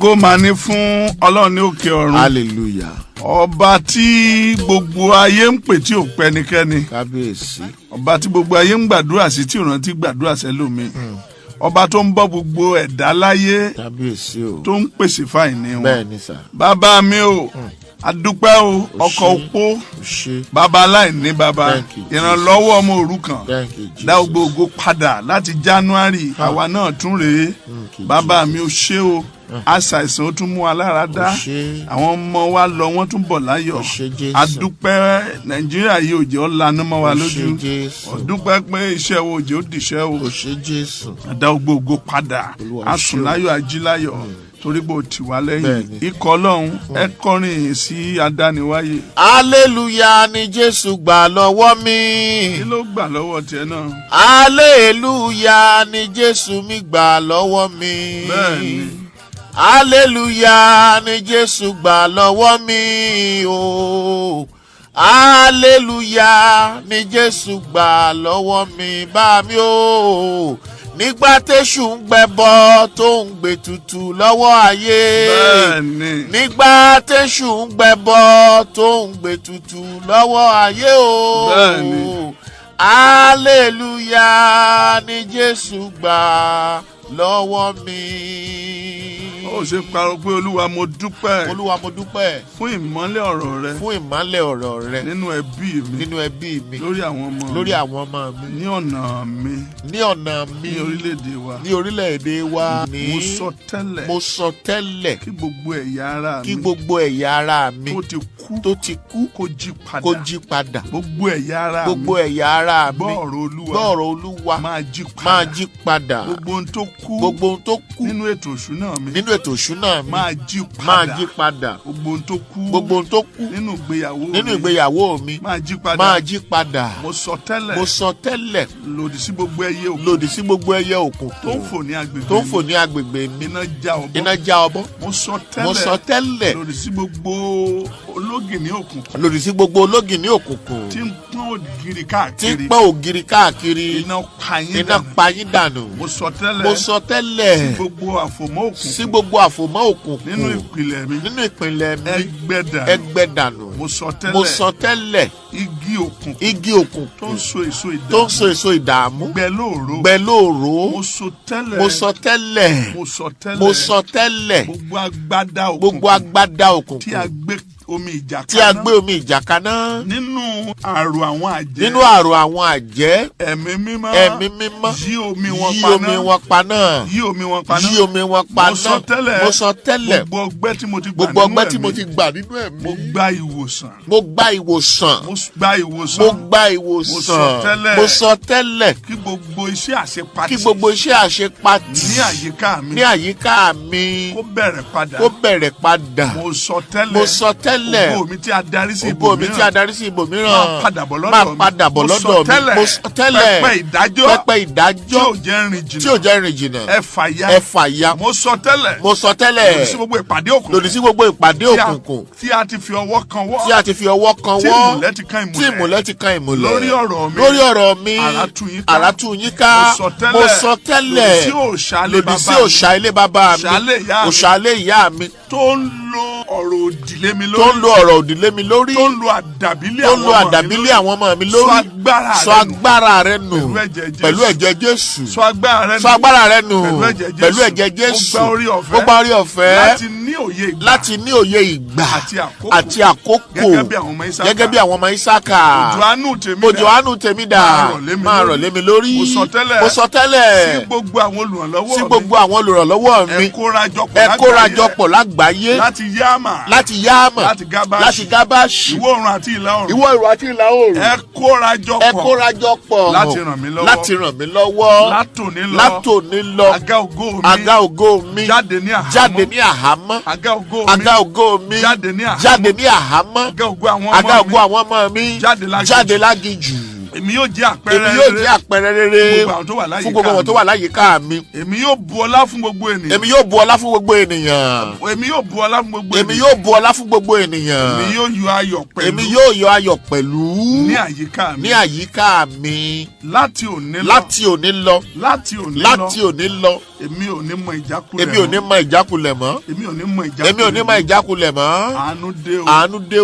Kó máa ní fún Ọlọ́run ní òkè ọ̀run. Hallelujah. Ọba tí gbogbo ayé ń pè tí ò pẹ́ nikẹ́ni. Kábíyèsí. Ọba tí gbogbo ayé ń gbàdúrà sí tí ò rántí gbàdúrà sẹ́lòmíì. Ọba tó ń bọ́ gbogbo ẹ̀dá láyé. Kábíyèsí o. Tó ń pèsè fáìní wọn. Bẹ́ẹ̀ni sà. Bàbá mi o. Adúpẹ́ o, ọkọ opó. Bàbá aláìní bàbá. Ìrànlọ́wọ́ ọmọ òrukàn. Dá gbogbo padà láti January. Àwa náà tún rèé. Bàbá mi ò ṣe o. Àṣàìsàn ó tún mú alára dá. Àwọn ọmọ wa lọ wọ́n tún bọ̀ láyọ̀. Adúpẹ́ Nàìjíríà yìí òjò ọ̀lànà mọ́ wa lójú. Adúpẹ́ pé iṣẹ́ wo òjò dìṣẹ́ o. Dá gbogbo padà. Asùn láyọ̀ ají láyọ̀. Torí bó ti wá lẹ́yìn ikọ̀ Ọlọ́run ẹ kọrin sí adániwáyé. Hallelujah ni Jésù gbà lọ́wọ́ mi. Kí ló gbà lọ́wọ́ tiẹ̀ náà? Hallelujah ni Jésù mi gbà lọ́wọ́ mi. Bẹ́ẹ̀ni. Hallelujah ni Jésù gbà lọ́wọ́ mi o. Hallelujah ni Jésù gbà lọ́wọ́ mi bá mi o. Nígbà téṣù ń gbẹbọ tó ń gbé tutù lọ́wọ́ ayé. Bẹ́ẹ̀ni. Nígbà téṣù ń gbẹbọ tó ń gbé tutù lọ́wọ́ ayé o. Bẹ́ẹ̀ni. Hallelujah ni Jésù gbà lọ́wọ́ mi. Ó ṣe parọ́ pé Olúwa mo dúpẹ́. Olúwa mo dúpẹ́. Fún ìmọ́lẹ̀ ọ̀rọ̀ rẹ. Fún ìmọ́lẹ̀ ọ̀rọ̀ rẹ. Nínú ẹbí mi. Nínú ẹbí mi. Lórí àwọn ọmọ mi. Lórí àwọn ọmọ mi. Ní ọ̀nà mi. Ní ọ̀nà mi. Ní orílẹ̀-èdè wa. Ní orílẹ̀-èdè wa. Mo sọ tẹ́lẹ̀. Mo sọ tẹ́lẹ̀. Kí gbogbo ẹ̀yà ara mi. Kí gbogbo ẹ̀yà ara mi. Tó ti kú. Kó jí padà. Kó jí padà. Gbogbo ẹ̀yà ara mi. Gbogbo ẹ̀yà ara mi. Gbọ́ ọ̀rọ̀ Olúwa. Gbọ́ ọ̀rọ̀ Olúwa. Máa jí padà. Máa jí padà. Gbogbo ohun tó kú. Gbogbo ohun tó kú. Nínú ètò òṣùnà mi. Nínú ètò òṣùnà mi. Máa jí padà. Máa jí padà. Gbogbo ohun tó kú. Gbogbo ohun tó kú. Nínú ìgbéyàwó mi. Nínú ìgbéyàwó mi. Máa jí padà. Máa jí padà. Mo sọ tẹ́lẹ̀. Mo sọ tẹ́lẹ̀. Lòdì sí gbogbo ẹyẹ òkùnkùn. Lòdì sí gbogbo ẹyẹ òkùnkùn. Tó ń fò ní agbègbè mi. Tó ń fò ní agbègbè mi. Iná já ọbọ. Iná já ọbọ. Mo sọ tẹ́lẹ̀. Mo sọ tẹ́lẹ̀. Lòdì sí gbogbo ológìní òkùnkùn. Lòdì sí gbogbo ológìní òkùnkùn. Tí ń pọ́n ògiri káàkiri. Tí ń pọ́n ògiri káàkiri. Iná payín dànù. Iná payín dànù. Mo sọ tẹ́lẹ̀. Mo sọ tẹ́lẹ̀. Sí gbogbo àfòmọ́ òkùnkùn. Sí gbogbo àfòmọ́ òkùnkùn. Nínú ìpìlẹ̀ mi. Nínú ìpìlẹ̀ mi. Ẹgbẹ́ dànù. Mo sọ tẹ́lẹ̀. Mo sọ tẹ́lẹ̀. Igi òkùnkùn. Igi òkùnkùn. Tó ń so èso ìdààmú. Tó ń so èso ìdààmú. Gbẹ lóòró. Gbẹ lóòró. Mo sọ tẹ́lẹ̀. Mo sọ tẹ́lẹ̀. Mo sọ tẹ́lẹ̀. Mo sọ tẹ́lẹ̀. Gbogbo agbádá òkùnkùn. Gbogbo agbádá òkùnkùn. Tí a gbé omi ìjà kaná. Tí a gbé omi ìjà kaná. Nínú àrò àwọn àjẹ́. Nínú àrò àwọn àjẹ́. Ẹ̀mí mímọ́. Ẹ̀mí mímọ́. Yí omi wọn paná. Yí omi wọn paná. Yí omi wọn paná. Yí omi wọn paná. Mo sọ tẹ́lẹ̀. Mo sọ tẹ́lẹ̀. Gbogbo ọgbẹ́ tí mo ti gbà nínú ẹ̀mí. Gbogbo ọgbẹ́ tí mo ti gbà nínú ẹ̀mí. Mo gba ìwòsàn. Mo gba ìwòsàn. Mo gba ìwòsàn. Mo gba ìwòsàn. Mo sọ tẹ́lẹ̀. Mo sọ tẹ́lẹ̀. Kí gbogbo iṣẹ́ àṣepatì. Kí gbogbo iṣẹ́ àṣepatì. Ní àyíká mi. Ní àyíká mi. Kó bẹ̀rẹ̀ padà. Kó bẹ̀rẹ̀ padà. Mo sọ tẹ́lẹ̀. Mo sọ tẹ́lẹ̀. Ògo mi tí a darí sí ibòmíràn. Ògo mi tí a darí sí ibòmíràn. Máa padà bọ̀ lọ́dọ̀ mi. Máa padà bọ̀ lọ́dọ̀ mi. Mo sọ tẹ́lẹ̀. Pẹpẹ ìdájọ́. Pẹpẹ ìdájọ́. Tí ò jẹ́ rìn jìnnà. Tí ò jẹ́ rìn jìnnà. Ẹ fàya. Ẹ fàya. Mo sọ tẹ́lẹ̀. Mo sọ tẹ́lẹ̀. Lòdì sí gbogbo ìpàdé òkùnkùn. Lòdì sí gbogbo ìpàdé òkùnkùn. Tí a ti fi ọwọ́ kan wọ́. Tí a ti fi ọwọ́ kan wọ́. Tí ìmùlẹ̀ ti kan ìmùlẹ̀. Tí ìmùlẹ̀ ti kan ìmùlẹ̀. Lórí ọ̀rọ̀ mi. Lórí ọ̀rọ̀ mi. Àrá tú yín ká. Mo sọ tẹ́lẹ̀. Lòdì sí òòṣà ilé bàbá mi. Òòṣà ilé ìyá mi. Tó ń lo ọ̀rọ̀ òdìlé mi lórí. Tó ń lo ọ̀rọ̀ òdìlé mi lórí. Tó ń lo àdàbílé àwọn ọmọ mi lórí. Sọ agbára rẹ nù. Pẹ̀lú ẹ̀jẹ̀ Jésù. Sọ agbára rẹ nù. Pẹ̀lú ẹ̀jẹ̀ Jésù. Mo gba orí ọ̀fẹ́. Láti ní òye ìgbà. Àti àkókò. Gẹ́gẹ́ bí àwọn ọmọ Ísákà. Òjò àánú tèmi dà. Máa rọ̀ lé mi lórí. Mo sọ tẹ́lẹ̀. Sí gbogbo àwọn olùrànlọ́wọ́ mi. Ẹ kórajọpọ̀ lágbàáyé. Láti Yámà. Láti Gábáṣì. Ìwọ̀ oòrùn àti ìlà oòrùn. Ìwọ̀ oòrùn àti ìlà oòrùn. Ẹ kórajọpọ̀. Láti ràn mí lọ́wọ́. Látòní lọ. Àga ògo mi. Jáde ní àhámọ́. Àga ògo mi. Jáde ní àhámọ́. Àga ògo àwọn ọmọ mi. Jáde lágìjù. èmi yóò jẹ́ àpẹẹrẹ rere fún gbogbo àwọn tó wà láyìíká mi. èmi yóò bu ọlá fún gbogbo ènìyàn. èmi yóò bu ọlá fún gbogbo ènìyàn. èmi yóò bu ọlá fún gbogbo ènìyàn. èmi yóò bu ọlá fún gbogbo ènìyàn. èmi yóò yọ ayọ̀ pẹ̀lú. èmi yóò yọ ayọ̀ pẹ̀lú. ní àyíká mi. ní àyíká mi. láti òní lọ. láti òní lọ. láti òní lọ. láti òní lọ. èmi ò ní mọ ìjákulẹ̀ mọ́. èmi ò ní mọ ìjákulẹ̀ mọ́. èmi ò ní mọ ìjákulẹ̀ mọ́. èmi ò ní mọ ìjákulẹ̀ mọ́. àánú dé o. àánú dé o.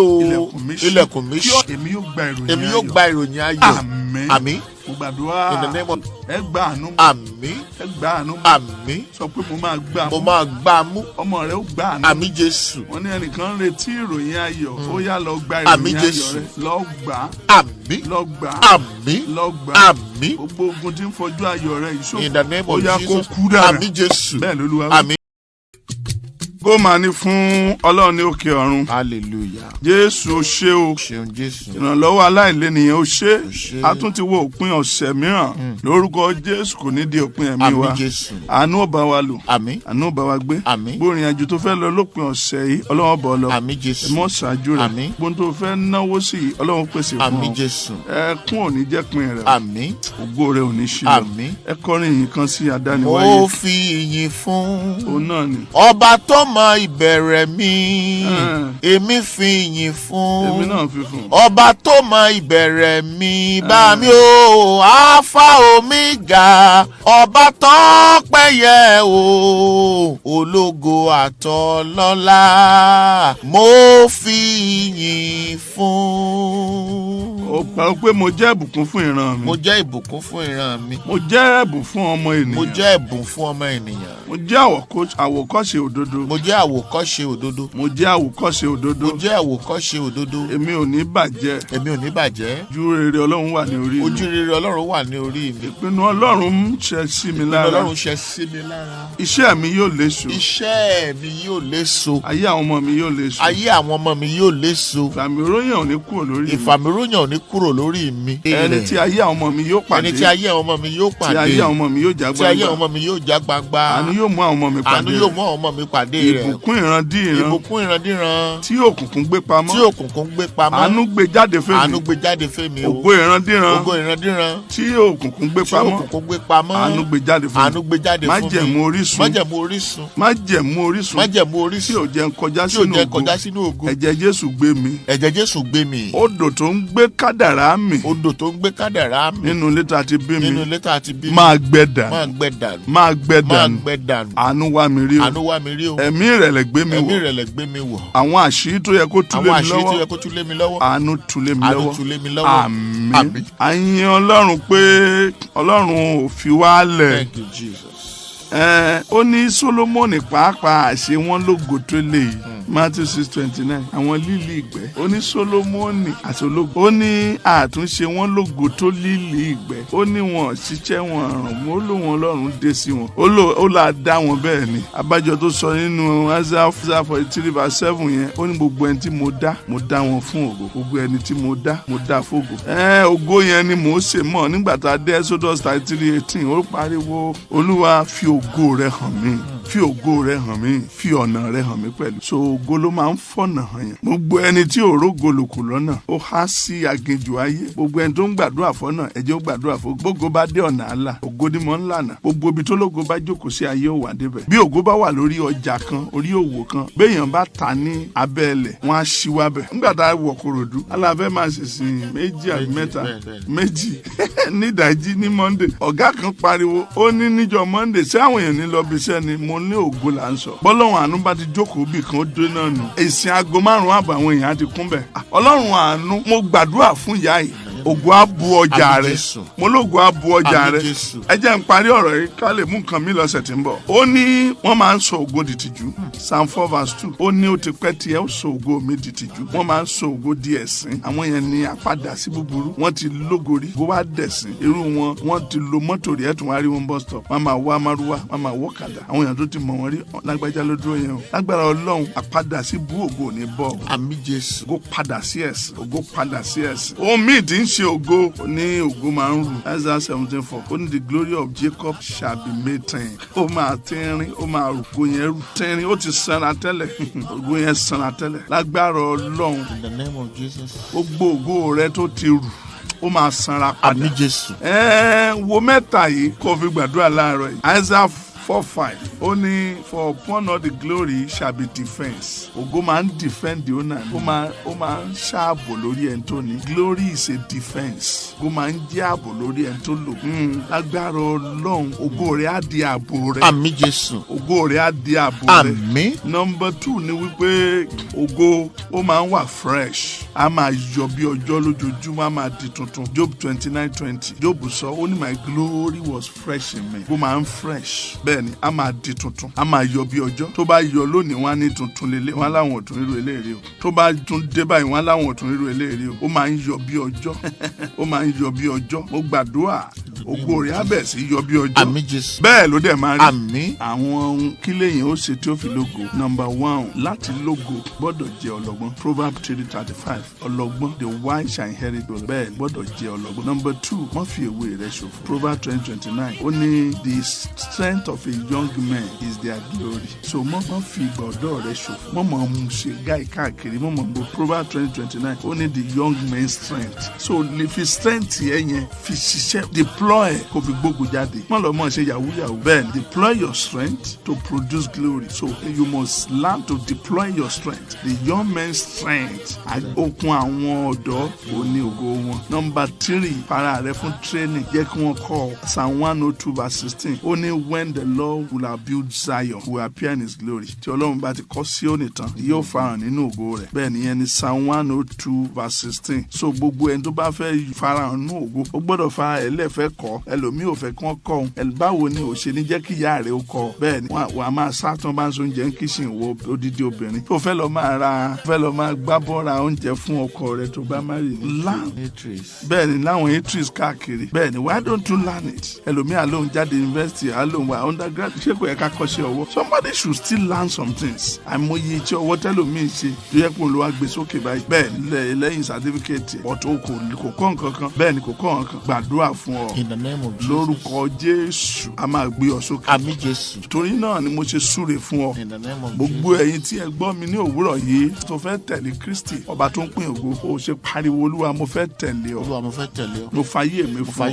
ilẹ̀kùn mi ṣí. èmi yóò gba ìròyìn ayọ̀. àmín. mo gbàdúrà. in the name of. ẹ gbà àánú. àmín. ẹ gbà àánú. àmín. sọ pé mo máa gbà mú. mo máa gbà mú. ọmọ rẹ ó gbà àánú. àmín Jésù. wọ́n ní ẹnìkan ń retí ìròyìn ayọ̀. ó yá lọ gba ìròyìn ayọ̀ rẹ. lọ gbà. àmín. lọ gbà. àmín. lọ gbà. àmín. gbogbo ogun tí ń fojú ayọ̀ rẹ ìṣòfò. in the name of Jesus. ó yá kó kú dára. àmín Jésù. bẹ́ẹ̀ lÓlúwa wí. àmín. kó máa ní fún Ọlọ́run ní òkè ọ̀run. hallelujah. Jésù ó ṣé o. ṣeun Jésù. ìrànlọ́wọ́ aláìlénìyàn ó ṣé. a tún ti wo òpin ọ̀sẹ̀ mìíràn. lórúkọ Jésù kò ní di òpin ẹ̀mí wa. àmín Jésù. àánú ó bá wa lò. àmín. àánú ó bá wa gbé. àmín. gbórin àjò tó fẹ́ lọ lópin ọ̀sẹ̀ yìí Ọlọ́run bọ̀ lọ. àmín Jésù. ẹ̀mọ́ ṣáájú rẹ̀. àmín. gbóhùn tó fẹ́ náwó sí i Ọlọ́run pèsè fún ọ. àmín Jésù. ẹkún ò ní jẹ́ pin rẹ̀. àmín. ògo rẹ̀ ò ní ṣí lọ. àmín. ẹ kọrin ìyìn kan sí adániwáyé. mo fi ìyìn fún. òun náà ni. ọba tó mọ ìbẹ̀rẹ̀ mi. èmi fi ìyìn fún. èmi náà fi fún. ọba tó mọ ìbẹ̀rẹ̀ mi bá mi o alpha omega ọba tó pẹ́yẹ o ológo àtọlọ́lá mo fi ìyìn fún. ó parọ́ pé mo jẹ́ ìbùkún fún ìran mi. mo jẹ́ ìbùkún fún ìran mi. mo jẹ́ ẹ̀bùn fún ọmọ ènìyàn. mo jẹ́ ẹ̀bùn fún ọmọ ènìyàn. mo jẹ́ àwòkọ́ṣe òdodo. mo jẹ́ àwòkọ́ṣe òdodo. mo jẹ́ àwòkọ́ṣe òdodo. mo jẹ́ àwòkọ́ṣe òdodo. èmi ò ní bàjẹ́. èmi ò ní bàjẹ́. ojú rere Ọlọ́run wà ní orí mi. ojú rere Ọlọ́run wà ní orí mi. ìpinnu Ọlọ́run ń ṣẹ sí mi lára. ìpinnu Ọlọ́run ṣẹ sí mi lára. iṣẹ́ mi yóò léso. iṣẹ́ mi yóò léso. ayé àwọn ọmọ mi yóò léso. ayé àwọn ọmọ mi yóò léso. ìfàmìróyàn ò ní kúrò lórí mi. ìfàmìróyàn ò ní kúrò lórí mi. ẹni tí ayé àwọn ọmọ mi yóò pàdé. ẹni tí ayé àwọn ọmọ mi yóò pàdé. tí ayé àwọn ọmọ mi yóò já gbangba. tí ayé àwọn ọmọ mi yóò já gbangba. àánú yóò mú àwọn ọmọ mi pàdé. àánú yóò mú àwọn ọmọ mi pàdé rẹ̀. ìbùkún ìrandíran. ìbùkún ìrandíran. tí òkùnkùn gbé pamọ́. tí òkùnkùn gbé pamọ́. àánú gbé jáde fẹ́mi. àánú gbé jáde fẹ́mi o. ògo ìrandíran. ògo ìrandíran. tí òkùnkùn gbé pamọ́. tí òkùnkùn gbé pamọ́. àánú gbé jáde fún mi. àánú gbé jáde fún mi. májẹ̀mú orísun. májẹ̀mú orísun. májẹ̀mú orísun. májẹ̀mú orísun. tí ò jẹ́ kọjá tí ò jẹ́ kọjá sínú ògo. ẹ̀jẹ̀ Jésù gbé mi. ẹ̀jẹ̀ Jésù gbé mi. odò tó ń gbé kádàrá mi. odò tó ń gbé kádàrá mi. nínú ilé tá a ti bí mi. nínú ilé tá a ti bí mi. máa gbẹ dànù. máa gbẹ dànù. máa gbẹ dànù. máa gbẹ dànù. àánú wá mi rí o. àánú wá mi rí o. ẹ̀mí ìrẹ̀lẹ̀ gbé mi wọ̀. ẹ̀mí ìrẹ̀lẹ̀ gbé mi wọ̀. àwọn àṣírí tó yẹ kó tú lé mi lọ́wọ́. àwọn àṣírí tó yẹ kó tú lé mi lọ́wọ́. àánú tú lé mi lọ́wọ́. àánú tú lé mi lọ́wọ́. àmín. àyìn Ọlọ́run pé Ọlọ́run ò fi wá lẹ̀. Thank you, Jesus. ó ní Solomoni pàápàá àṣẹ wọn lógo tó lè yìí. Matthew 6:29 àwọn lílì ìgbẹ́. ó ní Solomoni àti ológo. ó ní àtúnṣe wọn lógo tó lílì ìgbẹ́. ó ní wọn ṣiṣẹ́ wọn ràn mọ́ ó lò wọn Ọlọ́run dé sí wọn. ó là dá wọn bẹ́ẹ̀ ni. abájọ tó sọ nínú Isaiah 43:7 yẹn. ó ní gbogbo ẹni tí mo dá wọn fún ògo. gbogbo ẹni tí mo dá fógo. ògo yẹn ni mò ń ṣe mọ̀ nígbà tá a dé Exodus 33:18 ó pariwo Olúwa fi ògo rẹ hàn mí. fi ògo rẹ hàn mí. fi ọ̀nà rẹ hàn mí pẹ̀lú. so ògo ló máa ń fọ̀nà hàn yẹn. gbogbo ẹni tí òrógo lòkù lọ́nà ó há sí aginjù ayé. gbogbo ẹni tó ń gbàdúrà fọ́nà ẹ jẹ́ ó gbàdúrà fún. gbogbo bá dé ọ̀nà àlà ògo ni mò ń lànà. gbogbo ibi tó lógo bá jókòó sí ayé ò wà débẹ̀. bí ògo bá wà lórí ọjà kan orí òwò kan béèyàn bá ta ní abẹ́ẹ̀lẹ̀ wọ́n á ṣí wábẹ̀. nígbà tá a wọ̀ Kòròdú aláfẹ́ máa ṣèṣìn méjì àbí mẹ́ta méjì nídàájí ní Monday. ọ̀gá kan pariwo ó ní níjọ́ Monday ṣé àwọn èèyàn ní lọ bí iṣẹ́ ni mo ní ògo là ń sọ. bọ́lọ́run àánú bá ti jókòó bì kan ó dé náà nù. ìsìn aago 5 àbọ̀ àwọn èèyàn á ti kún bẹ̀. Ọlọ́run àánú mo gbàdúrà fún ìyá yìí. ògo á bu ọjà rẹ. mo lógo á bu ọjà rẹ. ẹ jẹ́ n parí ọ̀rọ̀ yìí ká lè mú nǹkan mi lọ́sẹ̀ tí ń bọ̀. ó ní wọ́n máa ń sọ ògo di tìjú. Psalm 4:2 ó ní ó ti pẹ́ tí ẹ ó sọ ògo mi di tìjú. wọ́n máa ń sọ ògo di ẹ̀sín. àwọn yẹn ni àpadà sí búburú. wọ́n ti lógorí bó wá dẹ̀sín. irú wọn wọ́n ti lo mọ́tò rí ẹ̀tún wá rí wọn bus stop. wọ́n máa wá márúwá wọ́n máa wọ́ kàdà. àwọn èèyàn tó ti mọ̀ wọ́n rí lágbájá ló dúró yẹn o. lágbára Ọlọ́run àpadà sí bú ògo ní bọ́. àmín Jésù. ògo padà sí ẹ̀sìn. ògo padà sí ẹ̀sìn. ohun míì tí ń ṣe ògo ní ògo máa ń rù. Isaiah 17:4 ó ní the glory of Jacob shall be made thin. ó máa tínrín ó máa rù. ògo yẹn rù tínrín ó ti sanra tẹ́lẹ̀. ògo yẹn sanra tẹ́lẹ̀. lágbára Ọlọ́run in the name of Jesus. gbogbo ògo rẹ tó ti rù ó máa sanra padà. Àmín Jésù. Wo mẹ́ta yìí kó fi gbàdúrà láàárọ̀ yìí. Isaiah 4:5 ó ní for upon all the glory shall be defence. Ògo máa ń defend the owner. Ó máa ń ṣààbò lórí ẹni tó ní. Glory is a defence. Ògo máa ń jẹ́ ààbò lórí ẹni tó lò. Lágbára Ọlọ́run ògo rẹ̀ á di ààbò rẹ̀. Àmín Jésù. Ògo rẹ̀ á di ààbò rẹ̀. Àmín. Number 2 ni wípé ògo ó máa ń wà fresh. A máa yọ bí ọjọ́ lójoojúmọ́, a máa di tuntun. Job 29:20. Job sọ ó ní my glory was fresh in me. Ó máa ń fresh. Bẹ́ẹ̀ ni a máa di tuntun, a máa yọ bí ọjọ́. Tó bá yọ lónìí wọn á ní tuntun lélẹ̀, wọn láwọn ò tún rírò eléèrè o. Tó bá tún dé báyìí wọn láwọn ò tún rírò eléèrè o. Ó máa ń yọ bí ọjọ́. Ó máa ń yọ bí ọjọ́. Mo gbàdúrà ògo rẹ̀ á bẹ̀ sí yọ bí ọjọ́. Àmín Jésù. Bẹ́ẹ̀ ló dẹ̀ máa rí. Àmín. Àwọn kílẹ̀ yẹn ó ṣe tí ó fi lógo. Number 1 láti lógo gbọ́dọ̀ jẹ́ ọlọ́gbọ́n. Proverbs 3:35 ọlọ́gbọ́n the wise shall inherit the bẹ́ẹ̀ gbọ́dọ̀ jẹ́ ọlọ́gbọ́n. Number 2 má fi èwe rẹ̀ ṣòfò. Proverbs 20:29 ó ní the strength of a young man is their glory. So má fi gbọ̀dọ̀ rẹ̀ ṣòfò. Má mọ̀ mú ṣe gáì káàkiri. Má mọ̀ mú Proverbs 20:29 ó ní the young man's strength. So lè fi strength yẹn fi ṣiṣẹ́ deploy kó fi gbógun jáde. Má lọ mọ̀ ṣe yahoo yahoo. Bẹ́ẹ̀ deploy your strength to produce glory. So you must learn to deploy your strength. The young man's strength. Okun àwọn ọ̀dọ́ ò ní ògo wọn. Number 3 para rẹ fún training. Jẹ́ kí wọ́n kọ́ Psalm 102:16. Ó ní when the Lord will have built Zion will appear in his glory. Tí Ọlọ́run bá ti kọ́ Síónì tán yóò farahàn nínú ògo rẹ̀. Bẹ́ẹ̀ ni yẹn ni Psalm 102:16. So gbogbo ẹni tó bá fẹ́ farahàn nínú ògo ó gbọ́dọ̀ fa ẹlẹ́fẹ́ kọ́. Ẹlòmíì ò fẹ́ kí wọ́n kọ́ òun. Báwo ni ò ṣe ní jẹ́ kí ìyá rẹ̀ ó kọ́? Bẹ́ẹ̀ ni wà á máa sátán bá ń so oúnjẹ ń kíṣìn wo odidi obìnrin. Tó fẹ́ lọ máa gbá bọ́ra oúnjẹ fún ọkọ rẹ̀ tó bá má rí ni. Bẹ́ẹ̀ ni láwọn entries káàkiri. Bẹ́ẹ̀ ni why don't you learn it? Ẹlòmíì àlóhùn jáde university àlóhùn wà undergrad ṣé kò yẹ ká kọ́ṣẹ́ ọwọ́. Somebody should still learn some things. Àìmọye iṣẹ́ ọwọ́ tẹ́lòmíì ṣe tó yẹ kó ló wá gbé sókè báyìí. Bẹ́ẹ̀ lẹ́yìn certificate ọ̀tọ̀ kò kọ́ nǹkan kan. Bẹ́ẹ̀ ni kò kọ́ nǹkan. Gbàdúrà fún ọ. In the name of Jesus. Lórúkọ Jésù a máa gbé ọ sókè. Àmín Jésù. Torí náà ni mo ṣe súre fún ọ. In the name of Jesus. Gbogbo ẹ̀yin tí ẹ gbọ́ mi ní òwúrọ̀ yìí tó fẹ́ tẹ̀lé Kristi ọba tó ń pín ògo ó ṣe pariwo Olúwa mo fẹ́ tẹ̀lé ọ. Olúwa mo fẹ́ tẹ̀lé ọ. Mo fàyè mi fún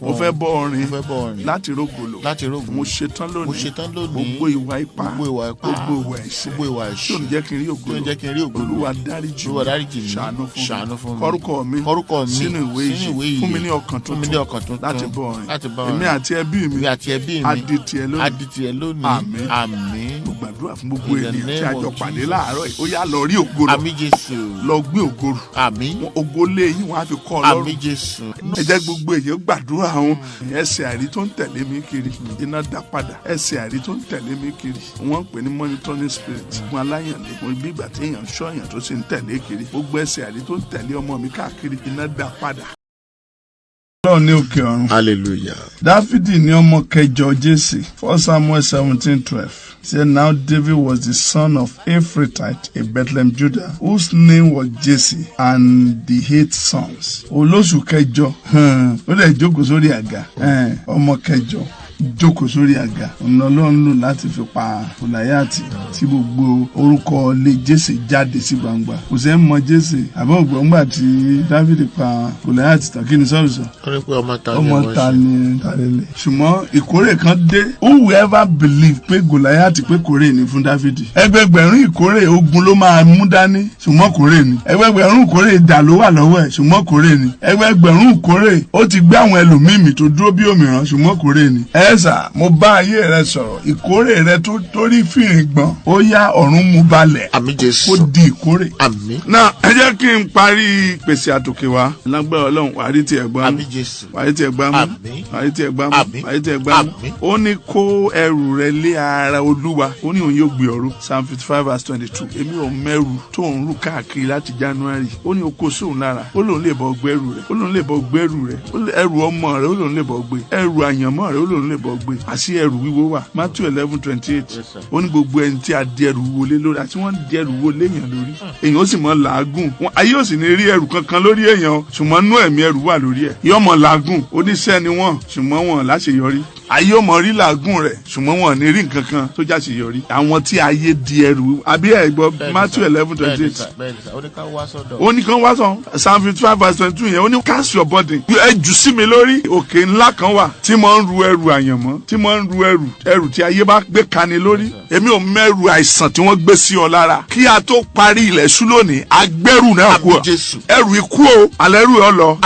ọ. Mo fẹ́ bọ́ orin láti rógòlò. Mo ṣetán lónìí. Gbogbo ìwà ipá. Gbogbo ìwà ẹ̀ṣẹ̀. Tí ò ní jẹ́ kí n rí ògòlò. Olúwa dáríjì mi. Ṣàánú fún mi. Kọ́rúkọ mi sínú ìwé yìí. Fún mi ní ọkàn tuntun láti bọ́ orin. Èmi àti ẹbí mi adití ẹ lónìí. Àmín. Mo gbàdúrà fún gbogbo ènìyàn tí a jọ pàdé láàárọ̀ yìí. Ó yá lọ rí ògo lọ. Àmín Jésù. Lọ gbé ògo rù. Àmín. Ògo lé yín wọn á fi kọ́ ọ lọ́rùn. Àmín Jésù. Ẹ jẹ́ gbogbo èyí gbàdúrà wọn. Ẹsẹ̀ àrí tó ń tẹ̀lé mi kiri iná dá padà. Ẹsẹ̀ àrí tó ń tẹ̀lé mi kiri wọ́n ń pè ní monitoring spirit. Fún aláyànlé mo bí ìgbà tí èèyàn ṣọ́ èèyàn tó sì ń tẹ̀lé kiri. Gbogbo ẹsẹ̀ àrí tó ń tẹ̀lé ọmọ mi káàkiri iná dá padà. Ọlọ́run ní òkè ọ̀run. Hallelujah. Dáfídì ní ọmọ kẹjọ Jésè. 1 Samuel 17:12. Say now David was the son of Ephrathite, a Bethlehem, Judah, whose name was Jesse, and the 8 sons. Olóṣù kẹjọ. Ó lè jókòó sórí àga. Ọmọ kẹjọ. Jókòó sórí àga ọ̀nà Ọlọ́run lò láti fi pa Gòláyátì tí gbogbo orúkọ lé Jésè jáde sí gbangba. Kò sẹ́ mọ Jésè àbọ̀ ògbọ́ngbà tí Dáfídì pa Gòláyátì tán kí ni sọ́ọ̀rù sọ. Ọmọ ta ni tàlélẹ̀. Ṣùgbọ́n ìkórè kan dé. Who will ever believe pé Gòláyátì pé kórè ni fún Dáfídì? Ẹgbẹgbẹ̀rún ìkórè ogun ló máa mú dání ṣùgbọ́n kórè ni. Ẹgbẹgbẹ̀rún ìkórè ìdà ló wà lọ́wọ́ ẹ̀ ṣùgbọ́n kórè ni. Ẹgbẹgbẹ̀rún ìkórè ó ti gbé àwọn ẹlòmíì tó dúró bí òmìrán ṣùgbọ́n kórè ni. Ẹ̀sà mo bá ayé rẹ sọ̀rọ̀ ìkórè rẹ tó torí fìrìn gbọ̀n ó yá ọ̀run mú balẹ̀. Àmín Jésù. Kó di ìkórè. Àmín. Náà ẹ jẹ́ kí n parí pèsè àtòkè wa lágbára Ọlọ́run wàá rí tiẹ̀ gbámú. Àmín Jésù. Wàá rí tiẹ̀ gbámú. Àmín. Wàá rí tiẹ̀ gbámú. Àmín. Wàá rí tiẹ̀ gbámú. Àmín. Ó ní kó ẹrù rẹ lé ara Olúwa ó ní òun yóò gbé ọ̀rọ̀ Psalm 55:22. Èmi ò mẹ́rù tó ń rù káàkiri láti January ó ní oko sóun lára ó lòun lè bọ́ gbẹ́rù rẹ̀ ó lòun lè bọ́ gbẹ́rù rẹ̀ ẹrù ọmọ rẹ̀ ó lòun lè bọ́ gbé ẹrù àyànmọ́ rẹ̀ ó lòun lè bọ́ gbé àṣì ẹrù wíwo wà. Matthew 11:28. Ó ní gbogbo ẹni tí a di ẹrù wọlé lórí àti wọ́n di ẹrù wọlé èèyàn lórí èèyàn ó sì mọ làágùn ayé ò sì ní rí ẹrù kankan lórí èèyàn ṣùgbọ́n nú ẹ̀mí ẹrù wà lórí ẹ̀ yọmọ làágùn oníṣẹ́ ni wọ́n ṣùgbọ́n wọn láṣeyọrí ayé ò mọ̀ rí làágùn rẹ̀ ṣùgbọ́n wọn ò ní rí nǹkan kan tó jáṣe yọrí. àwọn tí ayé di ẹrù àbí ẹ̀gbọ́n Matthew 11:28. ó ní kan wá sọ Psalm 55:22 yẹn ó ní cast your burden. ẹ jù sí mi lórí. òkè ńlá kan wà tí mo ń ru ẹrù àyànmọ́ tí mo ń ru ẹrù tí ayé bá gbé kani lórí. èmi ò mẹ́rù àìsàn tí wọ́n gbé sí ọ lára. kí a tó parí ilẹ̀ ṣú lónìí agbẹ́rù náà kú ọ. ẹrù ikú o alẹ́ rù ọ lọ.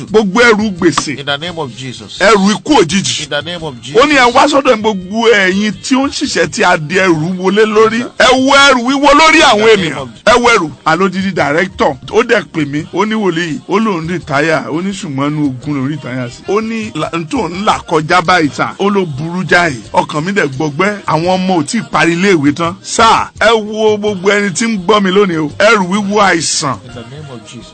gbogbo ẹrù gbèsè. In the name of Jesus. ẹrù ikú òjijì. In the name of Jesus. ó ní ẹ wá sọ́dọ̀ gbogbo ẹ̀yin tí ó ń ṣiṣẹ́ tí a di ẹrù wọlé lórí. ẹ wọ ẹrù wíwọ lórí àwọn ènìyàn. ẹ wọ ẹrù alódìdí director ó dẹ̀ pè mí ó ní wòlíì ó lóun rìtáyà ó ní ṣùgbọ́n inú ogun lòun rìtáyà sí. ó ní tó ń là kọjá báyìí tà ó ló burú jáì ọkàn mi dẹ̀ gbọgbẹ́ àwọn ọmọ ò tí ì parí iléèwé tán. sáà ẹ wo gbogbo ẹni tí ń gbọ́ mi lónìí o ẹrù wíwọ àìsàn. In the name of Jesus.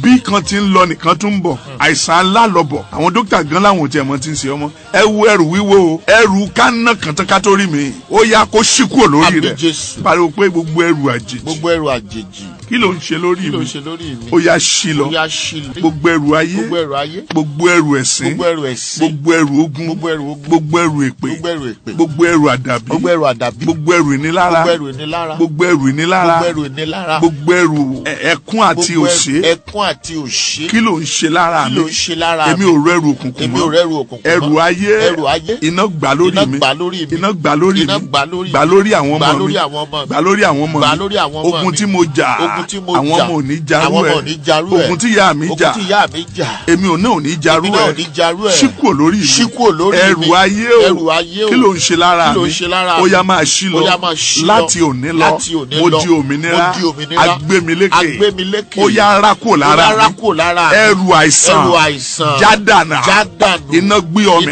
bí kan ti ń lọ nìkan tún ń bọ̀ àìsàn alálọ́bọ̀ àwọn dókítà gan láwọn ò tiẹ̀ mọ̀ tí ń ṣe ọmọ ẹ wo ẹrù wíwo o ẹrù kánà kàntánkátó rí mi ó yá kó ṣí kúrò lórí rẹ̀ pariwo pé gbogbo ẹrù àjèjì kí ló ń ṣe lórí mi ó yá ṣí lọ gbogbo ẹrù ayé gbogbo ẹrù ẹ̀sín gbogbo ẹrù ogun gbogbo ẹrù èpè gbogbo ẹrù àdàbí gbogbo ẹrù ìnilára gbogbo ẹrù ìnilára gbogbo ẹrù ẹkún àti òṣè kí ló ń ṣe lára mi èmi ò rẹ́rù òkùnkùn mọ́ ẹrù ayé iná gbà lórí mi iná gbà lórí mi gbà lórí àwọn ọmọ mi gbà lórí àwọn ọmọ mi ogun tí mo jà àwọn ọmọ ò ní jarú ẹ ogun tí ìyá mi jà èmi ò ní jarú ẹ ṣíkò lórí mi ẹrù ayé o kí ló ń ṣe lára mi ó yá máa ṣí lọ láti òní lọ mo di òmìnira agbémilékè ó yá rákò lára mi ẹrù àìsàn jádànà iná gbé ọmọ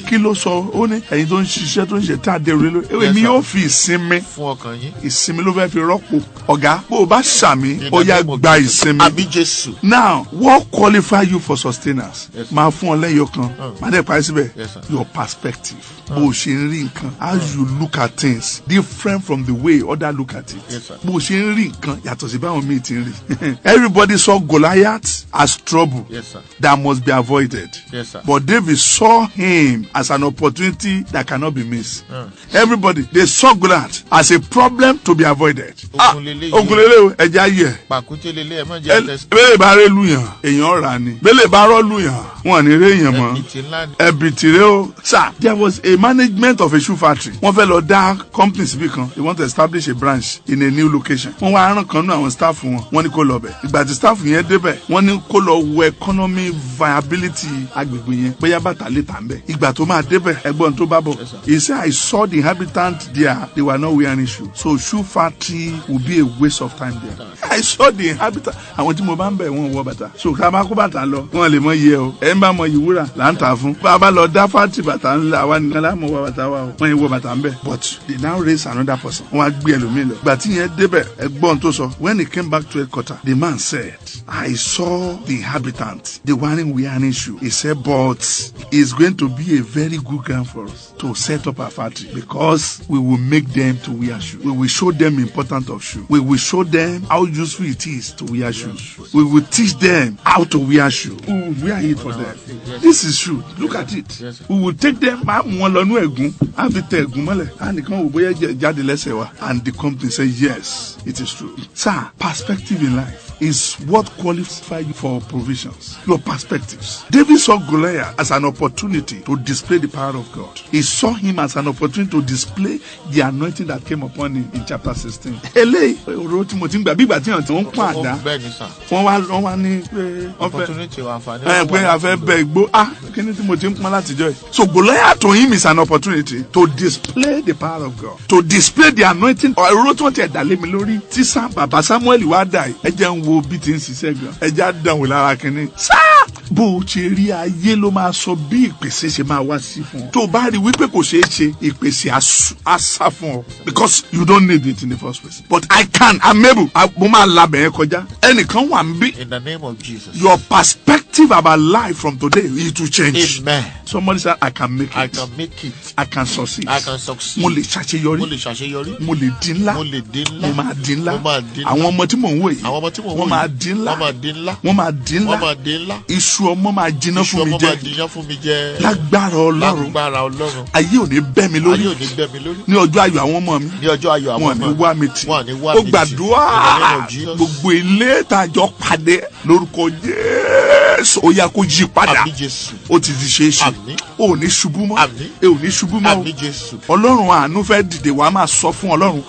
kí ló sọ ó ní ẹ̀yin tó ń ṣiṣẹ́ tó ń ṣe tá a dẹrù lé lórí èmi yóò fi ìsinmi ló fẹ́ fi rọ́pò ọ̀gá bó o bá ṣàmì ó yá gba ìsinmi. now what qualify you for sustenance máa fún ọ lẹ́yọ kan máa dẹ̀ parí síbẹ̀ your perspective bó o ṣe ń rí nǹkan how you look at things different from the way others look at it bó o ṣe ń rí nǹkan yàtọ̀ sí báwọn míì ti ń rí. everybody saw Goliath as trouble that must be avoided but David saw him as an opportunity that cannot be missed. everybody they saw Goliath as a problem to be avoided. ogunlele o ẹja yẹ bẹ́ẹ̀ bá rẹ lùyàn èèyàn rà ni bẹ́ẹ̀ bá rọ lùyàn wọn ní rẹ èèyàn mọ́ ẹbìtì rẹ o. sir there was a management of a shoe factory wọ́n fẹ́ lọ dá company síbí kan they want to establish a branch in a new location wọ́n wá rán kan nínú àwọn staff wọn wọ́n ní kó lọ bẹ̀ ìgbà tí staff yẹn débẹ̀ wọ́n ní kó lọ wo economy viability agbègbè yẹn bóyá bàtà lè tà ń bẹ̀ ìgbà tó máa débẹ̀ ẹ̀gbọ́n tó bá bọ̀ he said I saw the inhabitants there they were not wearing shoe so shoe factory would be a waste of time there. I saw the inhabitants àwọn tí mo bá ń bẹ̀ wọ́n wọ bàtà so ká máa kó bàtà lọ wọ́n lè mọ iye o ẹ̀ ń bá mọ ìwúrà là ń tà fún bá a bá lọ dá fáàtì bàtà ńlá àwa nìkan láàmú wọ bàtà wa o wọ́n yẹn wọ bàtà ń bẹ̀ but they now raise another person wọ́n á gbé ẹlòmíì lọ ìgbà tí yẹn débẹ̀ ẹ̀gbọ́n tó sọ when he came back to headquarters the man said I saw the inhabitants they weren't wearing shoe he said but it's going to be a very good ground for us to set up our factory because we will make them to wear shoe we will show them importance of shoe we will show them how useful it is to wear shoes we will teach them how to wear shoe we will wear it for them this is shoe look at it we will take them máa mú wọn lọ nú ẹ̀gún á fi tẹ ẹ̀gún mọ́lẹ̀ á nìkan wò bóyá jáde lẹ́sẹ̀ wa and the company say yes it is true. Sir, perspective in life is what qualifies you for provisions. Your perspectives. David saw Goliath as an opportunity to display the power of God. He saw him as an opportunity to display the anointing that came upon him in chapter 16. Eléyìí ọ̀rọ̀ tí mo ti ń gbà bí ìgbà tí wọ́n ń pọ́n àdá. Wọ́n wá ní pé pé a fẹ́ bẹ igbó. Kí ni tí mo ti ń pọ́n látijọ́ yìí. So Goliath to him is an opportunity to display the power of God. To display the anointing. Ọ̀rọ̀ tí wọ́n ti ẹ̀dá lé mi lórí. Tí bàbá Samuel wá dà yìí. Ẹ jẹ́ ń wo bí ti ń ṣiṣẹ́ gan. Ẹ jẹ́ àdánwò lára kínní. Bó o ṣe rí ayé ló máa sọ bí ìpèsè ṣe máa wá sí fún ọ. Tó o bá rí wípé kò ṣeé ṣe ìpèsè á sá fún ọ. Because you don't need it in the first place. But I'm able. Mo máa labẹ̀ yẹn kọjá. Ẹnìkan wà ń bí. In the name of Jesus. Your perspective about life from today it will change. Amen. Somebody said I can make it. I can make it. I can succeed. I can succeed. Mo lè ṣàṣeyọrí. Mo lè di ńlá. Mo máa di ńlá. Àwọn ọmọ tí mò ń wò yìí. Wọ́n máa di ńlá. Wọ́n máa di ńlá. iṣu ọmọ máa jiná fún mi jẹ. lágbára Ọlọ́run. ayé ò ní bẹ́ mi lórí. ní ọjọ́ ayọ̀ àwọn ọmọ mi. wọn ní wá mi tì. ó gbàdúrà gbogbo ilé tàjọ pàdé lórúkọ Jésù. ó yá kó yí padà. ó ti di ṣeéṣe. ó ní ṣubú mọ́. ò ní ṣubú mọ́. Ọlọ́run àánú fẹ́ dìde wàá máa sọ fún Ọlọ́run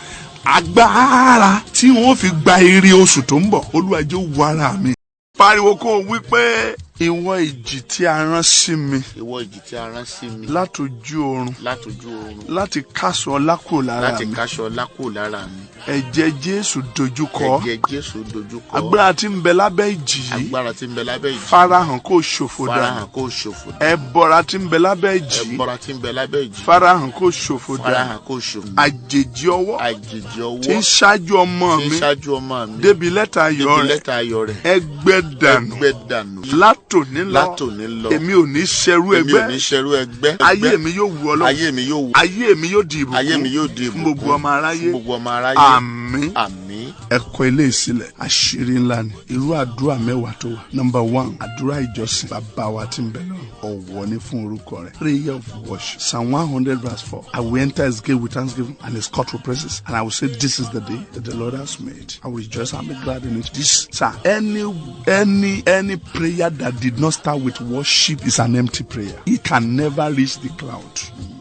agbára tí wọ́n fi gba ire oṣù tó ń bọ̀. Olúwa jọ̀ọ́ wò ara mi. Pariwo kó wí pé ìwọ ìjì tí a rán sí mi. ìwọ ìjì tí a rán sí mi. látòjú oorun. látòjú oorun. láti káṣọ ọlá kúrò lára mi. láti káṣọ ọlá kúrò lára mi. ẹ̀jẹ̀ Jésù dojúkọ. ẹ̀jẹ̀ Jésù dojúkọ. agbára tí ń bẹ lábẹ́ ìjì yìí. agbára tí ń bẹ lábẹ́ ìjì. farahàn kó ṣòfò dànù. farahàn kó ṣòfò dànù. ẹbọra tí ń bẹ lábẹ́ ìjì. ẹbọra tí ń bẹ lábẹ́ ìjì. farahàn kó ṣòfò dànù. farahàn kó ṣòfò dànù. àjèjì ọwọ́. àjèjì ọwọ́. tí ń ṣáájú ọmọ mi. tí ń ṣáájú ọmọ mi. débi lẹ́tà ayọ̀ rẹ̀. débi lẹ́tà ayọ̀ rẹ̀. ẹgbẹ́ dànù. ẹgbẹ́ dànù. látòní lọ. èmi ò ní ṣẹrú ẹgbẹ́. èmi ò ní ṣẹrú ẹgbẹ́. ayé mi yóò wù Ọlọ́run. ayé mi yóò wù. ayé mi yóò di ìbùkún. ayé mi yóò di ìbùkún. fún gbogbo ọmọ aráyé. fún gbogbo ọmọ aráyé. àmín. àmín. ẹ kọ ilé ìsílẹ̀ àṣírí ńlá ni irú àdúrà mẹ́wàá tó wà. number 1 àdúrà ìjọsìn bàbá wa tí ń bẹ lọ́run ọ̀wọ̀ ni fún orúkọ rẹ̀. prayer of worship Psalm 100 verse 4. I will enter his gate with thanksgiving and his court with praises, and I will say this is the day that the Lord has made. I will rejoice and be glad in it. This, sir, any prayer that did not start with worship is an empty prayer. It can never reach the cloud.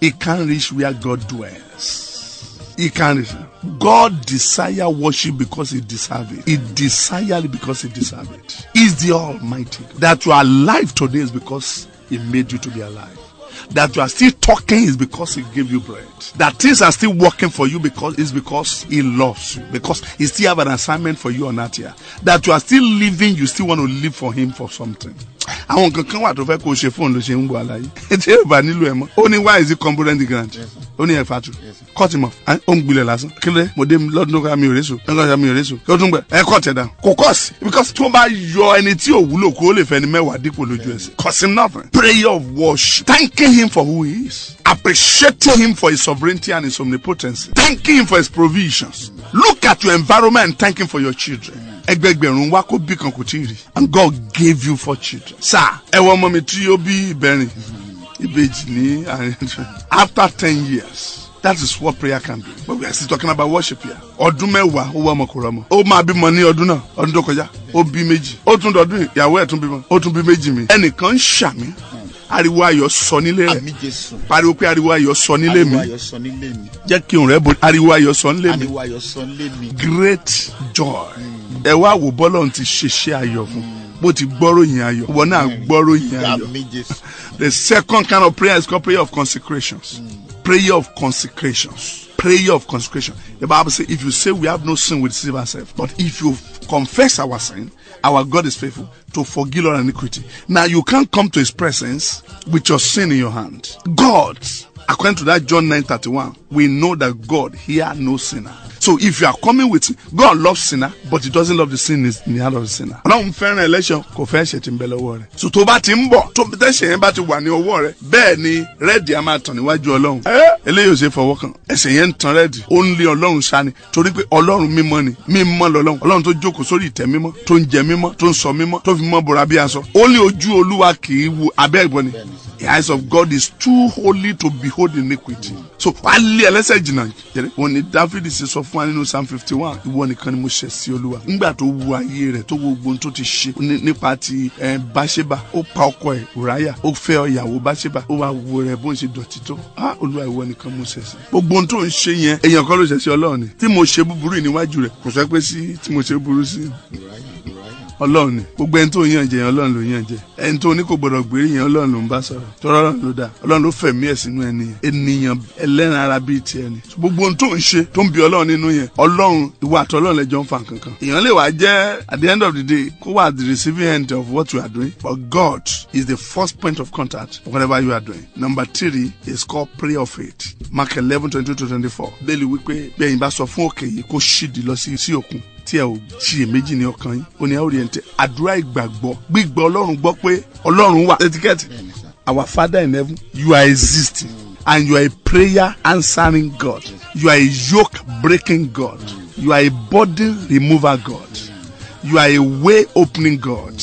It can't reach where God dwells. He can't reach. God desire worship because he deserves it. He desire it because he deserves it. He's the Almighty. That you are alive today is because he made you to be alive. That you are still talking is because he gave you bread. That things are still working for you because he loves you. Because he still have an assignment for you on earth here. That you are still living, you still want to live for him for something. Àwọn kankan wà tó fẹ́ kó o ṣe fóònù ló ṣe ń gbọ́ àlàyé. Ètò ìbá nílò ẹ̀ mọ́. Ó ní why is it component grant? Ó ní ẹ̀fà tù. Cut him off. Ó ń gbilẹ̀ lásán. Kílẹ̀ mo dé lọ́dún tó ká mi ò réso. Ẹ̀ńkọ́ ṣe mi ò réso. Kí ó tún gbẹ. Ẹ cut ẹ̀ down. Kò kọ́ọ̀sì. Because tí wọ́n bá yọ ẹni tí ò wúlò kó o lè fẹ́ ni mẹ́wàá dípò lójú ẹsẹ̀. Cost him nothing. Prayer of worship. Thanking him for who he is. Appreciating him for his sovereignty and his omnipotency. Thanking him for his provisions. Look at your environment and thank him for your children. Ẹgbẹgbẹ̀rún wá kó bí kan kò tí ì rí. And God gave you 4 children. Sir, ẹ wọ ọmọ mi tí ó bí ìbẹ̀rin ìbejì ní after 10 years. That is what prayer can do. But we are still talking about worship here. Ọdún mẹ́wàá ó wá ọmọ kò rọmọ. Ó máa bímọ ní ọdún náà, ọdún tó kọjá. Ó bí méjì. Ó tún dọdún ìyàwó ẹ̀ tún bímọ. Ó tún bí méjì mi. Ẹnìkan ń ṣàmì. Ariwo ayọ̀ sọ nílé rẹ̀. Àmín Jésù. Pariwo pé ariwo ayọ̀ sọ nílé mi. Ariwo ayọ̀ sọ nílé mi. Jẹ́ kí òun rẹ̀ bo ariwo ayọ̀ sọ nílé mi. Ariwo ayọ̀ sọ nílé mi. Great joy. Ẹ wá wò bọ́lọ̀ ti ṣeṣẹ́ ayọ̀ fún. Bó ti gbọ́ròyìn ayọ̀. Ìwọ náà gbọ́ròyìn ayọ̀. Àmín Jésù. The second kind of prayer is called prayer of consecrations. Prayer of consecrations. Prayer of consecration. The Bible says, if you say we have no sin, we deceive ourselves. But if you confess our sin, our God is faithful to forgive our iniquity. Now you can't come to his presence with your sin in your hand. God, according to that John 9:31, we know that God hears no sinner. So if you are coming with God loves sinner, but he doesn't love the sin in the heart of the sinner. Ọlọ́run fẹ́ràn election kò fẹ́ ṣe ti ń bẹ lọ́wọ́ rẹ̀. So tó bá ti ń bọ̀ tó tẹ̀sẹ̀ yẹn bá ti wà ní ọwọ́ rẹ̀ bẹ́ẹ̀ ni rẹ́ẹ̀dì á máa tàn níwájú Ọlọ́run. Eléyìí ò ṣe fọwọ́ kàn ẹsẹ̀ yẹn ń tan rẹ́ẹ̀dì ó ń lé Ọlọ́run sá ni torí pé Ọlọ́run mímọ́ ni mímọ́ lọ́lọ́run Ọlọ́run tó jókòó sórí ìtẹ́ mímọ́ tó ń jẹ mímọ́ tó ń sọ mímọ́ tó fi mọ́ bora bí aṣọ. Ó ní ojú Olúwa kì í wo abẹ́ ìbọn ni. The eyes of God is too holy to behold iniquity. So wàá lé ẹlẹ́ṣẹ̀ jìnnà jẹ́rẹ́. Wọ́n ní Dáfídì ṣe sọ fún wa nínú Psalm 51. Ìwọ nìkan ni mo ṣẹ̀ sí Olúwa. Nígbà tó wu ayé rẹ̀ tó wo gbogbo tó ti ṣe nípa ti Báṣébà ó pa ọkọ ẹ̀ Ùráyà ó fẹ́ ìyàwó Báṣébà ó wá wo rẹ̀ bó ń ṣe dọ̀tí tó. Olúwa ìwọ nìkan mo ṣẹ̀ sí. Gbogbo ohun tó ń ṣe yẹn èèyàn kan ló ṣẹ̀ sí Ọlọ́run ni. Tí mo ṣe búburú níwájú rẹ̀ kò sọ pé sí tí mo ṣe búburú sí. Ọlọ́run ni gbogbo ẹni tó yàn jẹ yẹn Ọlọ́run ló yàn jẹ ẹni tó ní kò gbọdọ̀ gbèrè yẹn Ọlọ́run ló ń bá sọ̀rọ̀ tọrọ Ọlọ́run ló dá Ọlọ́run ló fẹ̀mí ẹ̀ sínú ẹni yẹn ènìyàn ẹlẹ́ran ara bíi tiẹ̀ ni gbogbo ohun tó ń ṣe tó ń bi Ọlọ́run nínú yẹn Ọlọ́run ìwà àti Ọlọ́run lẹ́jọ́ ń fa kankan èèyàn lè wá jẹ́ at the end of the day kó wà at the receiving end of what you are doing but God is the first point of contact of whatever you are doing. Number 3 is called prayer of faith. Mark 11:22-24 bẹ́ẹ̀ni wípé bẹ́ẹ̀ yín bá sọ fún òkè yìí kó ṣídìí lọ sí òkun tí ẹ ò ṣiyèméjì ní ọkàn yín ó ní àwòrán àdúrà ìgbàgbọ́ gbígbọ́ Ọlọ́run gbọ́ pé Ọlọ́run wà etiquette our Father in heaven you are existing and you are a prayer answering God you are a yoke breaking God you are a burden remover God you are a way opening God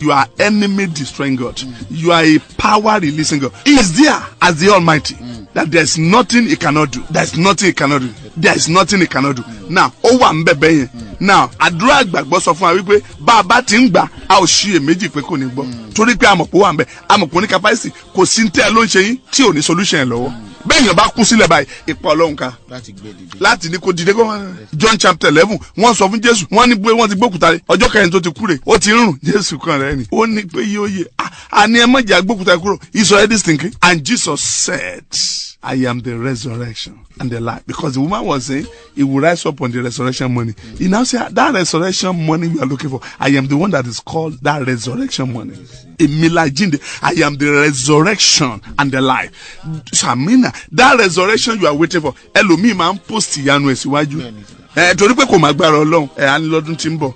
You are enemy destroying God. You are a power releasing God. He is there as the Almighty. That there is nothing he cannot do. There is nothing he cannot do. There is nothing he cannot do. Now, ó wà ńbẹ̀bẹ̀ yẹn. Now, àdúrà ìgbàgbọ́ sọ fún wa wípé bá a bá ti ń gbà a ò ṣiyèméjì pé kò ní gbọ́. Torí pé àmọ̀pọ̀ wà ńbẹ̀, àmọ̀pọ̀ ní capacity, kò sí ní tẹ́ ẹ ló ń ṣe yín tí ò ní solution ẹ̀ lọ́wọ́. Bẹ́ẹ̀ yẹn bá kú sílẹ̀ báyìí, ipa Ọlọ́run ká. Láti ní kó dìde kó wá. John chapter 11, wọ́n sọ fún Jésù, wọ́n ní pé wọ́n ti gbókùtà rẹ̀, ọjọ́ kẹrin tó ti kú rẹ̀, ó ti ń rùn, Jésù kan rẹ̀ ni. Ó ní pé yóò yẹ, àní ẹ má jẹ́ agbókùtà kúrò, he's already stinking. And Jesus said, I am the resurrection and the life. Because the woman was saying, he will rise up on the resurrection money. He now said, that resurrection money you are looking for, I am the one that is called that resurrection money. I am the resurrection and the life. Shamina, that resurrection you are waiting for, ẹlòmíì máa ń post ìyanu ẹ̀ síwájú. Torí pé kò máa gbára Ọlọ́run á ní lọ́dún tí ń bọ̀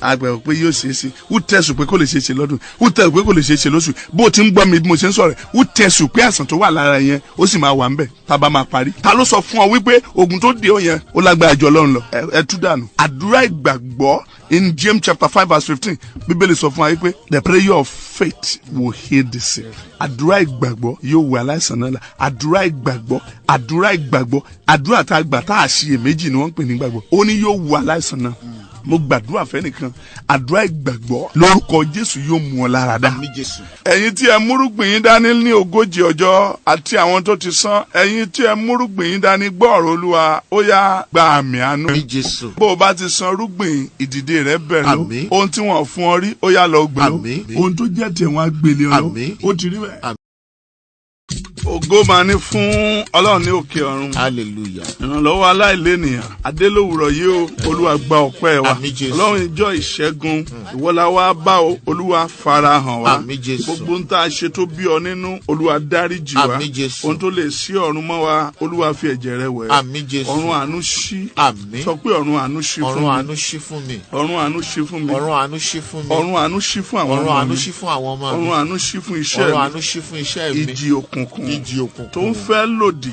àgbẹ̀ pé yóò ṣe é ṣe who tells you pé kò lè ṣe é ṣe lọ́dún who tells you pé kò lè ṣe é ṣe lóṣù bó ti ń gbọ́ mi bí mo ṣe ń sọ̀rọ̀ who tells you pé àìsàn tó wà lára yẹn ó sì máa wà ńbẹ̀ tá a bá máa parí. Ta ló sọ fún ọ wípé ogun tó dé ọ yẹn ó lágbára jù Ọlọ́run lọ ẹ tú dànù. Àdúrà ìgbàgbọ́ in James chapter 5 verse 15 Bíbélì sọ fún wa wípé the prayer of faith will heal the sick. Àdúrà ìgbàgbọ́ yóò wò aláìsàn náà la. Àdúrà ìgbàgbọ́ àdúrà tá a gbà tá a ṣiyèméjì ni wọ́n ń pè ní ìgbàgbọ́. Ó ní yóò wò aláìsàn náà. Mo gbàdúrà fẹ́nìkan àdúrà ìgbàgbọ́ lórúkọ Jésù yóò mú ọ lára dá. Ẹ̀yin tí ẹ múrúgbìn yín dání ní 40 ọjọ́ àti àwọn tó ti sán, ẹ̀yin tí ẹ múrúgbìn yín dání gbọ́ ọ̀rọ̀ Olúwa ó yá gba àmì àánú. Bó o bá ti san rúgbìn ìdìde rẹ bẹ̀rẹ̀ lọ, ohun tí wọ́n fún ọ rí ó yá lọ gbé lọ, ohun tó jẹ́ tiẹ̀ wọ́n á gbélé ọ lọ, ó ti rí bẹ́ẹ̀. Ògo máa ní fún Ọlọ́run ní òkè ọ̀run. Hallelujah. Ìrànlọ́wọ́ aláìlénìyàn. Adélòwúrọ̀ yìí o, Olúwa gba ọpẹ́ wa. Ọlọ́run ìjọ ìṣẹ́gun. Ìwọ la wá bá o, Olúwa farahàn wa. Gbogbo ń tá a ṣe tó bí ọ nínú, Olúwa dáríjì wa. Ohun tó lè ṣí ọ̀run mọ́ wa, Olúwa fi ẹ̀jẹ̀ rẹ̀ wẹ̀. Ọ̀run àánú ṣí. Sọ pé ọ̀run àánú ṣí fún mi. Ọ̀run àánú ṣí fún mi. Ọ̀run àánú ṣí fún mi. Ọ̀run àánú ṣí fún mi. Ọ̀run àánú ṣí fún àwọn ọmọ mi. Ọ̀run àánú ṣí fún àwọn ọmọ mi. Ọ̀run àánú ṣí fún iṣẹ́ mi. Ọ̀run àánú ṣí fún iṣẹ́ mi. Ìjì òkùnkùn tó ń fẹ́ lòdì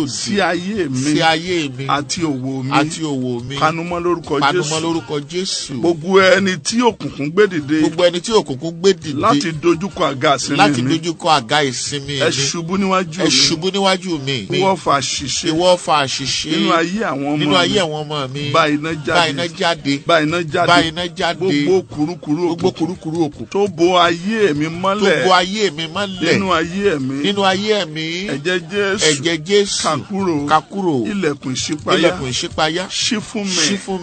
sí ayé mi àti òwò mi kanumọ́ lórúkọ Jésù. Gbogbo ẹni tí òkùnkùn gbé dìde láti dojúkọ àga ìsinmi mi ẹ ṣubú níwájú mi ìwọ fa àṣìṣe nínú ayé àwọn ọmọ mi bá iná jáde gbogbo kùrukùru òkùnkùn tó bo ayé mi mọ́lẹ̀ nínú ayé mi ẹ̀jẹ̀ Jésù kakúrò ilẹ̀kùn ìṣípayá ṣí fún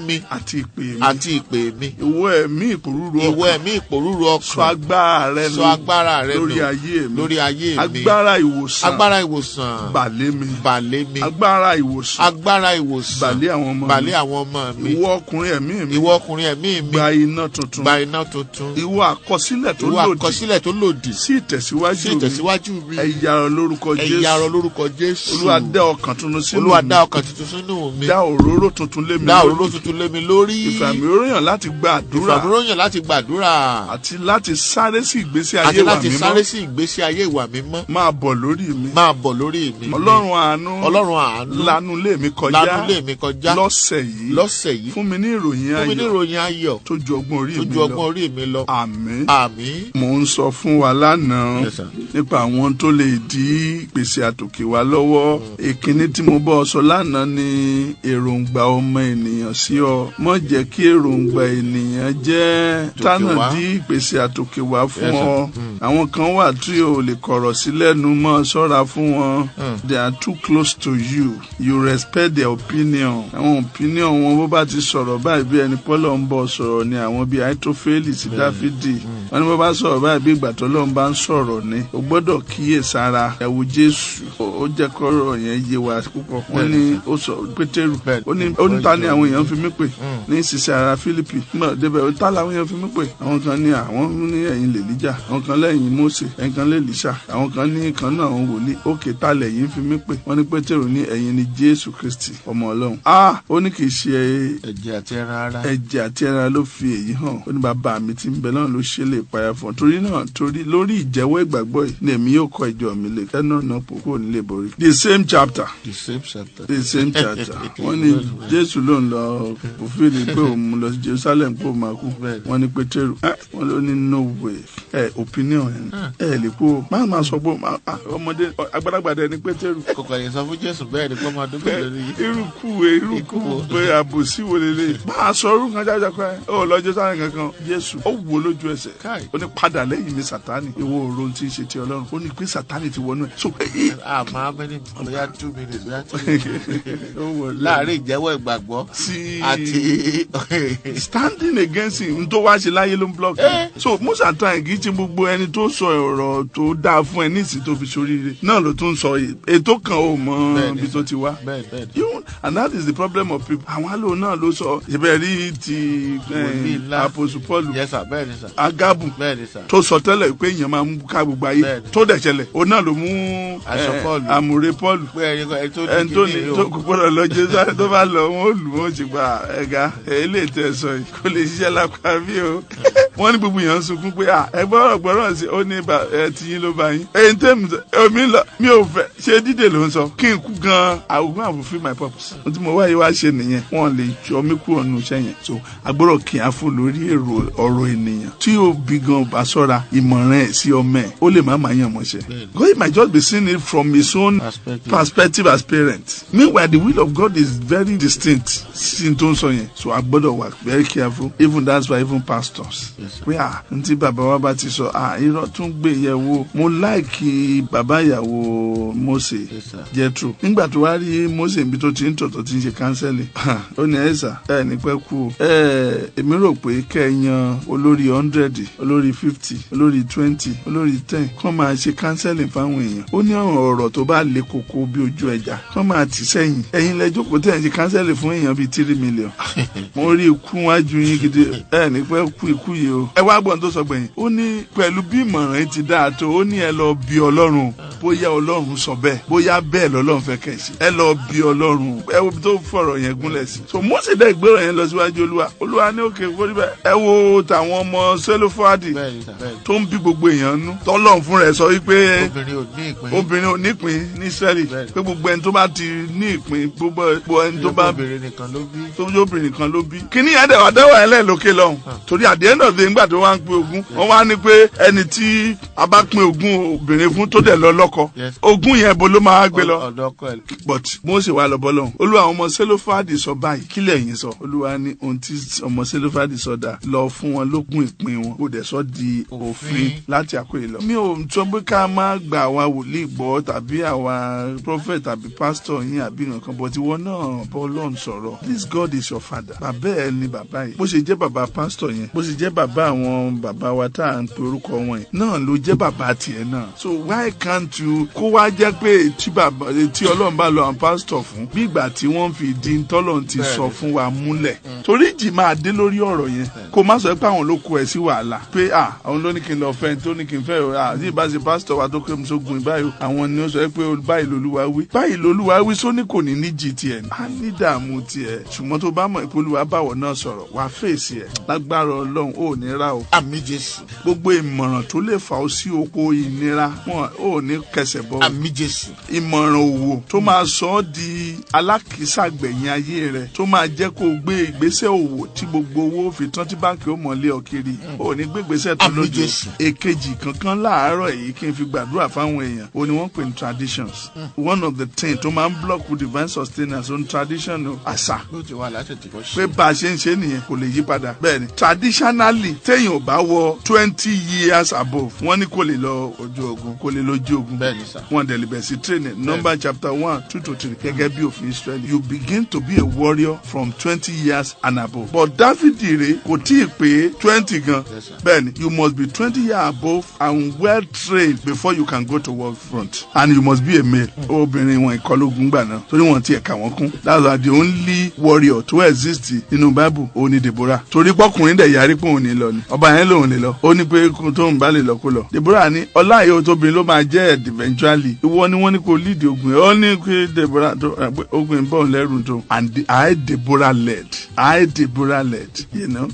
mi àti ìpè mi ìwọ ẹ̀mí ìpòrúru ọkàn sọ agbára rẹ lórí ayé mi agbára ìwòsàn balẹ̀ mi agbára ìwòsàn balẹ̀ àwọn ọmọ mi ìwọ ọkùnrin ẹ̀mí mi gba iná tuntun ìwọ àkọsílẹ̀ tó lòdì sí ìtẹ̀síwájú mi ẹ̀yà lórúkọ Jésù. Olúwa dá ọkàn tuntun sínú mi. Dá òróró tuntun lé mi lórí. Ìfàmì oróyàn láti gba àdúrà. Àti láti sáré sí ìgbésí ayé ìwà mímọ́. Máa bọ̀ lórí mi. Ọlọ́run àánú. Lanu lé mi kọjá. Lọ́sẹ̀ yìí. Fún mi ní ìròyìn ayọ̀. Tó ju ọgbọ́n orí mi lọ. Àmín. Mò ń sọ fún wa lánàá nípa àwọn tó lè di ìpèsè àtòkè wa lọ́wọ́. Èkíní tí mo bọ́ sọ lánàá ni èròǹgbà ọmọ ènìyàn sí ọ. Má jẹ́ kí èròǹgbà ènìyàn jẹ́ tánà dí ìpèsè àtòkè wa fún ọ. Àwọn kan wà tí o lè kọ̀rọ̀ sí lẹ́nu mọ́ ṣọ́ra fún wọn. They are too close to you. You respect their opinion. Àwọn opinion wọn bó bá ti sọ̀rọ̀ báyìí bí ẹni pọ́lọ̀ ń bọ̀ sọ̀rọ̀ ni àwọn bíi Àìtófélì sí Dáfídì. Wọ́n ní bó bá sọ̀rọ̀ báyìí bí ìgbà tó lọ́n bá ń sọ̀rọ̀ ni. O gbọ́dọ̀ kíyèsára ẹ̀wù Jésù. Ó jẹ́ kọ́rọ̀ yẹn yé wa púpọ̀. Wọ́n ní ó sọ Pétérù. Ó ní ta ni àwọn èèyàn fi mí pè ní ìṣiṣẹ́ ara Fílípì. Nígbà débẹ̀ ó ta làwọn èèyàn fi mí pè. Àwọn kan ní àwọn ní ẹ̀yìn lèlíjà. Àwọn kan lẹ́yìn Mósè. Ẹ̀yìn kan lèlíṣà. Àwọn kan ní kan náà àwọn wòlíì. Òkè ta lẹ̀yìn fi mí pè. Wọ́n ní Pétérù ní ẹ̀yin ni Jésù Kristi ọmọ Ọlọ́run. Ó ní kì í ṣe ẹ̀jẹ̀ àti ẹran ló fi èyí hàn. Ó ní bàbá mi tí ń bẹ náà ló ṣe lè payà fún ọ. Torí lórí ìjẹ́wọ́ ìgbàgbọ́ yìí ni èmi yóò kọ́ ìjọ mi lè kẹ́nà náà pò kó nílé borí. The same chapter. Wọ́n ní Jésù ló ń lọ òfin pé òun lọ sí Jerusalem pé òun máa kú. Wọ́n ní Pétérù. Wọ́n ló ní no way. Opinion ẹ̀ lè kú. Máa sọ pé ọmọdé agbálagbàdẹ ní Pétérù. Kọ̀kọ̀ yẹn sọ fún Jésù bẹ́ẹ̀ ni kó máa dúpẹ́ lórí. Irúkú pé àbòsí wo lélẹ̀. Máa sọ orúkọ kan jáde kọ́ ẹ. Ó lọ Jerusalem kankan. Jésù ó wò lójú ẹsẹ̀. Ó ní padà lẹ́yìn mi Sátánì. Ìwọ òru tí ń ṣe ti Ọlọ́run. Ó ní pé Sátánì ti wọnú ẹ̀. So àmọ́ abẹ́ni bóyá 2 minutes bóyá 2 minutes. Láàárín ìjẹ́wọ́ ìgbàgbọ́ àti standing against him tó wá ṣe láyé ló ń block. So most of the time kì í ti gbogbo ẹni tó sọ ọ̀rọ̀ tó dáa fún ẹ nísìsiyìí tó fi ṣoríire náà ló tún sọ ètò kan ò mọ ibi tó ti wá. And that is the problem of people. Àwọn àlò náà ló sọ ìbẹ̀rí ti Apostle Paul Agabu tó sọ tẹ́lẹ̀ pé èèyàn máa ń ká gbogbo ayé tó dẹ̀ ṣẹlẹ̀ òun náà ló mú àmúre Paul ẹni tó ní tó kò gbọ́dọ̀ lọ Jésù tó bá lọ wọn ò lù wọn ti gba ẹ̀ga ilé ìtẹ̀sọ̀ yìí kò lè ṣiṣẹ́ lápá bí o. Wọ́n ní gbogbo èèyàn sunkún pé ẹgbọ́rọ̀ sí ó ní tiyín ló bá yín. Èyí tẹ́mi mi ò fẹ́ ṣe dídè ló ń sọ kí n kú gan-an I will go and fulfill my purpose. Ohun tí mo wáyé wá ṣe nìyẹn wọ́n lè jọ mí kúrò nínú iṣẹ́ yẹn. So agbọ́dọ̀ kí á fún lórí èrò ọ̀rọ̀ ènìyàn tí ó bí gan bá sọ́ra ìmọ̀ràn ẹ̀ sí ọmọ ẹ̀ ó lè má máa yàn mọ́ṣẹ́. God might just be seeing it from his own perspective as parent. Meanwhile the will of God is very distinct sí tó ń sọ yẹn. So agbọ́dọ̀ wà very careful. Even that's why even pastors. Pé ntí bàbá wa bá ti sọ irọ́ tún gbé yẹ̀wò. Mo láìkí bàbá ìyàwó Mósè Jethro. Nígbà tó wá rí Mósè níbi tó ti ń tọ̀tọ̀ ti ń ṣe kánsẹ́lì. Ó ní ẹ̀sà ní pẹ́ kú. Èmi rò pé kẹ́ẹ̀yàn olórí 100 olórí 50 olórí 20 olórí 10 kọ́ máa ṣe kánsẹ́lì fáwọn èèyàn. Ó ní ọ̀rọ̀ tó bá le koko bí ojú ẹja kọ́ máa tì sẹ́yìn. Ẹ̀yin lẹ jókòó tẹ̀ ń ṣe kánsẹ́lì fún èèyàn bíi 3 million. Mo rí ikú wájú yín gidi ní pẹ́ kú ikú yìí o. Ẹ wá gbọ́n tó sọ gbẹ̀yìn. Ó ní pẹ̀lú bí ìmọ̀ràn ti dáa tó ó ní ẹ lọ bí Ọlọ́run bóyá Ọlọ́run sọ bẹ́ẹ̀ bóyá bẹ́ẹ̀ lọ́lọ́run fẹ́ kẹ́ ṣe. Ẹ lọ bí Ọlọ́run ẹ wo tó fọ̀rọ̀ yẹn gúnlẹ̀ sí. So Mósè dẹ́ ìgbéró yẹn lọ síwájú Olúwa ní òkè fún ibẹ̀. Ẹ wo tàwọn ọmọ Sélófádì tó ń bí gbogbo èèyàn nú. Tọ́lọ́run fún rẹ̀ sọ wípé obìnrin ò ní ìpín ní Ísírẹ́lì pé gbogbo ẹni tó bá ti ní ìpín gbogbo ẹni tó bá obìnrin kan ló bí. Kíní yẹn dẹ̀ wá dẹ́wà ẹlẹ́ lókè lọ́hùn. Torí at the end of the day ńgbà tó wá ń pín ogún wọ́n wá ní pé ẹni tí a bá pín ogún obìnrin fún tó dẹ̀ lọ lọ́kọ ogún yẹn bo ló máa gbé lọ. But Mósè wá lọ bọ́ lọ́hùn. Olúwa àwọn ọmọ Sélófádì sọ báyìí kílẹ̀ yín sọ. Olúwa ní ohun tí ọmọ Sélófádì sọ dà lọ fún wọn lógún ìpín wọn ó dẹ̀ sọ di òfin láti àkóyè lọ. Mi ò sọ pé ká má gba àwa wòlíì gbọ́ tàbí àwa prophet tàbí pastor yín àbí nǹkan but ìwọ náà bọ́ Ọlọ́run sọ̀rọ̀. This God is your father. Bàbá ẹ ni bàbá yìí. Bó ṣe jẹ́ bàbá pastor yẹn bó ṣe jẹ́ bàbá àwọn bàbá wa tá à ń pe orúkọ wọn yìí náà ló jẹ́ bàbá tiẹ̀ náà. So why can't you kó wá jẹ́ pé tí Ọlọ́run bá lọ àwọn pastor fún bí ìgbà tí wọ́n fi di tọ́lọ́run ti sọ fún wa múlẹ̀. Torí ìjì máa dé lórí ọ̀rọ̀ yẹn kó má sọ pé àwọn ló kó ẹ sí wàhálà pé àwọn ló ní kí n lọ fẹ́ tó ní kí n fẹ́ tí ìbá ṣe pastor wa tó kéré sógun báyìí àwọn ni ó sọ pé báyìí lolúwa wí sóní kò ní níjì tiẹ̀ á ní dààmú tiẹ̀ ṣùgbọ́n tó bá mọ̀ pé Olúwa báwọ̀ náà sọ̀rọ̀ wá fèsì ẹ̀ lágbára Ọlọ́run ò ní ra o. Àmín Jésù. Gbogbo ìmọ̀ràn tó lè fà ó sí oko ìnira wọn ò ní kẹsẹ̀ bọ́. Àmín Jésù. Ìmọ̀ràn òwò tó máa sọ ọ́ di alákìísàgbẹ̀yìn ayé rẹ̀ tó máa jẹ́ kó gbé ìgbésẹ̀ òwò tí gbogbo owó fi tán tí báńkì ó mọ̀lé ọ kiri ò ní gbé ìgbésẹ̀ tó lójú. Èkejì kankan láàárọ̀ èyí kí n fi gbàdúrà fáwọn èèyàn ó ní wọ́n pè ní traditions. One of the things tó máa ń block with divine sustenance on tradition àṣà pé bá a ṣe ń ṣe nìyẹn kò lè yí padà. Bẹ́ẹ̀ni traditionally téèyàn ò bá wọ 20 years above wọ́n ní kò lè lọ ojú ogun kò lè lójú ogun wọ́n dẹ̀ lè bẹ̀ sí training. Number chapter 1-2-3 gẹ́gẹ́ bí òfin Israel you begin to be a warrior from 20 years and above. But David rè kò tí ì pé 20 gan. Bẹ́ẹ̀ni you must be 20 years above and well trained before you can go to war front and you must be a male. Obìnrin wọn ìkọlógun gbà náà torí wọn ti ẹ̀ka wọn kún. That's why the only warrior to exist nínú Bible ó ní Deborah torí pọ́kùnrin dẹ̀ yarí pé òun ní lọ ni ọba yẹn lòun lè lọ ó ní pé tóun bá lè lọ kó lọ. Deborah ní ọlá yìí ó tóbi ló máa jẹ́ eventually ìwọ ni wọ́n ní kó lead ogun ó ní pé Deborah ogun bọ̀ lẹ́rù tó and Deborah led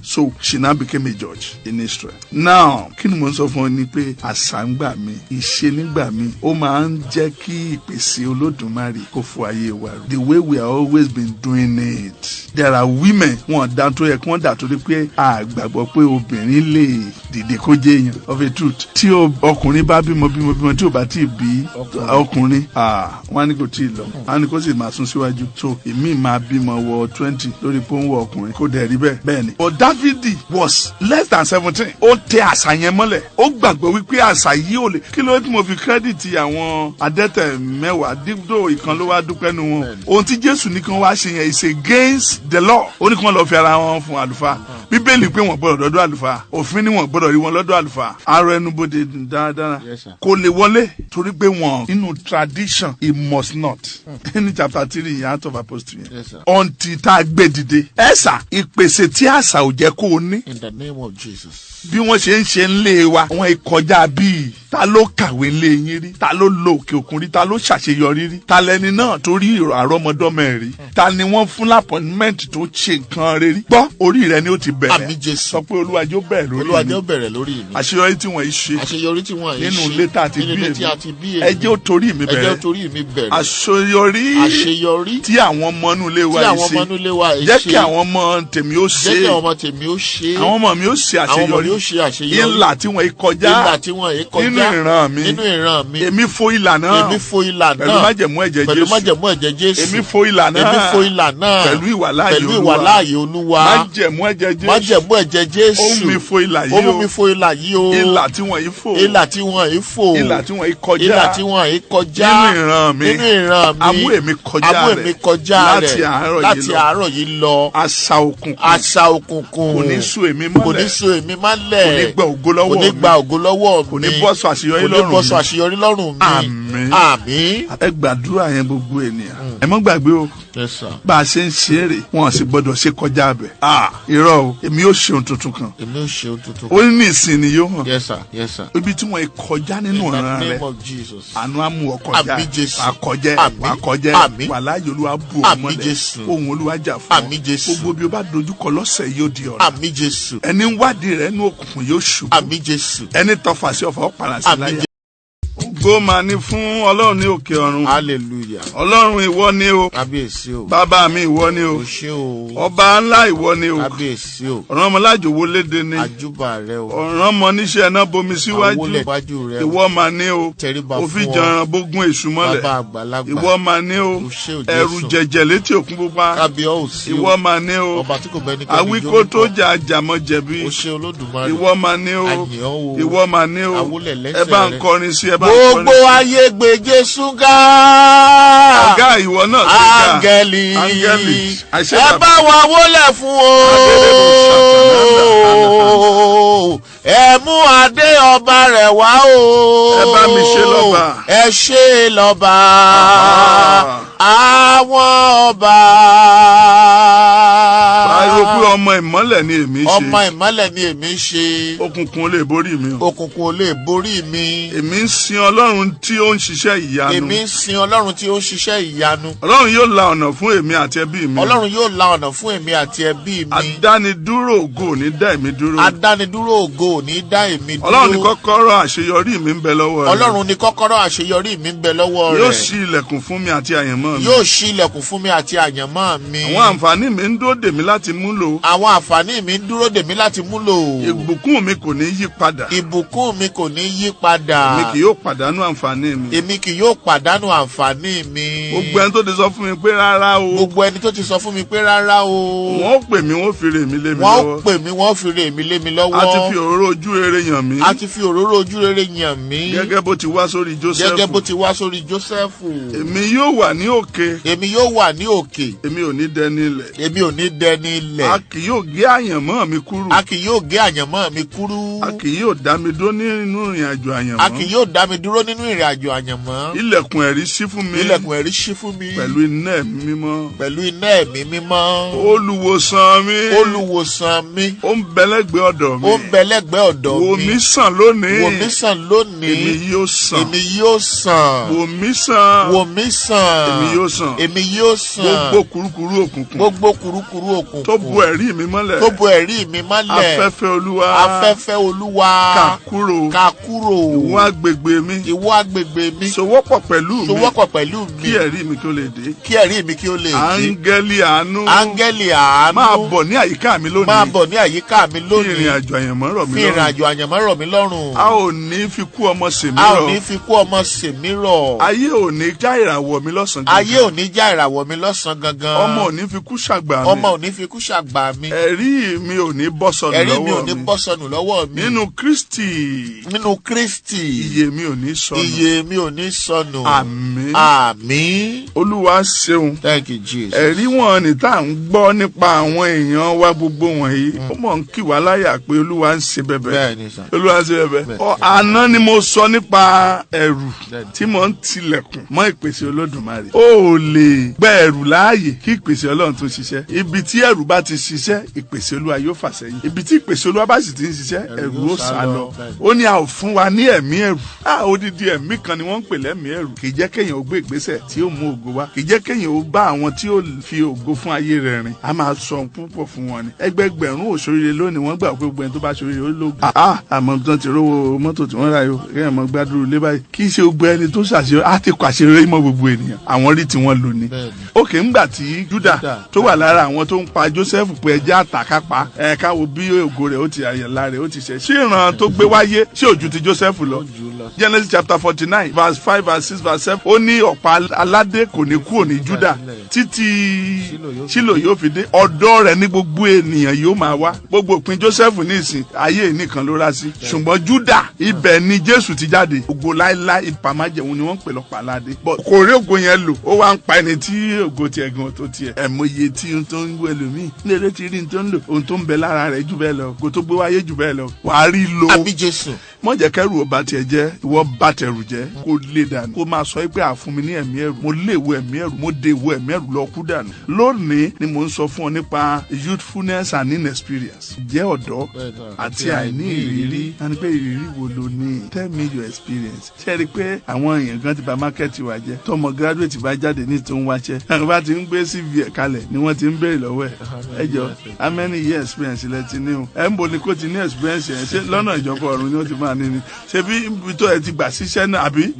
so she now became a judge in Israel. Now kí ni mo sọ fún ọ ni pé àṣà ń gbà mí ìṣe nígbà mí ó máa ń jẹ́ kí ìpèsè Olódùmarè kó fún ayé wa the way we are always been doing it. There are women wọn dá tó yẹ kí wọ́n dà torí pé àgbàgbọ́ pé obìnrin lè dìde kó jẹ́ èèyàn of a truth. Tí ọkùnrin bá bímọ tí ò bá tí ì bí ọkùnrin wọn á ní kò tí ì lọ wọn á ní kó sì máa sún síwájú. So èmi máa bímọ wọ 20 lórí pé ó ń wọ ọkùnrin kó dẹ̀ rí bẹ́ẹ̀ ni. But David was less than 17. Ó tẹ àṣà yẹn mọ́lẹ̀ ó gbàgbọ́ wípé àṣà yìí ò lè kí ló tí mo fi kírẹ́dìtì àwọn adẹ́tẹ̀ 10 dídò ìkan ló wá dúpẹ́ nu wọn. Ohun tí Jésù ní kan wá ṣe yẹn is against the law. Ó ní kí wọ́n lọ fi ara wọn fún àlùfáà. Bíbélì pé wọ́n gbọ́dọ̀ lọ́dọ̀ àlùfáà. Òfin ni wọ́n gbọ́dọ̀ rí wọn lọ́dọ̀ àlùfáà. Arọ ẹnubodè dáradára. Kò lè wọlé torí pé wọn inú tradition it must not. Ní chapter 3 Acts of Apostles. Until tá a gbé dìde. Ẹ̀sà ìpèsè tí àṣà ò jẹ́ kó o ní. In the name of Jesus. Bí wọ́n ṣe ń ṣe ń lé wa wọ́n ìkọjá bíi ta ló kàwé lé yín rí ta ló lo òkè òkun rí ta ló ṣàṣeyọrí rí ta lẹni náà tó rí àrọ́mọdọ́mọ ẹ̀ rí ta ni wọ́n fún lápọ̀nmẹ́ǹtì tó ṣe nǹkan rẹ̀ rí gbọ́ orí rẹ̀ ni ó ti bẹ̀rẹ̀. Àmín Jésù. Sọ pé Olúwa jọ̀ọ́ bẹ̀rẹ̀ lórí mi. Olúwa jọ̀ọ́ bẹ̀rẹ̀ lórí mi. Àṣeyọrí tí wọ́n ṣe. Àṣeyọrí tí wọ́n ṣe. Nínú ilé tá a ti bí èmi. Ẹ jẹ́ ó torí mi bẹ̀rẹ̀. Ẹ jẹ́ ó torí mi bẹ̀rẹ̀. Àṣeyọrí tí àwọn ọmọ inú ilé wa ṣe. Jẹ́ kí àwọn ọmọ tèmi ó ṣe. Jẹ́ kí àwọn ọmọ tèmi ó ṣe. Àwọn ọmọ mi ó ṣe àṣeyọrí. Ìlà tí wọ́n kọjá. Nínú ìran mi. Èmi fo ìlà náà. Pẹ̀lú májẹ̀mú ẹ̀jẹ̀ Jésù. Èmi fo ìlà náà. Pẹ̀lú ìwàláàyè Olúwa. Májẹ̀mú ẹ̀jẹ̀ Jésù. Ó mú mi fo ìlà yìí o. Ìlà tí wọ́n yìí fò. Ìlà tí wọ́n yìí kọjá. Nínú ìran mi. Amú èmi kọjá rẹ̀. Láti àárọ̀ yìí lọ. Àṣà òkùnkùn. Kò ní so èmi mọ́lẹ̀. Kò ní gba ògo lọ́wọ́ mi. Kò ní bọ́sọ̀ àṣeyọrí lọ́rùn mi. Àmín. Ẹ gbàdúrà yẹn gbogbo ènìyàn. Ẹ mọ́ gbàgbé o. Yes, sir. Bá a ṣe ń ṣeré wọn sì gbọdọ̀ ṣe kọjá abẹ. Irọ́ o èmi yóò ṣe ohun tuntun kan. Ó ní ìsìn ni yóò hàn. Yes, sir. Ibi tí wọ́n kọjá nínú ọ̀ràn rẹ̀ àánú àmú ọkọjá àkọjẹ́ wàláyé Olúwa bù ọ́ mọ́lẹ̀ ohun Olúwa jà fún ọ. Gbogbo bí o bá dojúkọ lọ́sẹ̀ yóò di ọ̀rọ̀. Ẹni ń wádìí rẹ̀ nínú òkùnkùn yóò ṣubú. Ẹni tọfà sí ọ̀fà ó padà sí láyà. Ògo máa ní fún Ọlọ́run ní òkè ọ̀run. Hallelujah. Ọlọ́run ìwọ ni o. Kábíyèsí o. Bàbá mi ìwọ ni o. O ṣé o. Ọba ńlá ìwọ ni o. Kábíyèsí o. Ọ̀ràn ọmọ lájòwó léde ni. Àjúbà rẹ o. Ọ̀ràn ọmọ níṣẹ́ ẹ̀ná bomi síwájú. Àwọlẹ̀ wájú rẹ o. Ìwọ máa ní o. Tẹríba fún ọ. Òfin jẹran bógún èṣù mọ́lẹ̀. Bàbá àgbàlagbà. Ìwọ máa ní o. Ẹ̀rù jẹ̀jẹ̀ létí òkun pupa. Kábíyèsí o. Ìwọ máa ní o. Ọba tí kò bẹ́ni kẹ́ni jó. Àwíkó tó jà àjàmọ́ jẹ̀bi. O ṣé Olódùmarè. Ìwọ máa ní o. Àyàn o. Ìwọ máa ní o. Àwọlẹ̀ lẹ́sẹ̀ rẹ. Ẹ bá ń kọrin sí ẹ bá ń kọrin sí. Gbogbo ayé gbé Jésù ga. Ọ̀gá ìwọ náà ṣe ká. Áńgẹ́lì. Ẹ bá wa wólẹ̀ fún o. Ẹ mú adé ọba rẹ̀ wá o. Ẹ bá mi ṣe lọ́ba. Ẹ ṣe lọ́ba. Àwọn ọba. Báyọ̀ pé ọmọ ìmọ́lẹ̀ ni èmi ṣe. Ọmọ ìmọ́lẹ̀ ni èmi ṣe. Òkùnkùn lè borí mi o. Òkùnkùn lè borí mi. Èmi ń sin Ọlọ́run tí ó ń ṣiṣẹ́ ìyanu. Èmi ń sin Ọlọ́run tí ó ń ṣiṣẹ́ ìyanu. Ọlọ́run yóò la ọ̀nà fún èmi àti ẹbí mi. Ọlọ́run yóò la ọ̀nà fún èmi àti ẹbí mi. Adánidúró ògo ò ní dá èmi dúró. Adánidúró ògo ò ní dá èmi dúró. Ọlọ́run ní kọ́kọ́rọ́ àṣeyọrí mi ń bẹ lọ́wọ́ rẹ̀. Ọlọ́run ní kọ́kọ́rọ́ àṣeyọrí mi ń bẹ lọ́wọ́ rẹ̀. Yóò ṣí ilẹ̀kùn fún mi àti àyànmọ́ mi. Yóò ṣí ilẹ̀kùn fún mi àti àyànmọ́ mi. Àwọn àǹfààní mi ń dúró dè mí láti múlò. Àwọn àǹfààní mi ń dúró dè mí láti múlò. Ìbùkún mi kò ní yí padà. Ìbùkún mi kò ní yí padà. Èmi kì yóò pàdánù àǹfààní mi. Èmi kì yóò pàdánù àǹfààní mi. Gbogbo ẹni tó ti sọ fún mi pé rárá o. Gbogbo ẹni tó ti sọ fún mi pé rárá o. Wọ́n pè mí wọ́n fi rè mí lé mi lọ́wọ́. Wọ́n pè mí wọ́n fi rè mí lé mi lọ́wọ́. A ti fi òróró ojú rere yàn mí. A ti fi òróró ojú rere yàn mí. Gẹ́gẹ́ bó ti wá sórí Jósẹ́fù. Gẹ́gẹ́ bó ti wá sórí Jósẹ́fù. Èmi yóò wà ní òkè. Èmi yóò wà ní òkè. Èmi ò ní dẹni ilẹ̀. Èmi ò ní dẹni ilẹ̀. A kì yóò gé àyànmọ́ mi kúrú. A kì yóò gé àyànmọ́ mi kúrú. A kì yóò dá mi dúró nínú ìrìn àjò àyànmọ́. A kì yóò dá mi dúró nínú ìrìn àjò àyànmọ́. Ilẹ̀kùn ẹ̀rí ṣí fún mi. Ilẹ̀kùn ẹ̀rí ṣí fún mi. Pẹ̀lú iná ẹ̀mí mímọ́. Pẹ̀lú iná ẹ̀mí mímọ́. Olùwòsàn mi. Olùwòsàn mi. Ó ń bẹ lẹ́gbẹ̀ẹ́ ọ̀dọ̀ mi. Ó ń bẹ lẹ́gbẹ̀ẹ́ ọ̀dọ̀ mi. Wò mí sàn lónìí. Wò mí sàn lónìí. Èmi yóò sàn. Èmi yóò sàn. Wò mí sàn. Wò mí sàn. Èmi yóò sàn. Èmi yóò sàn. Gbogbo kùrukùru òkùnkùn. Gbogbo kùrukùru òkùnkùn. Tó bo ẹ̀rí mi mọ́lẹ̀. Tó bo ẹ̀rí mi mọ́lẹ̀. Afẹ́fẹ́ Olúwa. Afẹ́fẹ́ Olúwa. Ká kúrò. Ká kúrò. Ìwọ agbègbè mi. Ìwọ agbègbè mi. Sowọ́pọ̀ pẹ̀lú mi. Sowọ́pọ̀ pẹ̀lú mi. Kí ẹ̀rí mi kí ó lè dé. Kí ẹ̀rí mi kí ó lè dé. Áńgẹ́lì àánú. Áńgẹ́lì àánú. Máa bọ̀ ní àyíká mi lónìí. Máa bọ̀ ní àyíká mi lónìí. Fi ìrìn àjò àyànmọ́ rọ̀ mí lọ́rùn. Fi ìrìn àjò àyànmọ́ rọ̀ mí lọ́rùn. A ò ní fi kú ọmọ sèmí rọ̀. A ò ní fi kú ọmọ sèmí rọ̀. Ayé ò ní já ìràwọ̀ mi lọ́sàn-án gangan. Ayé ò ní já ìràwọ̀ mi lọ́sàn-án gangan. Ọmọ ò ní fi kú ṣàgbà mi. Ọmọ ò ní fi kú ṣàgbà mi. Ẹ̀rí mi ò ní bọ́ sọnù lọ́wọ́ mi. Ẹ̀rí mi ò ní bọ́ sọnù lọ́wọ́ mi. Nínú Kristi. Nínú Kristi. Iye mi ò ní sọnù. Iye mi ò ní sọnù. Àmín. Àmín. Olúwa ṣeun. Thank you, Jesus. Ẹ̀rí wọn ni tá à ń gbọ́ nípa àwọn èèyàn wa gbogbo wọ̀nyí. Ó mọ̀ ń kì wá láyà pé Olúwa ń ṣe bẹ̀bẹ̀. Bẹ́ẹ̀ni sà. Olúwa ń ṣe bẹ̀bẹ̀. Àná ni mo sọ nípa ẹ̀rù tí mo ń tilẹ̀kùn mọ́ ìpèsè Olódùmarè. Ó ò lè gbẹ́ ẹ̀rù láàyè kí ìpèsè Ọlọ́run tó ṣiṣẹ́. Ibi tí ẹ̀rù bá ti ṣiṣẹ́, ìpèsè Olúwa yóò fà sẹ́yìn. Ibi tí ìpèsè Olúwa bá sì ti ń ṣiṣẹ́, ẹ̀rù ó sá lọ. Ó ní a ò fún wa ní ẹ̀mí ẹ̀rù. Odidi ẹ̀mí kan ni wọ́n ń pè lẹ́mí ẹ̀rù. Kì í jẹ́ kéèyàn ó gbé ìgbésẹ̀ tí ó mú ògo wá. Kì í jẹ́ kéèyàn ó bá àwọn tí ó fi ògo fún ayé rẹ̀ rìn. A máa sọ púpọ̀ fún wọn ni. Ẹgbẹgbẹ̀rún òṣòrire lónìí wọ́n gbà pé gbogbo ẹni tó bá ṣòrire ó lóògùn. Àmọ́ tí wọ́n ti rówó mọ́tò tí wọ́n rà yó kéèyàn mọ́ gbádùn lé báyìí. Kì í ṣe gbogbo ẹni tó ṣàṣeyọrí á ti pàṣeyọrí mọ́ gbogbo ènìyàn. Àwọn rí tí wọ́n lò ní. Òkè ńgbà tí Júdà tó wà lára àwọn tó ń pa Jósẹ́fù pé ẹjẹ́ àtàkápá káwo bí ògo rẹ̀ ó ti àyẹ̀lá rẹ̀ ó ti ṣe. Ṣé ìran tó gbé wáyé ṣé òjú ti Jósẹ́fù lọ? Genesis chapter 49 verse 5 verse 6 verse 7 ó ní ọ̀pá aládé kò ní kúrò ní Júdà títí Ṣílò yóò fi dé ọ̀dọ̀ rẹ̀ ní gbogbo ènìyàn yóò máa wá. Gbogbo òpin Jósẹ́fù ní ìsìn ayé nìkan ló rá sí. Ṣùgbọ́n Júdà ibẹ̀ ni Jésù ti jáde. Ògo láíláí ìpamọ́jẹun ni wọ́n ń pè lọ́pàá aládé. Kò rí ògo yẹn lò ó wá ń pa ẹni tí ògo tiẹ̀ gan tó tiẹ̀. Ẹ̀mọye tí n tó ń wọ ẹlòmíì lérè ti rí n tó ń lò ohun tó ń bẹ lára rẹ̀ jù bẹ́ẹ̀ lọ kó tó gbé wáyé jù bẹ́ẹ̀ lọ. Wàá rí lo. Àbí Jésù. Mọ̀ jẹ́ kẹ́rù ó bà tiẹ̀ jẹ́ ìwọ bà tẹ̀rù jẹ́ kó lé dànù. Kó máa sọ pé àfún mi ní ẹ̀mí ẹ̀rù mo lé ìwọ ẹ̀mí ẹ̀rù mo dé ìwọ ẹ̀mí ẹ̀rù lọ kú dànù. Lónìí ni mò ń sọ fún ọ nípa youthfulness and inexperience. Jẹ́ ọ̀dọ́ àti àìní ìrírí. A ní pé ìrírí wo lo ní? Tell me your experience. Ṣé ẹ rí i pé àwọn èèyàn kan ti bà mákẹ́ẹ̀tì wa jẹ́? Tọmọ graduate bá jáde ní tó ń wáṣẹ́. Àwọn bá ti ń gbé CV ẹ̀ kalẹ̀ ni wọ́n ti ń béèrè lọ́wọ́ ẹ̀. Ẹ jọ how many years experience lẹ ti ní o? Ẹ ń bo ni kò ti ní experience yẹn. Ṣé lọ́nà ìjọba ọ̀run ni wọ́n ti máa ní ni? Ṣé bí ibi tó ẹ ti gbà síṣẹ́ náà àbí?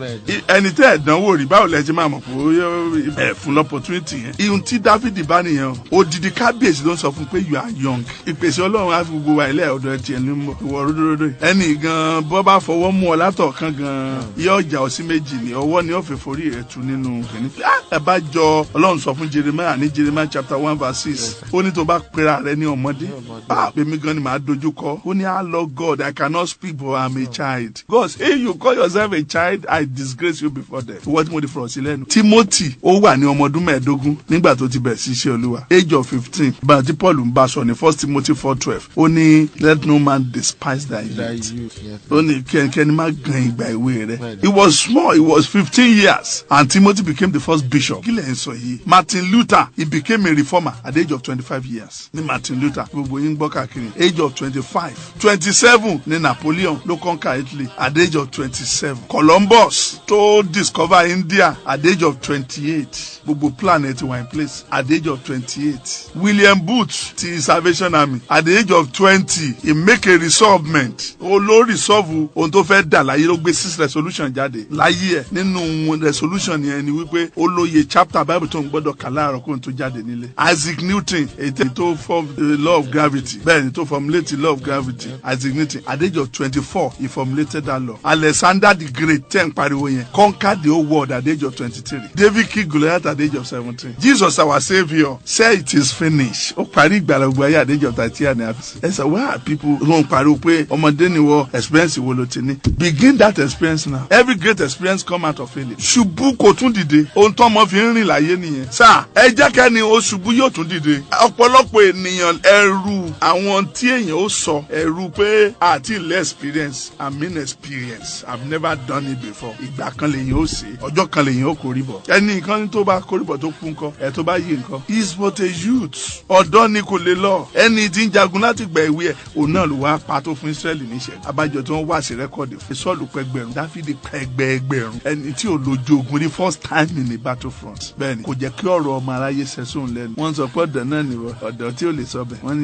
Ẹni tẹ́ ẹ̀ dánwò rí báwo lẹ ti máa mọ̀ pé ẹ fún l'opportunity yẹn. Ihun tí Dáfídì bá nìyẹn o. Odidi kábíyèsí ló ń sọ fún pé you are young. Ìpèsè Ọlọ́run á fi gbogbo wa ilé ọ̀dọ̀ ẹ tiẹ̀ ní ìwọ ródóródó. Ẹnì gan bọ́ bá fọwọ́ mú ọ látọ̀ọ̀kan gan yóò jà ọ sí méjì ní ọwọ́ ni ó fi forí rẹ̀ tu nínú kìnní. Ẹ bá jọ Ọlọ́run sọ fún Jeremiah ní Jeremiah chapter 1 verse 6. Ó ní tó bá pera rẹ ní ọmọdé. Bẹ́ẹ̀mi gan ni màá dojú kọ. Ó ní Lord God, I cannot speak but I am a child. God say you call yourself a child, I disgrace you before them. Ìwọ tí mo di fọ̀rọ̀ sí lẹ́nu. Timothy ó wà ní ọmọ ọdún 15 nígbà tó ti bẹ̀rẹ̀ sí iṣẹ́ Olúwa. Age of 15. Ìgbà tí Paul ń bá sọ ní 1 Timothy 4:12. Ó ní let no man despise thy youth. Ó ní kẹ́nikẹ́ni má gan ìgbà ìwé rẹ̀. He was small, he was 15 years and Timothy became the first bishop. Kí lẹ̀ ń sọ yìí? Martin Luther, he became a reformer at the age of 25 years. Ní Martin Luther, gbogbo yín gbọ́ káàkiri. Age of 25. 27 ní Napoleon ló conquer Italy at the age of 27. Columbus tó discover India at the age of 28. Gbogbo planet were in place at the age of 28. William Booth ti Salvation Army at the age of 20. He make a resolvement. Ó ló resolve ohun tó fẹ́ dà láyé ló gbé 6 resolution jáde. Láyé ẹ̀ nínú resolution yẹn ni wípé ó lóye chapter Bible tó ń gbọ́dọ̀ kà láàárọ̀ kó n tó jáde nílé. Isaac Newton èyí tó form the law of gravity. Bẹ́ẹ̀ni tó formulate the law of gravity. Isaac Newton at the age of 24 he formulated that law. Alexander the Great, 10 pariwo yẹn, conquered the whole world at the age of 23. David killed Goliath at the age of 17. Jesus, our Savior, said it is finished. Ó parí ìgbàlà gbogbo ayé at the age of 30 and a half. I said, why are people who pariwo pé ọmọdé ni wọ experience wo ló ti ní? Begin that experience now. Every great experience come out of failure. Ṣubú kò tún dìde. Ohun tó ọmọ fi ń rìn láyé nìyẹn. Sá, ẹ jẹ́ kẹ́ni ó ṣubú yóò tún dìde. Ọ̀pọ̀lọpọ̀ ènìyàn ẹrù àwọn tí èèyàn ó sọ ẹrù pé àti ilé experience, I mean experience. I've never done it before. Ìgbà kan lèyìn ó ṣe, ọjọ́ kan lèyìn ó kórìbọ̀. Ẹni nǹkan tó bá kórìbọ̀ tó kú nǹkan, ẹ̀ tó bá yí nǹkan. He is but a youth. Ọ̀dọ́ ni kò lè lọ. Ẹni tí ń jagun láti gbà ìwé ẹ̀, òun náà ló wá pa tó fún Ísírẹ́lì níṣẹ́. Abájọ tí wọ́n wá sí rẹ́kọ̀dì fún Sọ́ọ̀lù pẹ́gbẹ̀rún, Dáfídì pẹ́gbẹ̀ẹ́gbẹ̀rún. Ẹni tí ò lójú ogun ní first time in the battlefront. Bẹ́ẹ̀ni, kò jẹ́ kí ọ̀rọ̀ ọmọ aráyé sẹ́sùn lẹ́nu. Wọ́n sọ pé ọ̀dọ́ náà nìwọ, ọ̀dọ́ tí ò lè sọ bẹ̀. Wọ́n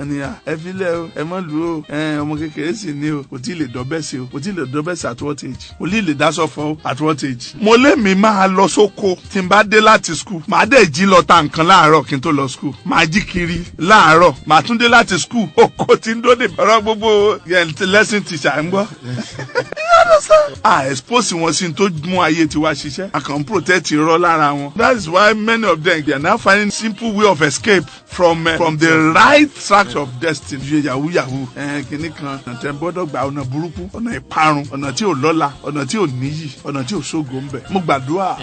ní ẹ filẹ̀ o, ẹ mọ́ lù o, ọmọ kékeré sì ni o, kò tí ì lè dọ́bẹ̀ sí o, kò tí ì lè dọ́bẹ̀ sí at what age? Kò tí ì lè dáṣọ fọ́ at what age? Mo lé mi máa lọ sóko tí n bá dé láti school. Màá dẹ̀ jí lọ ta nǹkan láàárọ̀ kí n tó lọ school. Màá jí kiri láàárọ̀. Màá tún dé láti school. Oko tí ń dóde ọ̀rọ̀ gbogbo lesson teacher ń gbọ́. Expose wọn sí tó mú ayé tiwa ṣiṣẹ́. I can protect irọ́ lára wọn. That is why many of them they are now finding simple way of escape from the right track of destiny. Yahoo yahoo. Kìnnì kan ọ̀nà gbọ́dọ̀ gba ọ̀nà burúkú, ọ̀nà ìparun, ọ̀nà tí ò lọ́lá, ọ̀nà tí ò níyì, ọ̀nà tí ò ṣógo ń bẹ. Mo gbàdúrà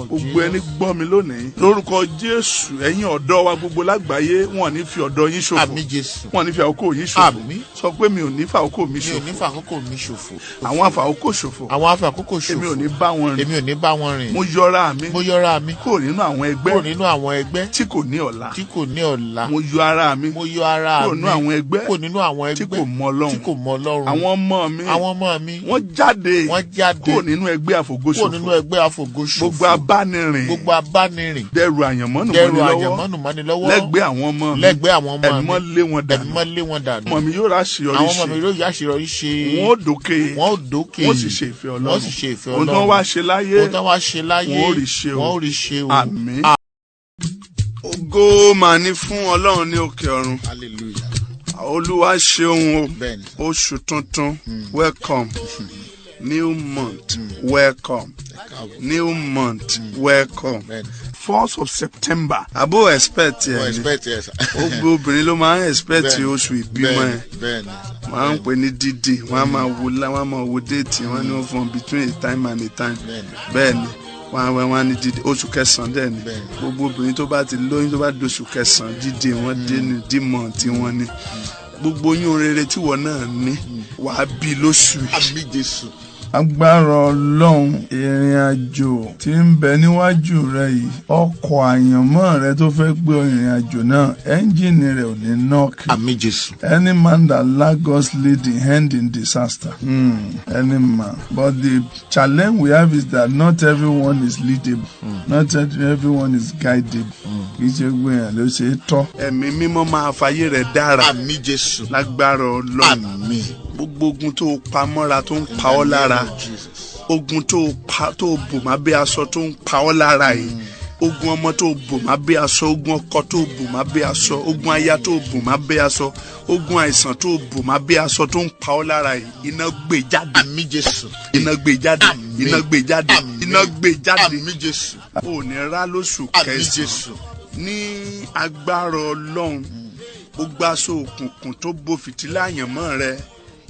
gbogbo ẹni gbọ́ mi lónìí. Lórúkọ Jésù, ẹ̀yin ọ̀dọ́ wa gbogbo lágbàáyé, wọn ò ní fi ọ̀dọ́ yín ṣòfò. Àmín Jésù. Wọn ò ní fi àkókò yín ṣòfò. Àmín. Sọ pé mi ò ní fa àkókò mi ṣòfò. Mi ò ní fa àkókò mi ṣòfò. Àwọn àfàkókò ṣòfò. Àwọn àfàkókò ṣòfò. Èmi ò ní bá wọn rìn. Èmi ò ní bá wọn rìn. Mo yọra mi. Mo yọra mi. Kúrò nínú àwọn ẹgbẹ́. Kúrò nínú àwọn ẹgbẹ́. Tí kò ní ọ̀la. Tí kò ní ọ̀la. Mo yọ ara mi. Mo yọ ara mi. Kúrò nínú àwọn ẹgbẹ́. Kúrò nínú àwọn ẹgbẹ́. Tí kò mọ Ọlọ́run. Tí kò mọ Ọlọ́run. Àwọn ọmọ mi. Àwọn ọmọ mi. Wọ́n jáde. Wọ́n jáde. Kúrò nínú ẹgbẹ́ àfògóṣòfò. Kúrò nínú ẹgbẹ́ àfògóṣòfò. Gbogbo abánirin. Gbogbo abánirin. Dẹrù àyànmọ́nù mọ́ni lọ́wọ́. Lẹ́gbẹ́ àwọn ọmọ mi. Lẹ́gbẹ́ àwọn ọmọ mi. Ẹ̀mọ́ lé wọn dànù. Ẹ̀mọ́ lé wọn dànù. Ọmọ mi yóò ráṣeyọrí ṣe. Àwọn ọmọ mi yóò ráṣeyọrí ṣe. Wọ́n ó dókè. Wọ́n ó dókè. Wọ́n sì ṣe ìfẹ́ Ọlọ́run. Wọ́n sì ṣe ìfẹ́ Ọlọ́run. Ohun tó wá ṣe láyé. Ohun tó wá ṣe láyé. Wọ́n ó rí ṣe o. Wọ́n ó rí ṣe o. Àmín. Ògo mà ní fún Ọlọ́run ní òkè ọ̀run. Hallelujah. Olúwa ṣeun o. Oṣù tuntun. Welcome. New month. Welcome. New month. Welcome. 4th of September. Abo expect yẹn. Expect yes. Ogbe obìnrin ló máa ń expect oṣù ìbímọ ẹ. Wọ́n á ń pè ní dídì. Wọ́n á máa wo déètì. Wọ́n ní wọ́n fún between a time and a time. Bẹ́ẹ̀ni. Wọ́n á ní dídì oṣù kẹsàn-án dẹ̀ ni. Gbogbo obìnrin tó bá ti lóyún tó bá doṣù kẹsàn-án dídì wọ́n dé ní dímọ̀ tí wọ́n ní. Gbogbo oyún rere tí wọ́n náà ní wàá bí lóṣù yìí. Àmín Jésù. Agbára Ọlọ́run, ìrìn àjò tí ń bẹ níwájú rẹ yìí, ọkọ̀ àyànmọ́ rẹ tó fẹ́ gbé ìrìn àjò náà, ẹ́ńjìnì rẹ̀ ò ní nọ́ọ̀kì. Àmín Jésù. Any man that lack God's leading end in disaster. Any man. But the challenge we have is that not everyone is leadable. Not everyone is guidable. Kì í ṣe gbìyànjú ló ṣe é tọ́. Ẹ̀mí mímọ́ máa fayé rẹ̀ dára. Àmín Jésù. Lágbára Ọlọ́run. Àmín. Gbogbo ogun tó pa mọ́ra tó ń pa ọ́ lára, ogun tó bò má bẹ́ aṣọ tó ń pa ọ́ lára yìí, ogun ọmọ tó bò má bẹ́ aṣọ, ogun ọkọ tó bò má bẹ́ aṣọ, ogun aya tó bò má bẹ́ aṣọ, ogun àìsàn tó bò má bẹ́ aṣọ tó ń pa ọ́ lára yìí, iná gbé jáde. Àmín Jésù. Iná gbé jáde. Iná gbé jáde. Iná gbé jáde. Àmín Jésù. Ò ní rá lóṣù kẹsàn-án. Ní agbára Ọlọ́run, ó gbáṣọ òkùnkùn tó bo fìtílà àyànmọ́ rẹ.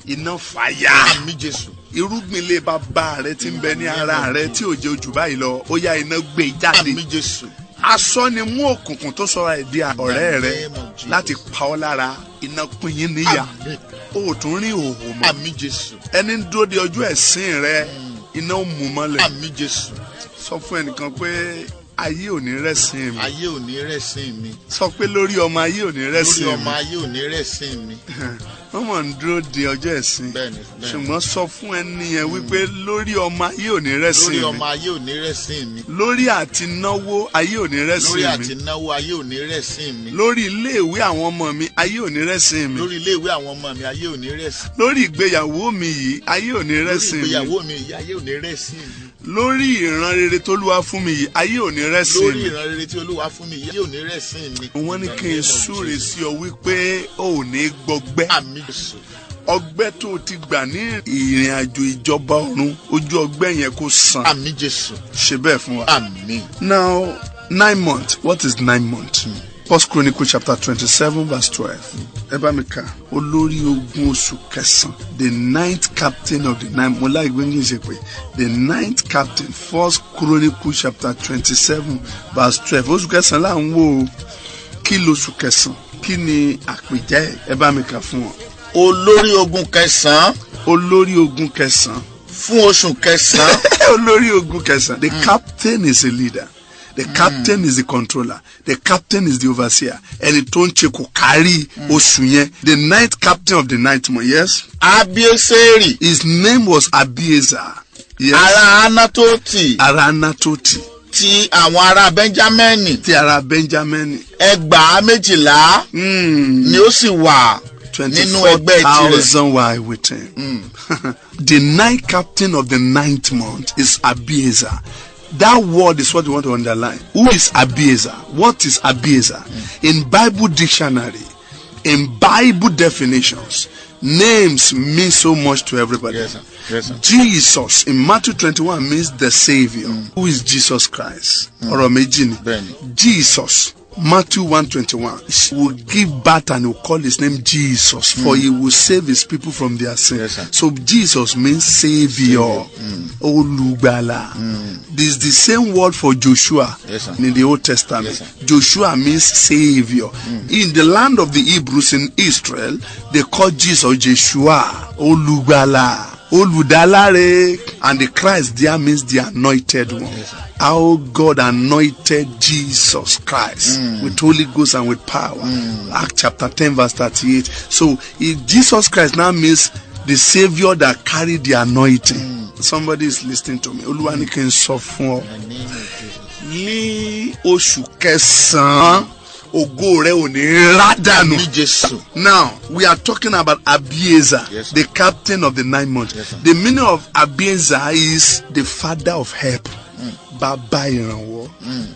Iná fàyà. Àmín Jésù. Irúgbìn ilé bàbá rẹ tí ń bẹ ní ara rẹ tí ò jẹ́ ojú báyìí lọ, ó yá iná gbé jáde. Àmín Jésù. Aṣọ ni mú òkùnkùn tó sọra ẹ̀ di ọ̀rẹ́ rẹ láti pa ọ́ lára, iná pín yín níyà. O ò tún rí òhò mọ́. Àmín Jésù. Ẹni ń dúró de ọjọ́ ẹ̀sìn rẹ, iná ó mú mọ́lẹ̀. Àmín Jésù. Sọ fún ẹnìkan pé ayé ò ní rẹ̀sìn mi. Ayé ò ní rẹ̀sìn mi. Sọ pé lórí ọmọ ayé ò ní rẹ̀sìn mi. Lórí ọmọ ayé ò ní rẹ̀sìn mi. Wọ́n mọ̀ ń dúró de ọjọ́ ẹ̀sìn. Ṣùgbọ́n sọ fún ẹni yẹn wípé lórí ọmọ ayé ò ní rẹ̀sìn mi. Lórí ọmọ ayé ò ní rẹ̀sìn mi. Lórí àti náwó ayé ò ní rẹ̀sìn mi. Lórí àti náwó ayé ò ní rẹ̀sìn mi. Lórí iléèwé àwọn ọmọ mi ayé ò ní rẹ̀sìn mi. Lórí iléèwé àwọn ọmọ mi ayé ò ní rẹ̀sìn. Lórí ìgbéyàwó mi yìí ayé ò ní rẹ̀sìn mi. Lórí ìgbéyàwó mi yìí ayé ò ní rẹ̀sìn mi. lórí ìran rere tó Olúwa fún mi yìí ayé ò ní rẹ́sìn mi. lórí ìran rere tí Olúwa fún mi yìí ayé ò ní rẹ́sìn mi. wọ́n ní kí n súre sí ọ wípé o ò ní gbọgbẹ́. àmín Jésù. ọgbẹ́ tó ti gbà ní ìrìn àjò ìjọba ọ̀run ojú ọgbẹ́ yẹn kó san. àmín Jésù. ṣe bẹ́ẹ̀ fún wa. àmín. Now 9 months. What is 9 months? First Chronicle chapter 27 verse 12. Ebamika, olórí ogun oṣù kẹsàn. The 9th captain of the 9th. Mo like when you say the 9th captain. First Chronicle chapter 27 verse 12. Oṣù kẹsàn là ń wò. Kí lóṣù kẹsàn? Kí ni àpèjẹ́ Ebamika fún wọn? Olórí ogun kẹsàn. Olórí ogun kẹsàn. Fún oṣù kẹsàn. Olórí ogun kẹsàn. The captain is a leader. The captain is the controller. The captain is the overseer. Ẹni tó ń ṣe kò kárí oṣù yẹn. The 9th captain of the 9th month, yes? Abieseri. His name was Abiezer. Yes. Ará Anatoti. Ará Anatoti. Ti àwọn ará Benjamini. Ti ará Benjamini. 12,000 ni ó sì wà nínú ẹgbẹ́ tirẹ̀. 24,000 were with him. The 9th captain of the 9th month is Abiezer. That word is what we want to underline. Who is Abiezer? What is Abiezer? In Bible dictionary, in Bible definitions, names mean so much to everybody. Yes, sir. Yes, sir. Jesus in Matthew 21 means the Savior. Who is Jesus Christ? Jesus. Matthew 1:21 will give birth and will call his name Jesus, for he will save his people from their sin. Yes, so Jesus means Savior. Olugbala. This is the same word for Joshua in the Old Testament. Yes, Joshua means Savior. In the land of the Hebrews in Israel, they call Jesus Joshua. Olugbala. Oludalare. And the Christ there means the anointed one. Yes, how God anointed Jesus Christ with Holy Ghost and with power. Acts chapter 10 verse 38. So if Jesus Christ now means the Savior that carried the anointing. Somebody is listening to me. Olúwa ní kí n sọ fún ọ. Ní oṣù kẹsàn-án ògo rẹ ò ní rádànù. Now we are talking about Abiezer, the captain of the 9 months. The meaning of Abiezer is the father of help. Baba ìrànwọ́.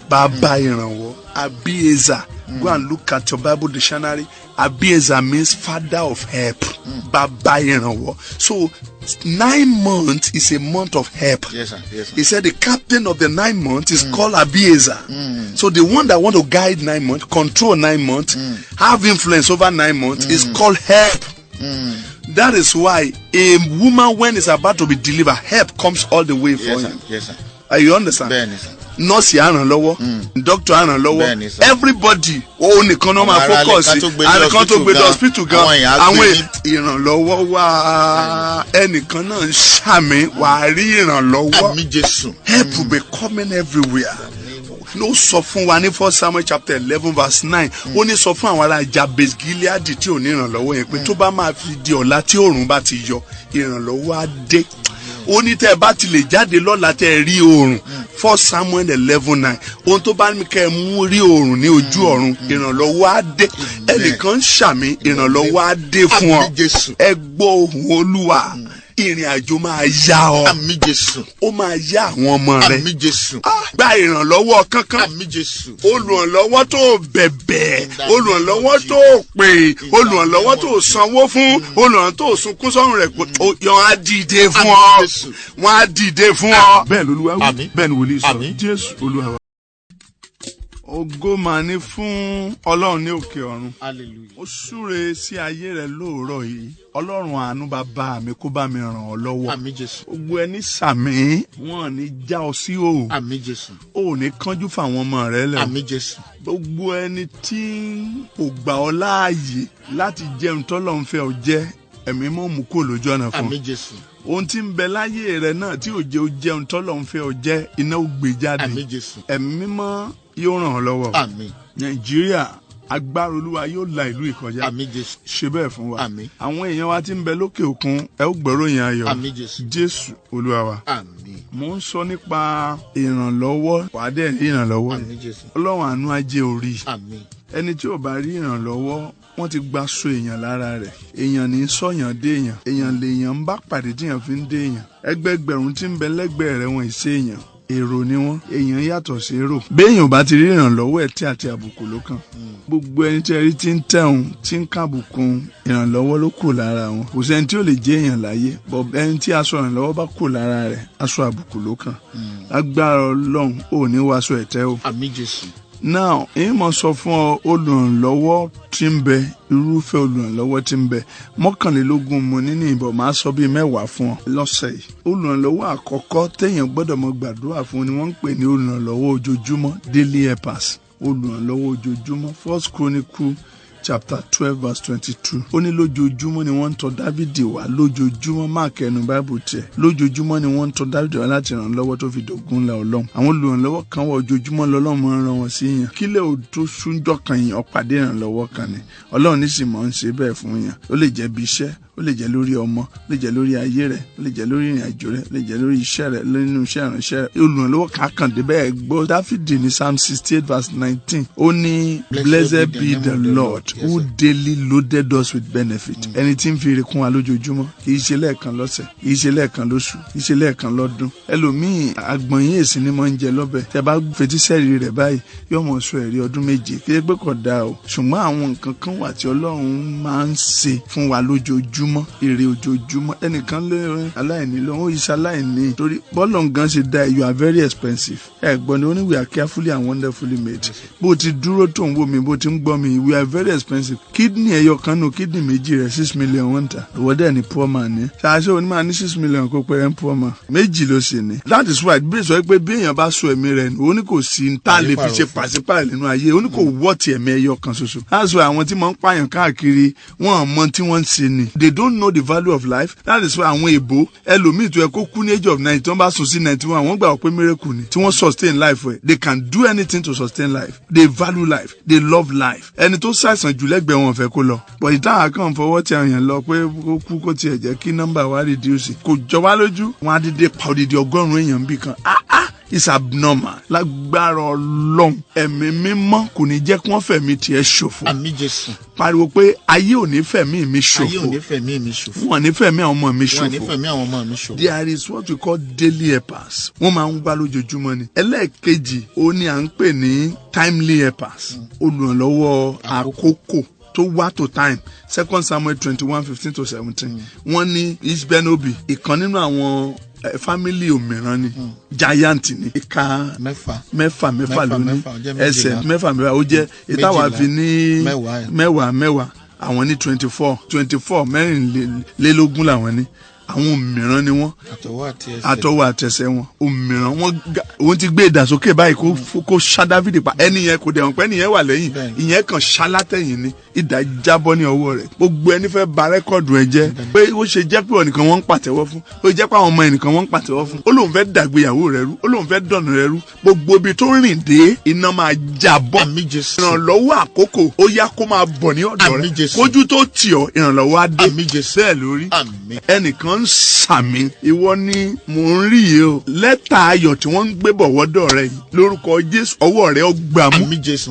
Baba ìrànwọ́. Abiezer. Go and look at your Bible dictionary. Abiezer means father of help. Baba ìrànwọ́. So 9 months is a month of help. Yes, sir. Yes, sir. He said the captain of the 9 months is called Abiezer. So the one that want to guide 9 months, control 9 months, have influence over 9 months is called help. That is why a woman, when is about to be delivered, help comes all the way for him. Yes, sir. You understand? Nurse ràn lọ́wọ́, doctor ràn lọ́wọ́, everybody ó nìkan náà máa focus àníkan tó gbé hospital gan àwọn ìrànlọ́wọ́ wà ẹnìkan náà ń ṣàmì wà á rí ìrànlọ́wọ́. Help will be coming everywhere. ló sọ fún wa ní 1 Samuel chapter 11 verse 9 ó ní sọ fún àwọn ará Jabes Gileadi tí ò ní ìrànlọ́wọ́ yẹn pé tó bá máa fi di ọ̀la tí oòrùn bá ti yọ ìrànlọ́wọ́ á dé. Ó ní tẹ́ ẹ bá ti lè jáde lọ́la tẹ́ ẹ rí oòrùn 1 Samuel 11:9 ohun tó bá ní kẹ́ ẹ mú rí oòrùn ní ojú ọ̀run ìrànlọ́wọ́ á dé. Ẹnìkan ṣàmì ìrànlọ́wọ́ á dé fún ọ. Ẹ gbọ́ ohùn Olúwa. Ìrìn àjò máa yá ọ. Àmín Jésù. Ó máa yá àwọn ọmọ rẹ. Àmín Jésù. Gba ìrànlọ́wọ́ kankan. Àmín Jésù. Olùrànlọ́wọ́ tó bẹ̀bẹ̀, olùrànlọ́wọ́ tó pè, olùrànlọ́wọ́ tó sanwó fún, olùrànlọ́wọ́ tó sunkún sọ́run rẹ̀ kò yọ á dìde fún ọ. Wọ́n á dìde fún ọ. Bẹ́ẹ̀ lolúwa wí, bẹ́ẹ̀ ni wòlíì sọ. Jésù Olúwa wa. Ògo máa ní fún Ọlọ́run ní òkè ọ̀run. Hallelujah. Ó súre sí ayé rẹ lóòrọ̀ yìí. Ọlọ́run àánú bàbá mi kó bá mi ràn ọ́ lọ́wọ́. Àmín Jésù. Gbogbo ẹni sàmì wọn ní já ọ sí o. Àmín Jésù. O ní kánjú fáwọn ọmọ rẹ lẹ. Àmín Jésù. Gbogbo ẹni tí kò gbà ọ́ láàyè láti jẹun tọ́lọ́run fẹ́ ọ jẹ ẹ̀mí mọ́ mú kó lójú ọ̀nà fún. Àmín Jésù. Ohun tí ń bẹ láyé rẹ náà tí ò jẹ́ ó jẹun tọ́lọ́run fẹ́ ọ jẹ iná ó gbé jáde. Àmín Jésù. Ẹ̀mí mímọ́ yóò ràn ọ́ lọ́wọ́. Àmín. Nàìjíríà agbára Olúwa yóò la ìlú ìkọjá. Àmín Jésù. Ṣe bẹ́ẹ̀ fún wa. Àmín. Àwọn èèyàn wa tí ń bẹ lókè òkun ẹ ó gbọ́rọ̀ yẹn ayọ̀. Àmín Jésù. Jésù Olúwa wa. Àmín. Mo ń sọ nípa ìrànlọ́wọ́ wàá dẹ̀ rí ìrànlọ́wọ́. Àmín Jésù. Ọlọ́run àánú ajé orí. Àmín. Ẹni tí ò bá rí ìrànlọ́wọ́ wọ́n ti gba so èèyàn lára rẹ̀. Èèyàn ní sọ̀yàn dé èèyàn. Èèyàn lèèyàn ń bá pàdé tí èèyàn fi ń dé èèyàn. Ẹgbẹgbẹ̀rún tí ń bẹ lẹ́gbẹ̀ẹ́ rẹ̀ wọn ìṣe èèyàn. Èrò ni wọ́n. Èèyàn yàtọ̀ sí èrò. Béèyàn bá ti rí ìrànlọ́wọ́ ẹ̀tẹ́ àti àbùkù ló kàn. Gbogbo ẹni tí ẹ rí tí ń tẹ̀hún tí ń kàbùkù ìrànlọ́wọ́ ló kù lára wọn. Kò sẹ́ni tí ó lè jẹ́ èèyàn láyé. Bọ̀ ẹni tí aṣọ ìrànlọ́wọ́ bá kù lára rẹ̀, aṣọ àbùkù ló kàn. Agbára Ọlọ́run ò ní wàásù ẹ̀tẹ́ o. Àmín Jésù. Now, èyí mo sọ fún ọ olùrànlọ́wọ́ tí ń bẹ, irúfẹ́ olùrànlọ́wọ́ tí ń bẹ. 21 mo ní ní ìbọn máa sọ bíi 10 fún ọ lọ́sẹ̀ yìí. Olùrànlọ́wọ́ àkọ́kọ́ téèyàn gbọ́dọ̀ mọ gbàdúrà fún ni wọ́n ń pè ní olùrànlọ́wọ́ ojoojúmọ́, daily helpers. Olùrànlọ́wọ́ ojoojúmọ́. 1 Chronicle chapter 12 verse 22. Ó ní lójoojúmọ́ ni wọ́n ń tọ̀ Dávìdì wá, lójoojúmọ́ Mark ẹnu Bible tiẹ̀. Lójoojúmọ́ ni wọ́n ń tọ̀ Dávìdì wá láti ràn lọ́wọ́ tó fi dògún la Ọlọ́run. Àwọn olùrànlọ́wọ́ kan wà ojoojúmọ́ lọ́lọ́run máa ń ràn wọ́n sí yàn. Kílẹ̀ ò tó súnjọ́ kan yìí ọ̀pàdé ìrànlọ́wọ́ kan ni. Ọlọ́run ní sì máa ń ṣe bẹ́ẹ̀ fún yàn. Ó lè jẹ́ bí iṣẹ́, ó lè jẹ́ lórí ọmọ, ó lè jẹ́ lórí ayé rẹ̀, ó lè jẹ́ lórí ìrìn àjò rẹ̀, ó lè jẹ́ lórí iṣẹ́ rẹ̀, nínú iṣẹ́ ìránṣẹ́ rẹ̀. Olùrànlọ́wọ́ kàkàndé bẹ́ẹ̀ gbọ́ Dáfídì ní Psalm 68 verse 19. Ó ní blessed be the Lord who daily loaded us with benefit. Ẹni tí ń fi ire kún wa lójoojúmọ́, kì í ṣe lẹ́ẹ̀kan lọ́sẹ̀, kì í ṣe lẹ́ẹ̀kan lóṣù, kì í ṣe lẹ́ẹ̀kan lọ́dún. Ẹlòmíì àgbọ̀nyín èsì ni mo ń jẹ lọ́bẹ̀. Tẹ́ bá fetísẹ́rì rẹ̀ báyìí yóò mọ̀ sọ ẹ̀rí ọdún méje. Kí ẹ pé kò dáa o. Ṣùgbọ́n àwọn nǹkan kan wà tí Ọlọ́run máa ń ṣe fún wa lójoojúmọ́, èrè ojoojúmọ́. Ẹnìkan lé aláìní lóhun, ó yí ṣe aláìní. Torí bọ́ọ̀lù gan ṣe dá you are very expensive. Ẹ̀gbọ́n ni ó ní we are carefully and wonderfully made. Bó ti dúró tó ń wò mí, bó ti ń gbọ́ mi, we are very expensive. Kidney ẹyọ kan nù kidney méjì rẹ̀ 6 million wọ́n ta. Ìwọ́dẹ̀ ni poor man ni. Ṣáṣẹ́ onímọ̀ ní 6 million kó pẹ́rẹ́ ń poor man. Méjì ló sì ní. That is why bí sọ pé bí èèyàn bá so ẹ̀mí rẹ̀ nù, ó ní kò sí tá a lè fi ṣe pàṣípààrọ̀ nínú ayé. Ó ní kò wọ́ọ̀tì ẹ̀mí ẹyọ kan ṣoṣo. That's why àwọn tí wọ́n ń pààyàn káàkiri wọ́n mọ tí wọ́n ń ṣe ni. They don't know the value of life. That is why àwọn èbó ẹlòmíì tó yẹ kó kú ní age of 90 tí wọ́n bá sùn sí 91 wọ́n gbà pé miracle ni tí wọ́n sustain life ẹ̀. They can do anything to sustain life. They value life. They love life. Ẹni tó ṣàìsàn jù lẹ́gbẹ̀ẹ́ wọn fẹ́ kó lọ. But ìtàn àkàn fọwọ́ tí àwọn èèyàn lọ pé kó kú kó tiẹ̀ jẹ́ kí nọ́mbà wa reduce. Kò jọ wá lójú. Wọ́n á dídé pa odidi 100 èèyàn bí kan. It's abnormal. Lágbára Ọlọ́run ẹ̀mí mímọ́ kò ní jẹ́ kí wọ́n fẹ̀mí tiẹ̀ ṣòfò. Àmín Jésù. Pariwo pé ayé ò ní fẹ̀mí mi ṣòfò. Ayé ò ní fẹ̀mí mi ṣòfò. Wọ́n ní fẹ̀mí àwọn ọmọ mi ṣòfò. Wọ́n ní fẹ̀mí àwọn ọmọ mi ṣòfò. There is what we call daily helpers. Wọ́n máa ń wá lójoojúmọ́ ni. Ẹlẹ́ẹ̀kejì ó ní à ń pè ní timely helpers. Olùrànlọ́wọ́ àkókò tó wá to time. 2 Samuel 21:15-17. Wọ́n ní Isbenobi ìkan nínú àwọn family òmìrán ni giant ni ìka mẹ́fà lóní ẹsẹ̀ mẹ́fà ó jẹ́ ìtawà fi ní mẹ́wàá àwọn ní 24 mẹ́rìnlélógún làwọn ní. Àwọn òmìrán ni wọ́n àtọwọ́ àtẹsẹ̀ wọn òmìrán wọ́n ti gbé ìdàsókè báyìí kó ṣá Dáfídì pa ẹni yẹn kò dẹ̀ wọ́n pẹ́ nìyẹn wà lẹ́yìn ìyẹn kan ṣá látẹ̀yìn ni ìdá jábọ́ ní ọwọ́ rẹ̀. Gbogbo ẹni fẹ́ ba rẹ́kọ̀dù ẹ jẹ́ pé ó ṣe jẹ́ pé ọ̀nìkan wọ́n ń pàtẹ́wọ́ fún ó jẹ́ pé àwọn ọmọ ẹnìkan wọ́n ń pàtẹ́wọ́ fún ó lóun fẹ́ dàgbéyàwó rẹ̀ rú ó lóun fẹ́ dọ̀nà rẹ̀ rú gbogbo ibi tó rìn dé iná máa jábọ́. Ìrànlọ́wọ́ àkókò ó yá kó máa bọ̀ ní ọ̀dọ̀ rẹ̀ kójú tó tì ọ́ ìrànlọ́wọ́ á dé bẹ́ẹ̀ lórí ẹnìkan ń sàmì ìwọ ni mò ń rí yìí o lẹ́tà ayọ̀ tí wọ́n ń gbé bọ̀ wọ́dọ̀ rẹ̀ yìí lórúkọ Jésù ọwọ́ rẹ̀ ó gbà mú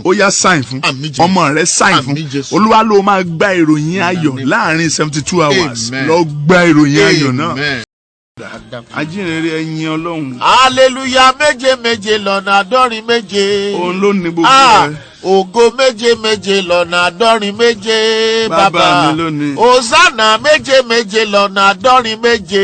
ó yá sáìn fún ọmọ rẹ̀ sáìn fún Olúwa ló máa gba ìròyìn ayọ̀ láàrin 72 hours lọ gba ìròyìn ayọ̀ náà. Ajínrere ẹ̀yin Ọlọ́run. Hallelujah méje lọ́nà àádọ́rin méje. Òun ló ní gbogbo rẹ̀. Ògo méje lọ́nà àádọ́rin méje. Bàbá mi lónìí. Hosanna méje lọ́nà àádọ́rin méje.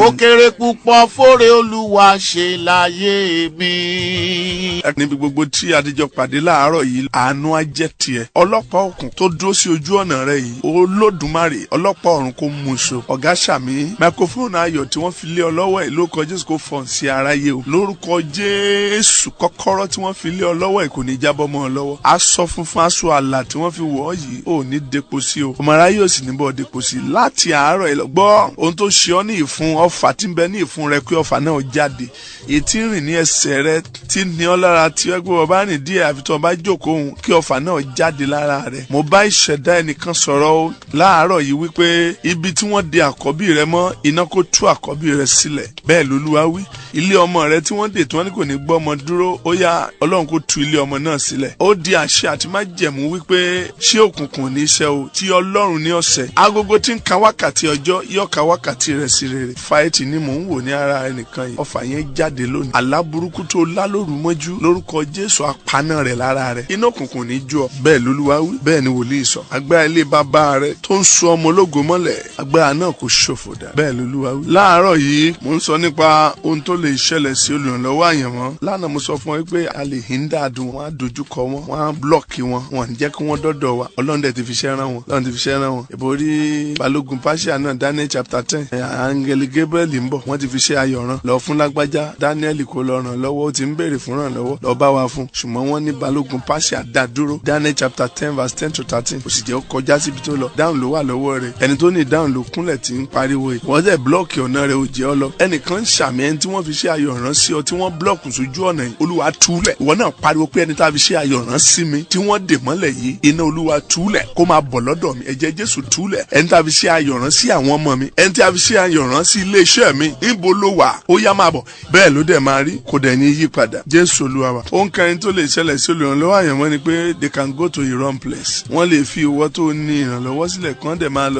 Ó kéré púpọ̀ fóore Olúwa ṣe láyé mi. Níbi gbogbo tí adijọ́ pàdé láàárọ̀ yìí àánú á jẹ́ tiẹ̀. Ọlọ́pàá òkun tó dúró sí ojú ọ̀nà rẹ̀ yìí Olódùmarè ọlọ́pàá ọ̀run kó mú un so. Ọ̀gá Sàmí máikrófóònù ayọ̀ tí wọ́n fi lé ọ lọ́wọ́ ẹ̀ lórúkọ Jésù kó fọ̀n sí aráyé o. Lórúkọ Jésù kọ́kọ́rọ́ tí wọ́n fi lé ọ lọ́wọ́ ẹ̀ kò ní jábọ́ mọ́ ọ lọ́wọ́. Aṣọ funfun aṣọ àlà tí wọ́n fi wọ̀ ọ́ yìí ò ní depo sí o. Ọmọ aráyé ò sì ní bọ́ depo sí. Láti àárọ̀ ẹ̀ lọ gbọ́ ohun tó ṣe ọ́ ní ìfun ọfà tí ń bẹ ní ìfun rẹ kí ọfà náà jáde. Ètí rìn ní ẹsẹ̀ rẹ tí ní ọ lára tí ẹgbẹ́ ọba rìn díẹ̀ àfi tí wọ́n bá jókòó òun kí ọfà náà jáde lára rẹ̀. Mo bá ìṣẹ̀dá ẹnìkan sọ̀rọ̀ o láàárọ̀ yìí wípé ibi tí wọ́n de àkọ́bí rẹ mọ́ iná kó tú àkọ́bí rẹ sílẹ̀. Bẹ́ẹ̀ l'Olúwa wí. ilé ọmọ rẹ tí wọ́n dè tí wọ́n ní kò ní gbọ́ ọmọ dúró, ó yá Ọlọ́run kó tú ilé ọmọ náà sílẹ̀. Ó di àṣẹ àti májẹ̀mú wípé ṣé òkùnkùn ní iṣẹ́ o tí Ọlọ́run ní ọ̀sẹ̀. Agogo tí ń ka wákàtí ọjọ́ yóò ka wákàtí rẹ̀ sí rere. Fáìtì ni mò ń wò ní ara ẹnìkan yìí. Ọfà yẹn jáde lónìí. Àlá burúkú tó lá lóru mọ́jú lórúkọ Jésù apaná rẹ̀ lára rẹ̀. Iná òkùnkùn ní jó ọ. Bẹ́ẹ̀ l'Olúwa wí, bẹ́ẹ̀ ni wòlíì sọ. Agbára ilé bàbá rẹ̀ tó ń so ọmọ ológo mọ́lẹ̀, agbára náà kò ṣòfò dà. Bẹ́ẹ̀ l'Olúwa wí. Láàárọ̀ yìí mò ń sọ nípa ohun tó lè ṣẹlẹ̀ sí olùrànlọ́wọ́ àyànmọ́. Lánàá mo sọ fún ọ pé a lè hinder dùn wọn, á dojúkọ wọn, wọn á blọọkì wọn, wọn ò ní jẹ́ kí wọ́n dọ́dọ̀ wa. Ọlọ́run dẹ̀ ti fi ṣẹ́ rán wọn. Ọlọ́run ti fi ṣẹ́ rán wọn. Ìborí balógun Páṣíà náà Daniel chapter 10. Áńgẹ́lì Gabriel ń bọ̀. Wọ́n ti fi ṣe ayọ̀ rán. Lọ fún lágbájá. Daniel kò lọ ràn lọ́wọ́. Ó ti ń béèrè fún ràn lọ́wọ́. Lọ bá wa fún. Ṣùgbọ́n wọ́n ní balógun Páṣíà dá dúró. Daniel chapter 10 verse 10 to 13. Kò sì jẹ́ ó kọjá síbi tó lọ. Dáhùn ló wà lọ́wọ́ rẹ̀. Ẹni tó ní dáhùn ló kúnlẹ̀ tí ń pariwo yìí. Wọ́n dẹ̀ blọọkì ọ̀nà rẹ̀ ò jẹ́ ọ lọ. Ẹnìkan ṣàmì ẹni tí wọ́n fi ṣe ayọ̀ rán sí ọ tí wọ́n blọọkù sójú ọ̀nà yìí. Olúwa túlẹ̀. Ìwọ náà pariwo pé ẹni tá a fi ṣe ayọ̀ rán sí mi tí wọ́n dè mọ́lẹ̀ yìí. Iná Olúwa túlẹ̀ kó máa bọ̀ lọ́dọ̀ mi. Ẹ̀jẹ̀ Jésù túlẹ̀. Ẹni tá a fi ṣe ayọ̀ rán sí àwọn ọmọ mi. Ẹni tí a fi ṣe ayọ̀ rán sí ilé iṣẹ́ mi. Níbo ló wà? Ó yá máa bọ̀. Bẹ́ẹ̀ ló dẹ̀ máa rí. Kò dẹ̀ ní yí padà. Jésù Olúwa wa. Ohun kan tó lè ṣẹlẹ̀ sí olùrànlọ́wọ́ àyànmọ́ ni pé they can go to a wrong place. Wọ́n lè fi owó tó ní ìrànlọ́wọ́ sílẹ̀ kán dẹ̀ máa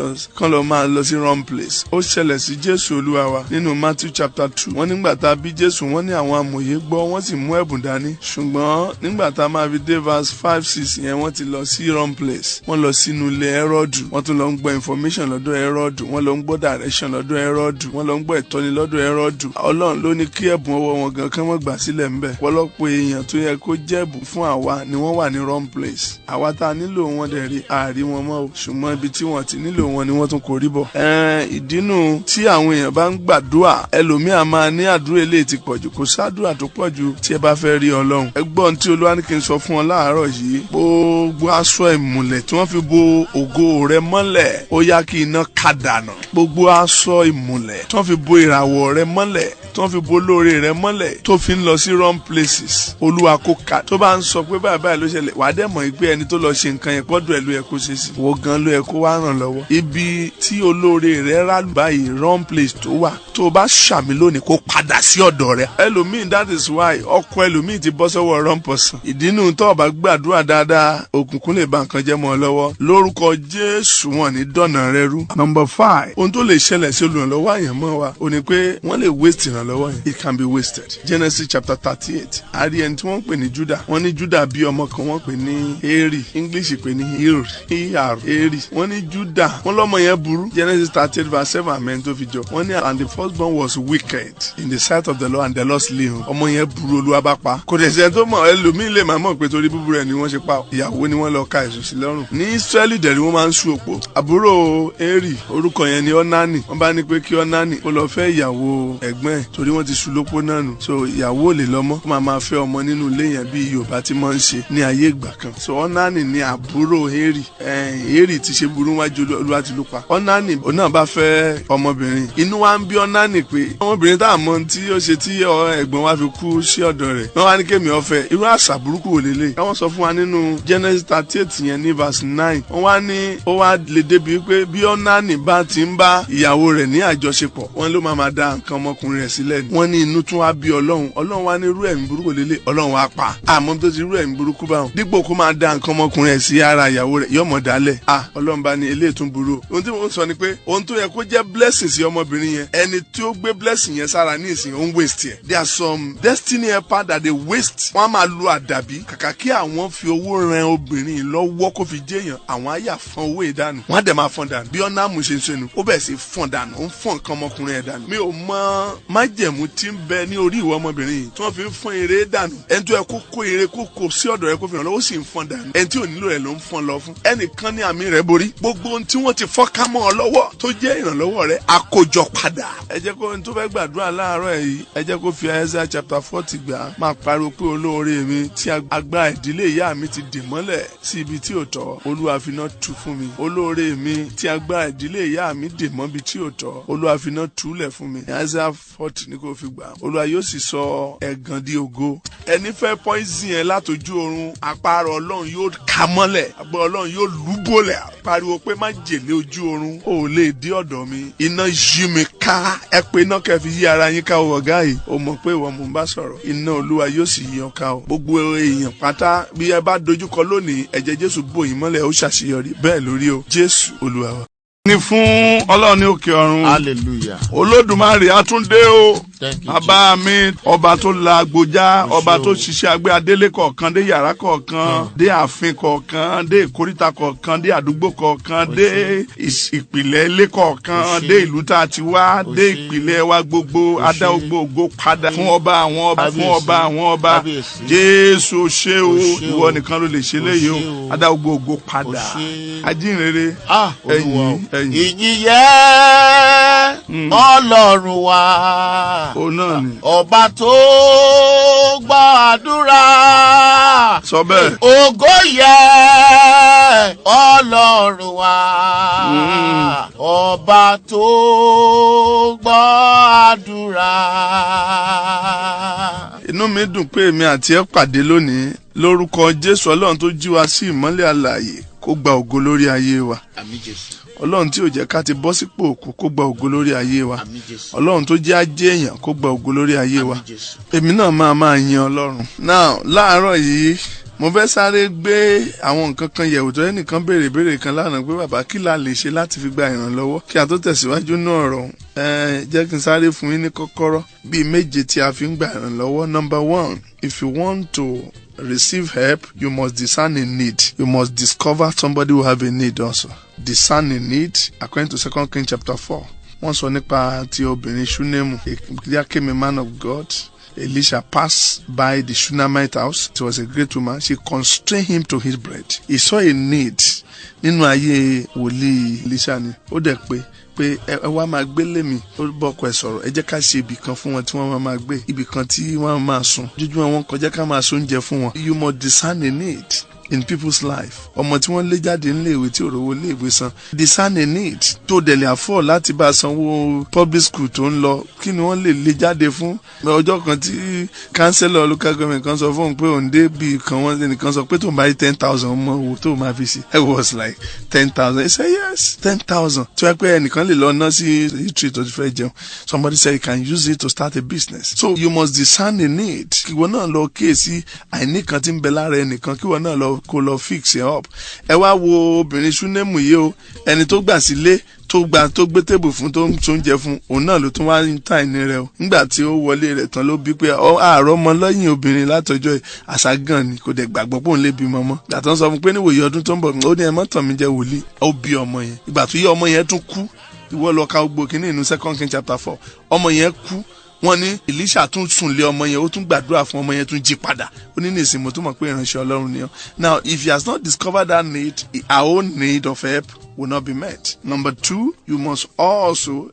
lọ sí wrong place. Ó ṣẹlẹ̀ sí Jésù Olúwa wa nínú Matthew chapter 2. Wọ́n nígbà tá a bí Jésù wọ́n ní àwọn amòye gbọ́ wọ́n sì mú ẹ̀bùn dání. Ṣùgbọ́n nígbà tá a máa fi dé verse 5-6 yẹn wọ́n ti lọ sí wrong place. Wọ́n lọ sínú ilé Hẹ́rọ́dù. Wọ́n tún lọ ń gbọ́ information lọ́dọ̀ Hẹ́rọ́dù. Wọ́n lọ ń gbọ́ direction lọ́dọ̀ Hẹ́rọ́dù. Wọ́n lọ ń gbọ́ ìtọ́ni lọ́dọ̀ Hẹ́rọ́dù. Ọlọ́run ló ní kí ẹ̀bùn ọwọ́ wọn gan kán mọ́ gbà sílẹ̀ ńbẹ̀. Ọ̀pọ̀lọpọ̀ èèyàn tó yẹ kó jẹ́bù fún àwa ni wọ́n wà ní wrong place. Àwa tá a nílò wọn dẹ̀ rí àárí wọn mọ́ o. Ṣùgbọ́n ibi tí wọ́n ti nílò wọn ni wọ́n tún kò rí bọ̀. Ìdínú tí àwọn èèyàn bá ń gbàdúrà ẹlòmíà máa ní àdúrà eléyìí ti pọ̀jù. Kò sádùrà tó pọ̀jù tí ẹ bá fẹ́ rí Ọlọ́run. Ẹgbọ́n tí Olúwa ní kí n sọ fún ọ láàárọ̀ yìí. Gbogbo aṣọ ìmùlẹ̀ tí wọ́n fi bo ògo rẹ mọ́lẹ̀ ó yá kí iná ká dànù. Gbogbo aṣọ ìmùlẹ̀ tí wọ́n fi bo ìràwọ̀ rẹ mọ́lẹ̀ tí wọ́n fi bo olóore rẹ mọ́lẹ̀ tó fi ń lọ sí wrong places. Olúwa kó ká. Tó bá ń sọ pé báyìí ló ṣẹlẹ̀ wàá dẹ̀ mọ̀ pé ẹni tó lọ ṣe nǹkan yẹn pọ́dọ̀ ẹ̀ ló yẹ kó ṣe sí. Wo gan ló yẹ kó wá ràn lọ́wọ́. Ibi tí olóore rẹ rà báyìí wrong place tó wà tó bá ṣàmì lónìí kó padà sí ọ̀dọ̀ rẹ. Ẹlòmíì that is why ọkọ ẹlòmíì ti bọ́ sọ́wọ́ wrong person. Ìdínú tó bá gbàdúrà dáadáa òkùnkùn lè ba nǹkan jẹ́ mọ́ ọ lọ́wọ́. Lórúkọ Jésù wọn ní dọ̀nà rẹ rú. Number 5. Ohun tó lè ṣẹlẹ̀ sí olùrànlọ́wọ́ àyànmọ́ wa ó ní pé wọ́n lè waste ìrànlọ́wọ́ yẹn. It can be wasted. Genesis chapter 38. Àrí ẹni tí wọ́n pè ní Judah. Wọ́n ní Judah bí ọmọ kan wọ́n pè ní Eri. English pè ní Eri. Wọ́n ní Judah. Wọ́n lọ́mọ yẹn burú. Genesis 38 verse 7 amen tó fi jọ. Wọ́n ní and the firstborn was wicked in the sight of the Lord and the Lord slew him. Ọmọ yẹn burú Olúwa bá pa. Kò dẹ̀ sẹ́ni tó mọ̀ ẹlòmíì lè máa mọ̀ pé torí búburú ẹ̀ ni wọ́n ṣe pa. Ìyàwó ni wọ́n lọ ka ẹ̀sùn sí lọ́rùn. Ní Ísírẹ́lì dẹ̀rí wọ́n máa ń sú òpó. Àbúrò Eri orúkọ yẹn ni Onani. Wọ́n bá ní pé kí Onani kó lọ fẹ́ ìyàwó ẹ̀gbọ́n ẹ̀ torí wọ́n ti sú lópó náà nù. So ìyàwó lè lọ́mọ kó máa fẹ́ ọmọ nínú ilé yẹn bí Yorùbá ti máa ń ṣe ní ayé ìgbà kan. So Onani ni àbúrò Eri. Eri ti ṣe burú wájú Olúwa ti ló pa. Onani òun náà bá fẹ́ ọmọbìnrin. Inú wa ń bí Onani pé ọmọbìnrin tá a mọ̀ tí ó ṣe tí ẹ̀gbọ́n wa fi kú sí ọ̀dọ̀ rẹ̀. Wọ́n wá ní kémi ọ̀fẹ́ irú àṣà burúkú wò lélẹ̀. Wọ́n sọ fún wa nínú Genesis 38 yẹn ní verse 9. Wọ́n wá ní ó wá lè débi pé bí Onani bá ti ń bá ìyàwó rẹ̀ ní àjọṣepọ̀ wọ́n ló máa da nǹkan ọmọkùnrin rẹ̀ sílẹ̀ ni. Wọ́n ní inú tún wá bí Ọlọ́run. Ọlọ́run wá ní irú ẹ̀mí burúkú lélẹ̀. Ọlọ́run wá pa. Àmọ́ tó ti irú ẹ̀mí burúkú báwọn. Dípò kó máa da nǹkan ọmọkùnrin rẹ̀ sí ara ìyàwó rẹ̀ yọ̀mọ̀ dálẹ̀. Ọlọ́run bá ní eléyìí tún burú. Ohun tí mo ń sọ ni pé ohun tó yẹ kó jẹ́ blessing sí ọmọbìnrin yẹn ẹni tí ó gbé blessing yẹn sára ní ìsìn ó ń waste yẹn. There are some destiny helper that they waste. Wọ́n á máa lo àdàbí kàkà kí àwọn fi owó ran obìnrin lọ́wọ́ kó fi jẹ́yàn àwọn àyà fọ́n owó ìdánù. Wọ́n á dẹ̀ máa fọ́n dànù. Bí ọ̀nà àmúṣe ń ṣe nu ó bẹ̀ sí fọ́n dànù ó ń fọ́n nǹkan ọmọkùnrin ẹ̀ dànù. Mi ò mọ májẹ̀mú tí ń bẹ ní orí ìwọ ọmọbìnrin yìí tí wọ́n fi ń fọ́n eré dànù. Ẹni tó yẹ kó kó eré kó kó sí ọ̀dọ̀ rẹ kó fi hàn lọ́wọ́ ó sì ń fọ́n dànù. Ẹni tí ò nílò rẹ̀ ló ń fọ́n lọ fún. Ẹnìkan ní àmì rẹ̀ borí. Gbogbo ohun tí wọ́n ti fọ́ ká mọ́ ọ lọ́wọ́ tó jẹ́ ìrànlọ́wọ́ rẹ̀ àkójọ padà. Ẹ jẹ́ kó tó fẹ́ gbàdúrà láàárọ̀ yìí ẹ jẹ́ kó fi Isaiah chapter 40 gbà máa pariwo pé olóore mi tí agbára ìdílé ìyá mi ti dè mọ́lẹ̀ sí ibi tí ò tọ́ Olúwa fi iná tú fún mi. Olóore mi tí agbára ìdílé ìyá mi dè mọ́ ibi tí ò tọ́ Olúwa fi iná túlẹ̀ fún mi. Isaiah 40 salt ní kò fi gbà. Olúwa yóò sì sọ ẹ̀gàn di ògo. Ẹni fẹ́ poison yẹn látojú oorun, àparò Ọlọ́run yóò ká mọ́lẹ̀, àgbọ̀ Ọlọ́run yóò lúbọ̀lẹ̀. Pariwo pé má jèlé ojú oorun, ò lè dé ọ̀dọ̀ mi. Iná yí mi ká, ẹ pé iná kẹ́ fi yí ara yín ká o ọ̀gá yìí. O mọ̀ pé ìwọ mò ń bá sọ̀rọ̀. Iná Olúwa yóò sì yí ọ ká o. Gbogbo èèyàn pátá bí ẹ bá dojúkọ lónìí, ẹ̀jẹ̀ Jésù bò yín mọ́lẹ̀, ó ṣàṣeyọrí. Bẹ́ẹ̀ lórí o. Jésù Olúwa wa. Ní fún Ọlọ́run ní òkè ọ̀run. Hallelujah. Olódùmarè àtúndé o. Bàbá mi, ọba tó la agbójá, ọba tó ṣiṣẹ́ agbé adélé kọ̀ọ̀kan, dé yàrá kọ̀ọ̀kan, dé ààfin kọ̀ọ̀kan, dé ìkóríta kọ̀ọ̀kan, dé àdúgbò kọ̀ọ̀kan, dé ìpìlẹ̀ ilé kọ̀ọ̀kan, dé ìlú tá a ti wá, dé ìpìlẹ̀ wa gbogbo, adá ògo padà fún ọba àwọn ọba, fún ọba àwọn ọba. Jésù ṣé o, ìwọ nìkan ló lè ṣe léyìí o, adá ògo padà. Ajínrere, ẹ̀yìn. Ìyìn yẹ Ọlọ́run wa. Ọba tó gbọ́ àdúrà. Sọ bẹ́ẹ̀. Ògo yẹ Ọlọ́run wa. Ọba tó gbọ́ àdúrà. Inú mi dùn pé èmi àti ẹ pàdé lónìí lórúkọ Jésù. Ọlọ́run tó jí wa sí ìmọ́lẹ̀ alààyè kó gba ògo lórí ayé wa. Àmín Jésù. Ọlọ́run tí ò jẹ́ ká ti bọ́ sípò òkú kó gba ògo lórí ayé wa. Ọlọ́run tó jẹ́ ajé èèyàn kó gba ògo lórí ayé wa. Èmi náà máa yin Ọlọ́run. Now láàárọ̀ yìí mo fẹ́ sáré gbé àwọn nǹkan kan yẹ̀wò tó ẹnìkan béèrè kan lánàá pé bàbá kí la lè ṣe láti fi gba ìrànlọ́wọ́ kí a tó tẹ̀síwájú náà ọ̀rọ̀ jẹ́ kí n sáré fún yín ní kọ́kọ́rọ́ bíi méje tí a fi ń gba ìrànlọ́wọ́. Number 1, if you want to receive help, you must discern a need. You must discover somebody who have a need also. Discern a need, according to 2 Kings chapter 4. Wọ́n sọ nípa ti obìnrin Shunemu. There came a man of God. Elisha passed by the Shunammite house. It was a great woman. She constrained him to his bread. He saw a need. Nínú ayé Woli Elisha ni. Ó dẹ̀ pé ẹ wá máa gbé lémi. Ó bọ́kọ ẹ̀ sọ̀rọ̀. Ẹ jẹ́ ká ṣe ibì kan fún wọn tí wọ́n máa gbé. Ibì kan tí wọ́n máa sùn. Ojoojúmọ́ wọn kọjá ká máa sún oúnjẹ fún wọn. You must discern a need in people's life. Ọmọ tí wọ́n lé jáde nílé ìwé tí òrówó lé ìwé san. Discern a need tó dẹ̀ lè afford láti bá sanwó public school tó ń lọ. Kí ni wọ́n lè lé jáde fún? Ọjọ́ kan tí councillor local government kan sọ fún un pé òun dé bí kan wọ́n ẹnìkan sọ pé tó ń bá rí 10,000 ọmọ owó tó máa fi ṣe. I was like 10,000. He said yes 10,000. Tí wọ́n pẹ́ ẹnìkan lè lọ ná sí retreat tó ti fẹ́ jẹun. Somebody said you can use it to start a business. So you must discern a need. Kí wọ́n náà lọ kíyèsí àìní kan tí ń bẹ lára ẹnìkan kí wọ́n náà lọ kó lọ fix it up. Ẹ wá wo obìnrin Shunemu yìí o, ẹni tó gbà sílé tó gbé tébù fún tó ń jẹ fún òun náà ló tún wá ń ta ìní rẹ o. Nígbà tí ó wọlé rẹ̀ tán ló bí pé àárọ̀ ọmọ lẹ́yìn obìnrin látọjọ́ àṣà gan ni kò dẹ̀ gbàgbọ́ pé òun lè bímọ mọ́. Gbàtàn sọ fún pé níwòye ọdún tó ń bọ̀ ó ní ẹ mọ́ tàn mí jẹ́ wòlíì. Ó bí ọmọ yẹn. Ìgbà tó yẹ ọmọ yẹn tún kú. Ìwọ lọ ka gbogbo kínní inú 2 Kings chapter 4. Ọmọ yẹn kú. Wọ́n ní Elisha tún sùn lé ọmọ yẹn, ó tún gbàdúrà fún ọmọ yẹn tún jí padà. Ó ní nísìnyí mo tún mọ̀ pé ìránṣẹ́ Ọlọ́run ni ọ́. Now if he has not discovered that need, our own need of help will not be met. Number 2, you must also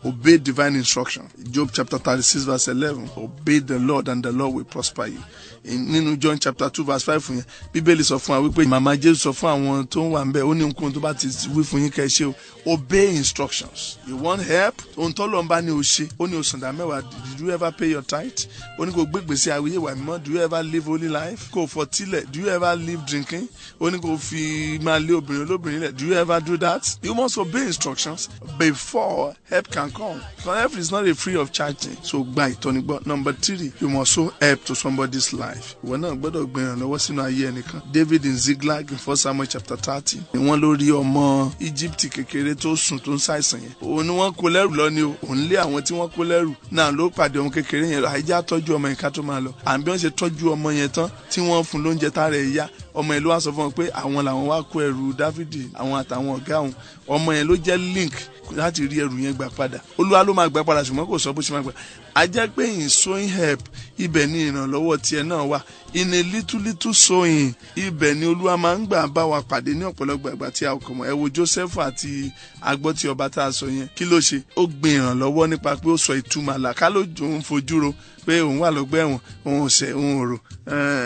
obey divine instruction. Job chapter 36 verse 11. Obey the Lord and the Lord will prosper you. Nínú John chapter 2 verse 5 fún yẹn, Bíbélì sọ fún wa wípé màmá Jésù sọ fún àwọn tó ń wà ń bẹ̀, ó ní nǹkan tó bá ti wí fún yín kẹ́ ṣe o. Obey instructions. You want help? Ohun tó lọ ń bá ní o ṣe. Ó ní o sàn dá mẹ́wàá. Did you ever pay your tithe? Ó ní kò gbé gbèsè àwíyé wà mímọ́. Do you ever live holy life? Kò fọtílẹ̀. Do you ever live drinking? Ó ní kò fi máa lé obìnrin olóbìnrin lẹ̀. Do you ever do that? You must obey instructions before help can come. Because help is not a free of charge thing. So gba ìtọ́ni gbọ́. Number 3, you must show help to somebody's life. Ìwọ náà gbọ́dọ̀ gbìyànjú lọ́wọ́ sínú ayé ẹnìkan. David in Ziklag in 1 Samuel chapter 30. Wọ́n ló rí ọmọ Egypt kékeré tó sùn tó ń ṣàìsàn yẹn. Òun ni wọ́n kó lẹ́rù lọ ni o. Òun lé àwọn tí wọ́n kó lẹ́rù. Náà ló pàdé ọmọ kékeré yẹn lọ. Àìjá tọ́jú ọmọ yẹn ká tó máa lọ. Àbí wọ́n ṣe tọ́jú ọmọ yẹn tán tí wọ́n fún lóúnjẹ tára ẹ̀ yá. Ọmọ yẹn ló wá sọ fún wọn pé àwọn làwọn wá kó ẹrù Dáfídì àwọn àtàwọn ọ̀gá òun. Ọmọ yẹn ló jẹ́ link láti rí ẹrù yẹn gbà padà. Olúwa ló máa gbà padà ṣùgbọ́n kò sọ bó ṣe máa gbà. a jẹ́ pé in sowing help ibẹ̀ ni ìrànlọ́wọ́ tiẹ̀ náà wà. In a little sowing ibẹ̀ ni Olúwa máa ń gbà bá wa pàdé ní ọ̀pọ̀lọpọ̀ ìgbà tí a kò mọ̀. Ẹ wo Joseph àti agbọ́ tí ọba tá a sọ yẹn, kí ló ṣe? Ó gbin ìrànlọ́wọ́ nípa pé ó sọ ìtumọ̀ àlá. Ká ló ń fojú ro pé òun wà lọ́gbà ẹ̀wọ̀n, òun ò ṣẹ̀, òun ò rò,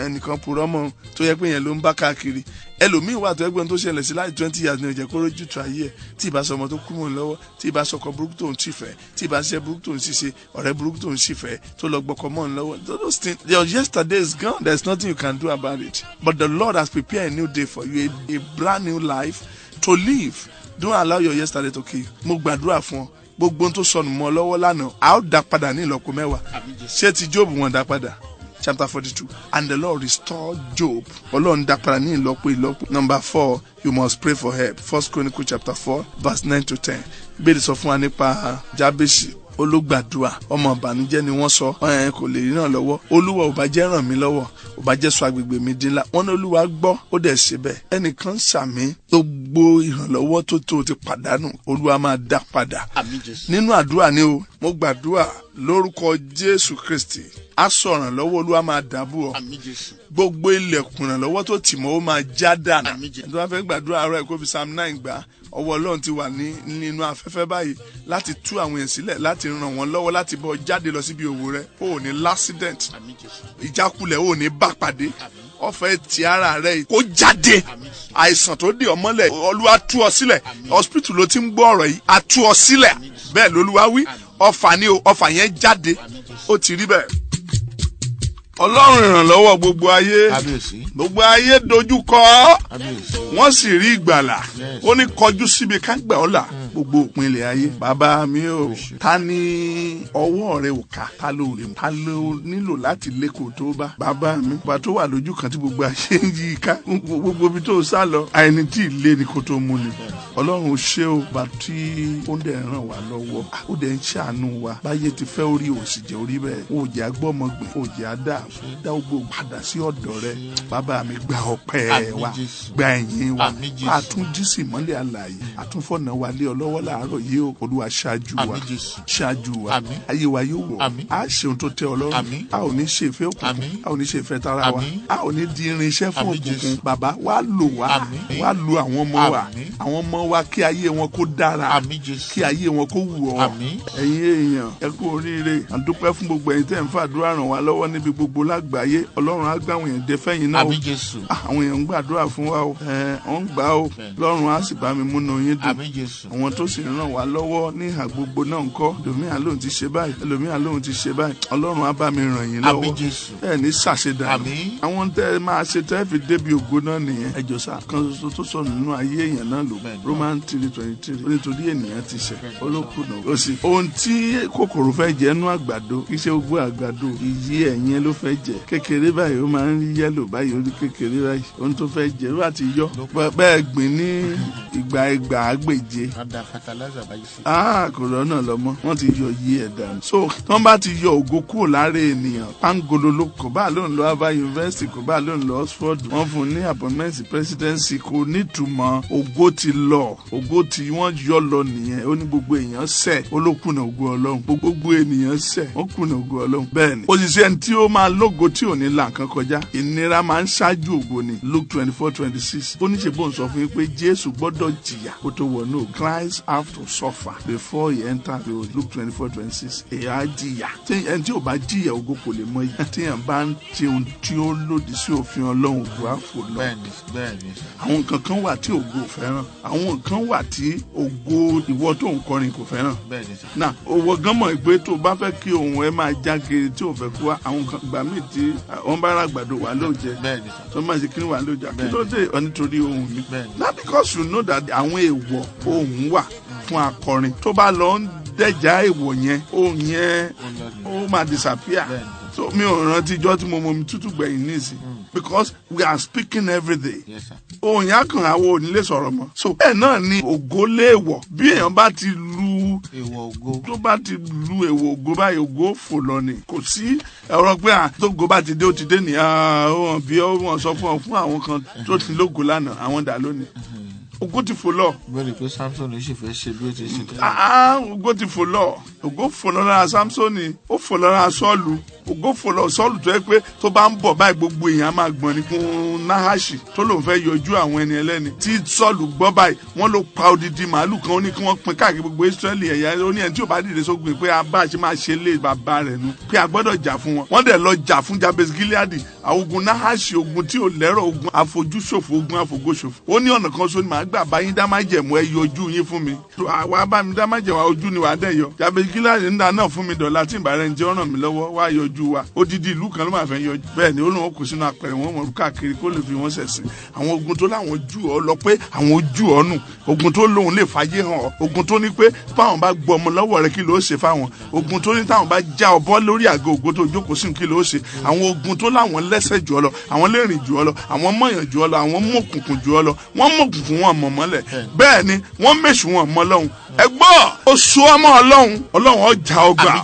ẹnìkan purọ́ mọ́ tó yẹ pé yẹn ló ń bá káàkiri. Ẹlòmíì wà tó ẹgbẹ́ tó ṣẹlẹ̀ sí láti 20 years ní ó jẹ́ kó rójú tó ayé ẹ̀, tí ìbá sọ ọmọ tó kú mọ́ lọ́wọ́, tí ìbá sọkọ burúkú tó ń tì fẹ́, tí ìbá ṣiṣẹ́ burúkú tó ń ṣiṣẹ́, ọ̀rẹ́ burúkú tó ń ṣì fẹ́, tó lọ gbọ́kọ mọ́ ń lọ́wọ́. Those things, your yesterday is gone. There's nothing you can do about it. But the Lord has prepared a new day for you, a brand new life to live. Don't allow your yesterday to kill you. Mo gbàdúrà fún ọ. Gbogbo ohun tó sọnù mọ́ lọ́wọ́ lánàá, a ó dá padà ní ìlọ́po 10. Ṣé ti Job wọ́n dá padà? Chapter 42. And the Lord restored Job. Ọlọ́run dá padà ní ìlọ́po. Number 4, you must pray for help. 1 Chronicles chapter 4, verse 9 to 10. Bẹ́ẹ̀ni sọ fún wa nípa Jábésì. Olùgbàdúà, ọmọ ìbànújẹ́ ni wọ́n sọ, kò lè rí náà lọ́wọ́. Olúwa ò bá jẹ́ ràn mí lọ́wọ́, ò bá jẹ́ sọ agbègbè mi dín ńlá. Wọ́n ní Olúwa gbọ́, ó dẹ̀ ṣe bẹ́ẹ̀. Ẹnìkan ṣàmì gbogbo ìrànlọ́wọ́ tó ti pàdánù, Olúwa máa dá padà. Nínú àdúrà ni o, mo gbàdúrà lórúkọ Jésù Kristi. A sọ ìrànlọ́wọ́ Olúwa máa dàbò ọ. Gbogbo ilẹ̀kùn ìrànlọ́wọ́ tó tì mọ́ ó máa já dànù. Ẹni tó bá fẹ́ gbàdúrà àárọ̀ ẹ̀ kó fi Psalm 9 gbà. Ọwọ́ Ọlọ́run ti wà nínú afẹ́fẹ́ báyìí láti tú àwọn èèyàn sílẹ̀, láti ràn wọ́n lọ́wọ́, láti bọ́ jáde lọ síbi òwò rẹ̀. O ò ní l'accident, ìjákulẹ̀ o ò ní bá pàdé. Ọ̀fẹ́ ti ara rẹ̀ kó jáde. Àìsàn tó dè ọ́ mọ́lẹ̀, Olúwa tú ọ sílẹ̀. Hospital ló ti ń gbọ́ ọ̀rọ̀ yìí, a tú ọ sílẹ̀. Bẹ́ẹ̀ lolúwa wí. Ọfà ni o, ọfà yẹn jáde. Ó ti rí bẹ́ẹ̀. Ọlọ́run ìrànlọ́wọ́ gbogbo ayé, gbogbo ayé dojú kọ wọ́n sì rí ìgbàlà. Ó ní kọjú síbi ká gbà ọ́ là gbogbo òpin ilẹ̀ ayé. Bàbá mi o, ta ni ọwọ́ rẹ ò ká? Ta ló nílò láti lé kó tó bá? Bàbá mi, bàbá tó wà lójú kan tí gbogbo ayé ń yí ká, gbogbo ibi tó sá lọ, àìní tí ì lé ni kó tó mú ni. Ọlọ́run ò ṣe o, bá tí ó dẹ̀ ràn wá lọ́wọ́, ó dẹ̀ ń ṣàánú wa. Báyé ti fẹ́ orí òsì jẹ́ orí bẹ́ẹ̀. Ó jẹ́ agbọ́mọgbìn, ó jẹ́ adá, dá gbogbo padà sí ọ̀dọ̀ rẹ. Bàbá mi, gba ọpẹ́ wa, gba ẹ̀yìn wa, àtúnjí sí ìmọ́lẹ̀ àlàyé, àtúnfọ̀nà wa lé ọlọ́wọ́ láàárọ̀ yìí o. Olúwa ṣáájú wa, ṣáájú wa, ayé wa yóò wọ̀, a ṣe ohun tó tẹ́ Ọlọ́run, a ò ní ṣe ìfẹ́ òkùnkùn, a ò ní ṣe ìfẹ́ tara wa, a ò ní di irinṣẹ́ fún òkùnkùn. Bàbá wa lò wá, wa lo àwọn ọmọ wa, àwọn ọmọ wa kí ayé wọn kó dára, kí ayé wọn kó wù ọ́. Ẹ̀yin èèyàn, ẹ kú oríire. A dúpẹ́ fún gbogbo ẹ̀yin tẹ́ ń fàdúrà ràn wá lọ́wọ́ níbi gbogbo lágbàáyé. Ọlọ́run á gbà àwọn èèyàn dé fẹ́yìn náà o. Àwọn èèyàn ń gbàdúrà fún wa o, wọ́n ń gbà o. Ọlọ́run á sì bá mi múnú yín dùn. Àwọn tó sì ràn wá lọ́wọ́ ní ìhà gbogbo náà ń kọ́. Ẹlòmíà lóhun ti ṣe báyìí, ẹlòmíà lóhun ti ṣe báyìí. Ọlọ́run á bá mi ràn yín lọ́wọ́. Ẹ ní ṣàṣedànù. Àwọn tẹ́ ẹ máa ṣe tẹ́ fi débi ògo náà nìyẹn. Ẹjọ́ sá kan ṣoṣo tó sọnù nínú ayé èèyàn náà lò. Roman 3:23. Nítorí ènìyàn ti ṣẹ̀, olókùnà ó sì. Ohun tí kòkòrò fẹ́ jẹ nú àgbàdo, iṣẹ́ ogbó àgbàdo, ìyí ẹ̀yìn ló fẹ́ jẹ. Kékeré báyìí ó máa ń rí yẹ́lò báyìí, ó rí kékeré báyìí. Ohun tó fẹ́ jẹ ló àti yọ. Bẹ́ẹ̀ gbìn ní ìgbà àgbèje. Kò lọ́nà lọ́mọ. Wọ́n ti yọ yí ẹ̀ dànù. So tí wọ́n bá ti yọ ògo kúrò lára ènìyàn, pangolo ló kò bá lóun lọ Harvard University, kò bá lóun lọ Oxford, wọ́n fún un ní appointment presidency, kò nítumọ̀. Ògo ti lọ, ògo tí wọ́n yọ lọ nìyẹn. Ó ní gbogbo èèyàn ṣẹ̀, ó ló kùnà ògo Ọlọ́run. Gbogbo ènìyàn ṣẹ̀, ó kùnà ògo Ọlọ́run. Bẹ́ẹ̀ni, òṣìṣẹ́ ẹni tí ó máa lógo tí ò ní là nǹkan kọjá, ìnira máa ń ṣáájú ògo ni. Luke 24:26. Ó ní ṣe bó ń sọ fún yín pé Jésù gbọ́dọ̀ jìyà kó tó wọnú. Christ have to suffer before he enter the world. Luke 24:26. Èyà á jìyà. Ẹni tí ò bá jìyà ògo kò lè mọ yìí. Téèyàn bá ń ṣe ohun tí ó lòdì sí òfin Ọlọ́run, ògo á fò lọ. Bẹ́ẹ̀ni. Àwọn nǹkan kan wà tí ògo ò fẹ́ràn. Àwọn nǹkan wà tí ògo ìwọ tó ń kọrin kò fẹ́ràn. Náà owó gan mọ̀ pé tó bá fẹ́ kí ohun ẹ máa já kiri tí ò fẹ́ kú wá, àwọn kan gbà míì tí wọ́n bá rà gbàdo wà ló jẹ, tó máa ṣe kí ni wà ló jà, kí ló dé nítorí ohun mi. Not because you know that àwọn èèwọ̀ ohun wà fún akọrin. Tó bá lọ ń dẹ̀já èèwọ̀ yẹn, ohun yẹn ó máa disappear. So mi ò rántí ijọ́ tí mo mọ mi tútù gbẹ̀yìn nísìn. Because we are speaking every day. Ohun yẹn kan àwọn ò ní lè sọ̀rọ̀ mọ́. So bẹ́ẹ̀ náà ni ògo léèwọ̀. Bí èèyàn bá ti lu èèwọ̀ ògo, tó bá ti lu èèwọ̀ ògo báyìí, ògo fò lọ ni. Kò sí ẹ̀rọ pé tó ògo bá ti dé ó ti dé ní bí wọ́n sọ fún àwọn kan tó ti lógo lánàá, àwọn dà lónìí. Ògo ti fò lọ. Bẹ́ẹ̀ni pé Samson ṣì fẹ́ ṣe bí ó ti ṣe tẹ́lẹ̀. Ògo ti fò lọ. Ògo fò lọ lára Samson, ó fò lọ lára Sọ́ọ̀lù. Ògo fò lọ Sọ́ọ̀lù tó yẹ pé tó bá ń bọ̀ báyìí gbogbo èèyàn máa gbọ́n ní fún Nahashi tó lòun fẹ́ yọjú àwọn ẹni ẹlẹ́ni. Tí Sọ́ọ̀lù gbọ́ báyìí wọ́n ló pa odidi màálù kan ó ní kí wọ́n pín káàkiri gbogbo Ísírẹ́lì ẹ̀yà ó ní ẹni tí ò bá dìde sógun pé abá ṣe máa ṣe lé bàbá rẹ̀ nu pé a gbọ́dọ̀ jà fún wọn. Wọ́n dẹ̀ lọ jà fún Jabez Gileadi. Àwọn ogun Nahashi, ogun tí ò lẹ́rọ̀, ogun àfojúṣòfò, ogun àfògóṣòfò. Ó ní ọ̀nà kan sóni màá gbà bá yín dá májẹ̀mú ẹ yọjú yín fún mi. Àwa bá mi dá májẹ̀mú ojú ni wàá dẹ̀ yọ. Jabez Gileadi ń dáná fún mi dọ̀la tí ìbára ẹni jẹ́ ọ̀ràn mi lọ́wọ́ wá yọjú wa. Odidi ìlú kan ló máa fẹ́ yọjú. Bẹ́ẹ̀ ni ó lóun kò sínú apẹ̀rẹ̀ wọn mọ̀ káàkiri kó lè fi wọn ṣẹ̀sìn. Àwọn ogun tó láwọn jù ọ lọ pé àwọn ojú ọ nù. Ogun tó lóun lè fàyè hàn ọ. Ogun tó ní pé fáwọn bá gbọ́ ọmọ lọ́wọ́ rẹ kí ló ṣe fáwọn. Ogun tó ní táwọn bá já ọbọ lórí àgọ́ ògo tó jókòó sí kí ló ṣe. Àwọn ogun tó láwọn lẹ́sẹ̀ jù ọ lọ, àwọn lérìn jù ọ lọ, àwọn mọ̀yàn jù ọ lọ, àwọn mọ̀kùnkùn jù ọ lọ. Wọ́n mọ̀kùnkùn wọn mọ̀ mọ́lẹ̀. Bẹ́ẹ̀ ni wọ́n mèṣù wọn mọ́ lọ́hùn. Ẹ gbọ́ oṣù ọmọ Ọlọ́run ọjà ọgbà.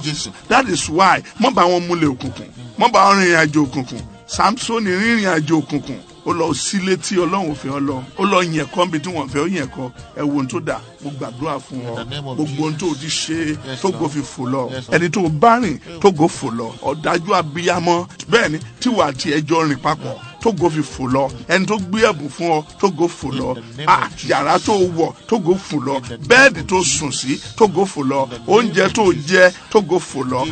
That is why mọ́ bá wọn múlẹ̀ òkùnkùn, mọ́ bá wọn rìnrìn àjò òkùnkùn. Samson rìnrìn àjò òkùnkùn. Ó lọ sílé tí Ọlọ́run fi ọ lọ. Ó lọ yẹn kọ́ níbi tí wọ́n fẹ́ ó yẹn kọ́. Ẹ wo ohun tó dà. Mo gbàdúrà fún ọ. Gbogbo ohun tó ti ṣe tógo fi fò lọ. Ẹni tó bá rìn tógo fò lọ. Ọ̀dájú abiyamọ. Bẹ́ẹ̀ni tíwà àti ẹjọ́ rìn papọ̀. Tógo fi fò lọ. Ẹni tó gbé ẹ̀bùn fún ọ tógo fò lọ. Yàrá tó wọ̀ tógo fò lọ. Bẹ́ẹ̀dì tó sùn sí tógo fò lọ. Oúnjẹ tó jẹ tógo fò lọ.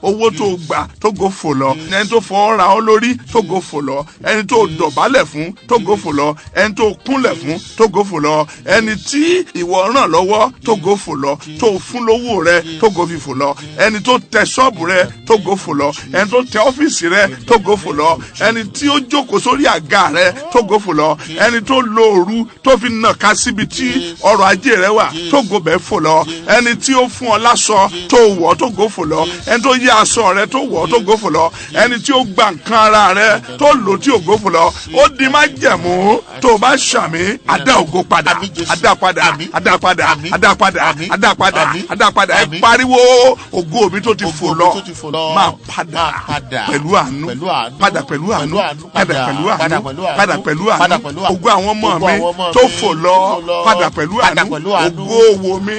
Owó tó gbà tógo fò lọ. Ẹni tó fọwọ́ ra ọ lórí tógo fò lọ. Ẹni tó dọ̀bálẹ̀ fún tógo fò lọ. Ẹni tó kúnlẹ̀ fún tógo fò lọ. Ẹni tí ìwọ ràn lọ́wọ́ tógo fò lọ. Tó fún lówó rẹ tógo fi fò lọ. Ẹni tó tẹ ṣọ́ọ̀bù rẹ tógo fò lọ. Ẹni tó tẹ ọ́fíìsì rẹ tógo fò lọ. Ẹni tí ó jókòó sórí àga rẹ tógo fò lọ. Ẹni tó lo òru tó fi nàka síbi tí ọrọ̀ ajé rẹ wà tógo bẹ́ẹ̀ fò lọ. Ẹni tí ó fún ọ láṣọ tó wọ̀ tógo fò lọ. Ẹni tó yẹ aṣọ rẹ tó wọ̀ tógo fò lọ. Ẹni tí ó gba nǹkan ara rẹ tó lò tí ògo fò lọ. Ó di májẹ̀mú tó bá ṣàmì àdá ògo padà, àdá padà, àdá padà, àdá padà, àdá padà, àdá padà. Ẹ pariwo ògo mi tó ti fò lọ máa padà pẹ̀lú àánú, padà pẹ̀lú àánú, padà pẹ̀lú àánú, padà pẹ̀lú àánú. Ògo àwọn ọmọ mi tó fò lọ padà pẹ̀lú àánú. Ògo òwò mi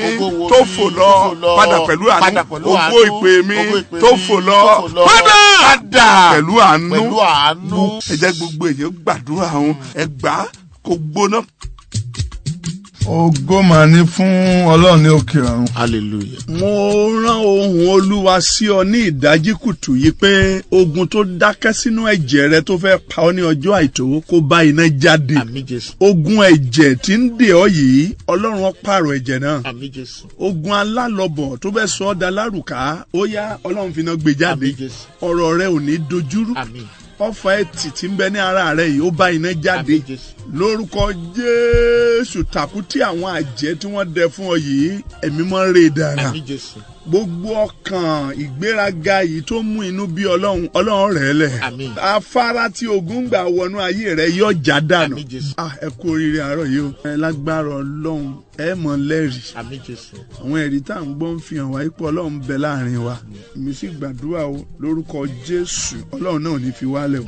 tó fò lọ padà pẹ̀lú àánú. Ògo ìpè mi tó fò lọ padà pẹ̀lú àánú. Ẹ jẹ́ gbogbo èèyàn gbàdúrà ọ̀hún. Ẹ gbà kó gbóná. Ògo mà ní fún Ọlọ́run ní òkè ọ̀run. Hallelujah. Mo rán ohùn Olúwa sí ọ ní ìdájí kùtù yìí pé ogun tó dákẹ́ sínú ẹ̀jẹ̀ rẹ tó fẹ́ pa ọ́ ní ọjọ́ àìtó kó bá iná jáde. Àmín Jésù. Ogun ẹ̀jẹ̀ tí ń dè ọ́ yìí Ọlọ́run ó pààrọ̀ ẹ̀jẹ̀ náà. Àmín Jésù. Ogun alálọ̀bọ̀ tó fẹ́ sọ ọ́ da lárùká ó yá Ọlọ́run fi iná gbé jáde. Àmín Jésù. Ọ̀rọ̀ rẹ ò ní dojúrú. Àmín. Ọfà ẹtì tí ń bẹ ní ara rẹ yìí ó bá iná jáde lórúkọ Jésù. Tàkútì àwọn àjẹ́ tí wọ́n dẹ fún ọ yìí ẹ̀mí mọ́ rè dára. Gbogbo ọkàn ìgbéraga yìí tó mú inú bí Ọlọ́run rẹ̀ lẹ̀. Afárá tí ogun gbà wọnú ayé rẹ yóò já dànù. Ẹ kú oríire àárọ̀ yìí o. Ẹ lágbára Ọlọ́run ẹ mọ̀ lẹ́rìí. Àwọn ẹ̀rí tá à ń gbọ́ ń fi hàn wá ipò Ọlọ́run bẹ láàrin wa. Èmi sì gbàdúrà o lórúkọ Jésù Ọlọ́run náà ò ní fi wálẹ̀ o.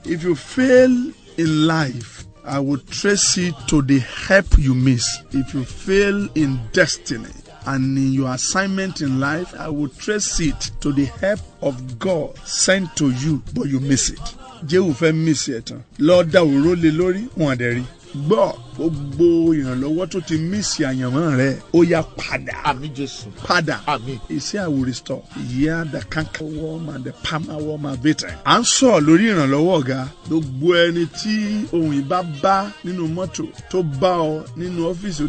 If you fail in life, I will trace it to the help you miss. If you fail in destiny and in your assignment in life, I will trace it to the help of God sent to you, but you miss it. Jéhù fẹ́ miss ẹ̀ tán. Lọ́ọ́ dá òró lé lórí wọn àdẹ̀rí. Gbọ́ gbogbo ìrànlọ́wọ́ tó ti mísì àyànmọ́ rẹ̀ ó yá padà. Àmín Jésù. Padà. Àmín. He said I will restore. Yeah, the canker worm and the palmer worm are better. À ń sọ lórí ìrànlọ́wọ́ ọ̀gá. Gbogbo ẹni tí ohun ìbá bá nínú mọ́tò tó bá ọ nínú ọ́fíìsì ó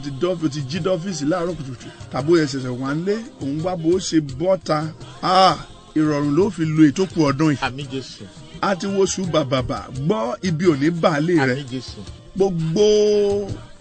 ti jí dọ́fíìsì láàárọ̀ kùtùkùtù. Tàbó yẹn ṣẹ̀ṣẹ̀ wá ń lé òun wá bó ṣe bọ́ta. Ìrọ̀rùn ló fi lo ètòkù ọdún yìí. Àmín Jésù. A ti wo ṣù bàbàbà gbọ́ ibi òní bàálẹ̀ rẹ̀. Àmín Jésù. Gbogbo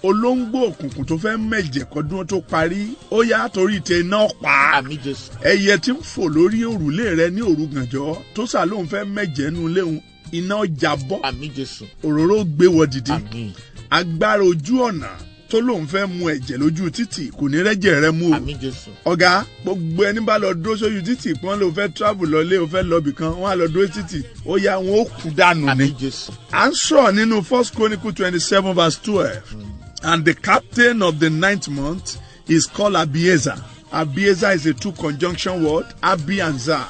olóńgbò òkùnkùn tó fẹ́ mẹ̀jẹ̀ kọ́dún tó parí ó yá torí tẹ iná pa. Àmín Jésù. Ẹyẹ tí ń fò lórí òrùlé rẹ ní òru gànjọ́ tó sà lóun fẹ́ mẹ̀jẹ̀ nù léun iná jábọ́. Àmín Jésù. Òróró gbé wọ dìde. Àmín. Agbára ojú ọ̀nà tó lóun fẹ́ mu ẹ̀jẹ̀ lójú títì kò ní rẹ́jẹ̀ rẹ mú o. Àmín Jésù. Ọ̀gá gbogbo ẹni bá lọ dúró sójú títì pọ́n ló fẹ́ travel lọlé o fẹ́ lọ bìkan wọ́n á lọ dúró títì ó yá wọn ó kú dànù ni. Àmín Jésù. À ń sọ nínú 1 Chronicle 27 verse 12. And the captain of the 9th month is called Abiezer. Abiezer is a two conjunction word, Abi and Za,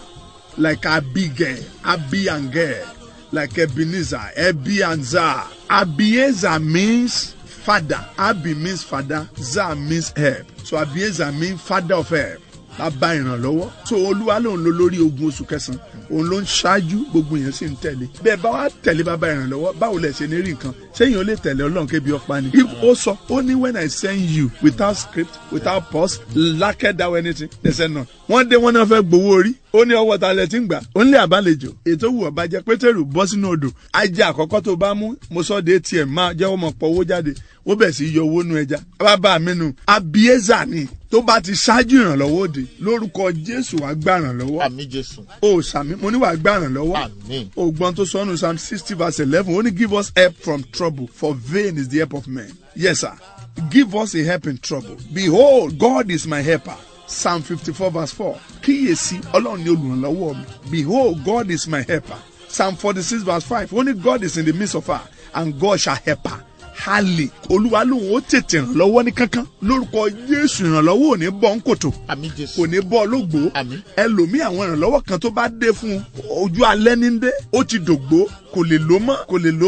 like Abigail, Abi and Gel, like Ebenezer, Ebi and Za. Abiezer means father. Abi means father, Za means help. So Abiezer means father of help. Bàbá ìrànlọ́wọ́. So Olúwa lòun ló lórí ogun oṣù kẹsàn-án. Òun ló ń ṣáájú, gbogbo yẹn sì ń tẹ̀lé. Bẹ́ẹ̀ bá wá tẹ̀lé bàbá ìrànlọ́wọ́, báwo lẹ ṣe ní rí nǹkan? Ṣéyìn ó lè tẹ̀lé Ọlọ́run kébi ọ̀pá ni? Ó sọ, ó ní when I send you without script, without pause, lacked out anything. They said no. Wọ́n dé wọ́n náà fẹ́ gbowó orí. Ó ní ọwọ́ ta lẹ ti ń gbà. Ó ń lé àbálejò. Ètò wù ọba jẹ Pétérù bọ́ sínú odò. Ajá àkọ́kọ́ tó bá mú, mo sọ de ATM máa jẹ́wọ́ mọ̀ pọ̀ owó jáde. Ó bẹ̀ sí yọ owó nú ẹja. Bàbá mi nù. Abiezer ni tó bá ti ṣáájú ìrànlọ́wọ́ òde lórúkọ Jésù wàá gbà ìrànlọ́wọ́. Àmín Jésù. O sàmì mo ní wàá gbà ìrànlọ́wọ́. Àmín. Ògbọ́n tó sọnù Psalm 60 verse 11 ó ní give us help from trouble for vain is the help of men. Yes sir. Give us a help in trouble. Behold, God is my helper. Psalm 54 verse 4. Kíyèsí Ọlọ́run ni olùrànlọ́wọ́ mi. Behold, God is my helper. Psalm 46 verse 5. Only God is in the midst of her and God shall help her. Hallelujah. Olúwa lòun ó tètè ràn lọ́wọ́ ní kankan lórúkọ Jésù. Ìrànlọ́wọ́ ò ní bọ́ ń kòtò. Àmín Jésù. Kò ní bọ́ lógbó. Àmín. Ẹlòmíì àwọn ìrànlọ́wọ́ kan tó bá dé fún ojú alẹ́ ní dé ó ti dògbó kò lè lò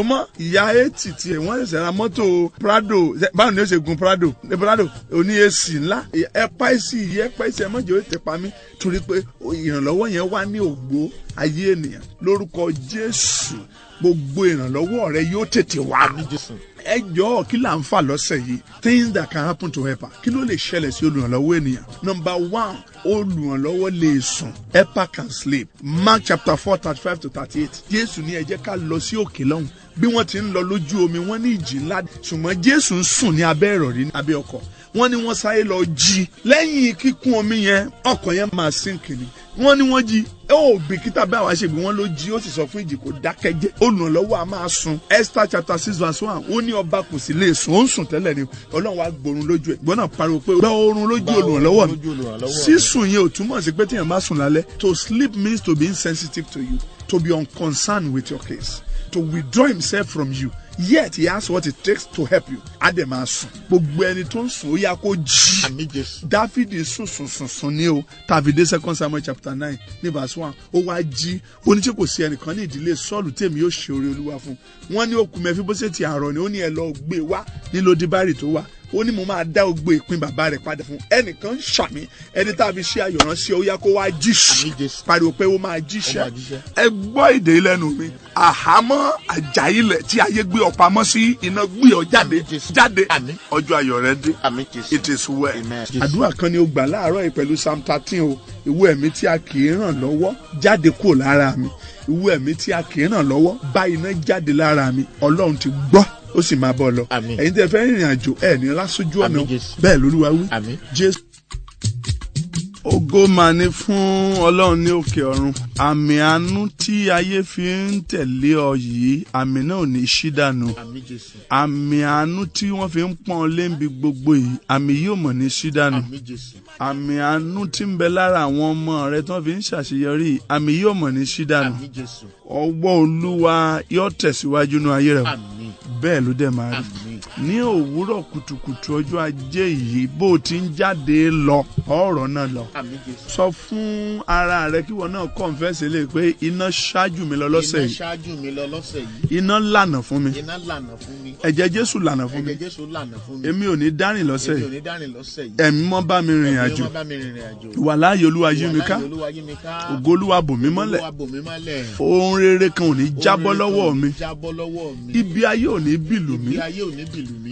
mọ́. Ìyá etí tiẹ̀ wọ́n ṣẹ̀ṣẹ̀ ra mọ́tò Prado. Báwo ni ó ṣe gun Prado? Prado oní èsì ńlá. Ẹ̀pá èsì ẹ̀ mọ́jọ́ ó ti pa mí torí pé ìrànlọ́wọ́ yẹn wà ní ògbó ayé ènìyàn lórúkọ Jésù. Gbogbo ìrànlọ́wọ́ rẹ yóò tètè wá. Àmín Jésù. Ẹ jọ̀ọ́ kí là ń fà lọ́sẹ̀ yìí? Things that can happen to helper. Kí ló lè ṣẹlẹ̀ sí olùrànlọ́wọ́ ènìyàn? Number 1, olùrànlọ́wọ́ lè sùn. Helper can sleep. Mark chapter 4 35 to 38. Jésù ní ẹ jẹ́ ká lọ sí òkè lọ́hùn. Bí wọ́n ti ń lọ lójú omi wọ́n ní ìjì ńlá ṣùgbọ́n Jésù ń sùn ní abẹ́ ìrọ̀rí ní abẹ́ ọkọ̀. Wọ́n ní wọ́n sáré lọ jí. Lẹ́yìn kíkún omi yẹn ọkọ̀ yẹn máa sink ni. Wọ́n ní wọ́n jí. Ó bìkítà bá wa ṣe bí wọ́n ló jí ó sì sọ fún ìjì kó dákẹ́jẹ́. Olùrànlọ́wọ́ a máa sùn. Esther chapter 6 verse 1 ó ní ọba kò sì lè sùn ó ń sùn tẹ́lẹ̀ ni Ọlọ́run wa gbórun lójú ẹ̀. Gbọ́n náà pariwo pé gba oorun lójú olùrànlọ́wọ́ mi. Sísùn yẹn ò túmọ̀ sí pé téèyàn bá sùn lálẹ́. To sleep means to be insensitive to you, to be unconcerned with your case, to withdraw himself from you. Yet he has what it takes to help you. Adema sùn. Gbogbo ẹni tó ń sùn ó yá kó jí. Àmín Jésù. Dáfídì sùn ní o. Tàbí dé 2 Samuel chapter 9 ní verse 1. Ó wá jí. Ó ní ṣé kò sí ẹnìkan ní ìdílé Sọ́ọ̀lù tèmi yóò ṣe oore Olúwa fún. Wọ́n ní òkú Mẹfíbóṣẹ́tì àárọ̀ ni ó ní ẹ lọ gbé wá ní Lódíbárì tó wà. Ó ní mo máa dá ogbó ìpín bàbá rẹ̀ padà fún ẹnìkan ṣàmì ẹni tá a fi ṣe àyọ̀rán sí ọ yá kó wá jíṣẹ́ pariwo pé ó máa jíṣẹ́. Ẹ gbọ́ èdè lẹ́nu mi àhámọ́ àjà ilẹ̀ tí ayé gbé ọ pamọ́ sí iná gbé ọ jáde ọjọ́ ayọ̀ rẹ dé. It is well. Àdúrà kan ni ó gbà láàárọ̀ yìí pẹ̀lú Psalm 13 o. Ìwọ ẹ̀mí tí a kì í ràn lọ́wọ́ jáde kúrò lára mi. Ìwọ ẹ̀mí tí a kì í ràn lọ́wọ́ bá iná jáde lára mi. Ọlọ́run ti gbọ́ ó sì máa bọ̀ lọ. Ẹ̀yin tẹ́ fẹ́ rìnrìn àjò ẹ̀ ní lásójú ọ̀nà bẹ́ẹ̀ lÓlúwa wí. Jésù. Ògo mà ní fún Ọlọ́run ní òkè ọ̀run. Àmì àánú tí ayé fi ń tẹ̀lé ọ yìí àmì náà ò ní ṣí dànù. Àmì àánú tí wọ́n fi ń pọ́n lébi gbogbo yìí àmì yóò mọ̀ ní ṣí dànù. Àmì àánú tí ń bẹ lára àwọn ọmọ rẹ tí wọ́n fi ń ṣàṣeyọrí àmì yóò mọ̀ ní ṣí dànù. Ọwọ́ Olúwa yóò tẹ̀síwájú nínú ayé rẹ. Bẹ́ẹ̀ ló dẹ̀ máa rí. Ní òwúrọ̀ kùtùkùtù ọjọ́ ajé yìí bó o ti ń jáde lọ ọ̀rọ̀ náà lọ. Sọ fún ara rẹ kí wọn náà confess lè pé iná ṣáájú mi lọ lọ́sẹ̀ yìí. Iná lànà fún mi. Ẹ̀jẹ̀ Jésù lànà fún mi. Èmi ò ní dárìn lọ́sẹ̀ yìí. Ẹ̀mí mọ́ bá mi rìnrìn àjò. Ìwàláàyè Olúwa yí mi ká. Ògo Olúwa bò mí mọ́lẹ̀. Ohun rere kan ò ní jábọ́ lọ́wọ́ mi. Ibi ayé ò ní bìlù mí.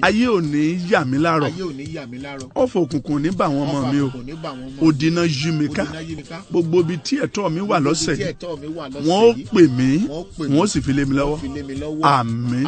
Ayé ò ní yà mí lárọ̀. Ọ̀fọ̀ òkùnkùn ò ní bà wọ́n mọ́ mi o. Òdìnà yí mi ká. Gbogbo ibi tí ẹ̀tọ́ mi wà lọ́sẹ̀ yìí wọ́n ó pè mí wọ́n ó sì fi lé mi lọ́wọ́. Àmín.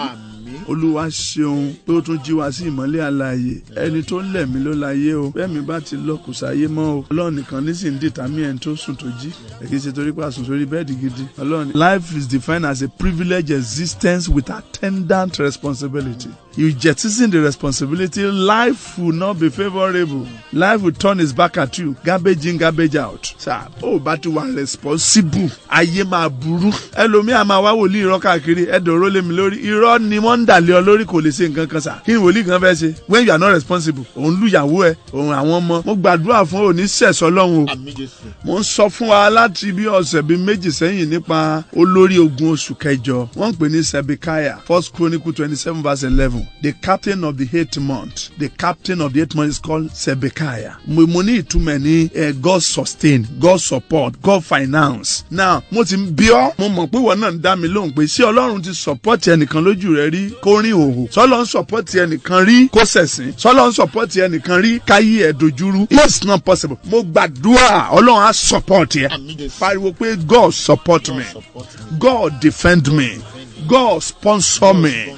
Olúwa ṣeun pé ó tún jí wa sí ìmọ́lẹ̀ alààyè. Ẹni tó ń lẹ̀ mí ló láyé o. Bẹ́ẹ̀ mi bá ti lọ kò sáyé mọ́ o. Ọlọ́run nìkan nísìnyí dìtàmí ẹni tó sùn tó jí. Èkì ṣe torí pé a sùn sórí bẹ́ẹ̀dì gidi. Ọlọ́run. Life is defined as a privileged existence with attendant responsibility. you jettison the responsibility, life will not be favorable. Life will turn its back at you. Garbage in, garbage out. Sir, but you are responsible. Ayé máa burú. Ẹlòmíà máa wá wòlíì irọ́ káàkiri. Ẹ̀dọ̀rọ̀ lé mi lórí. Irọ́ ni wọ́n ń dàlẹ́ ọ lórí kò lè ṣe nǹkan kan sà. Kí ni wòlíì kan fẹ́ ṣe? When you are not responsible, òun lùyàwó ẹ̀, òun àwọn ọmọ. Mo gbàdúrà fún òní sẹ̀sọ́ lọ́hùn o. Mo ń sọ fún wa láti bí ọ̀sẹ̀ bíi méjì sẹ́yìn nípa olórí ogun oṣù kẹjọ. Wọ́n ń pè ní Sebekiah. 1 Chronicle 27:11. The captain of the 8th month. The captain of the 8th month is called Sebekiah. Mo ní ìtumọ̀ ní God sustain, God support, God finance. Now, mo ti bí ọ́, mo mọ̀ pé wọ́n náà ń dá mi lóhùn pé ṣé Ọlọ́run ti support ẹnìkan lójú rẹ̀ rí kó rìn òhò? Ṣọ́lọ́run support ẹnìkan rí kó ṣẹ̀sìn? Ṣọ́lọ́run support ẹnìkan rí káyé ẹ̀ dojúrú? It's not possible. Mo gbàdúrà Ọlọ́run á support ẹ. Pariwo pé God support me. God defend me. God sponsor me.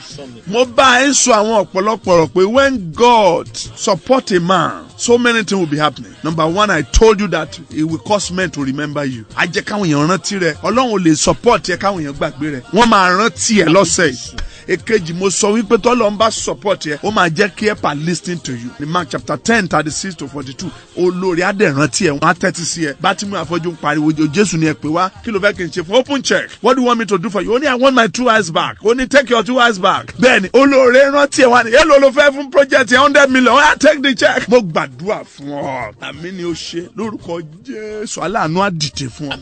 Mo bá ẹ sọ àwọn ọ̀pọ̀lọpọ̀ rọ̀ pé when God support a man, so many things will be happening. Number one, I told you that it will cause men to remember you. A jẹ́ káwọn èèyàn rántí rẹ̀. Ọlọ́run ò lè support ẹ káwọn èèyàn gbàgbé rẹ̀. Wọ́n máa rántí ẹ lọ́sẹ̀ yìí. Èkejì, mo sọ wípé tọ́lọ́run bá support ẹ, ó máa jẹ́ kí ẹ pa listening to you. In Mark chapter 10:36-42, olórí adé rántí ẹ, wọ́n á tẹ́tí sí ẹ. Bátìmù àfọ́jú ń pariwo, Jésù ni ẹ pè wá. Kí ló fẹ́ kí n ṣe fún? Open check. What do you want me to do for you? Ó ní I want my 2 eyes back. Ó ní take your 2 eyes back. Bẹ́ẹ̀ni, olórí rántí ẹ wá ní. Èló ló fẹ́ fún project 100 million. Ó yá take the check. Mo gbàdúrà fún ọ. Àmín ni ó ṣe lórúkọ Jésù. Aláàánú á dìde fún ọ.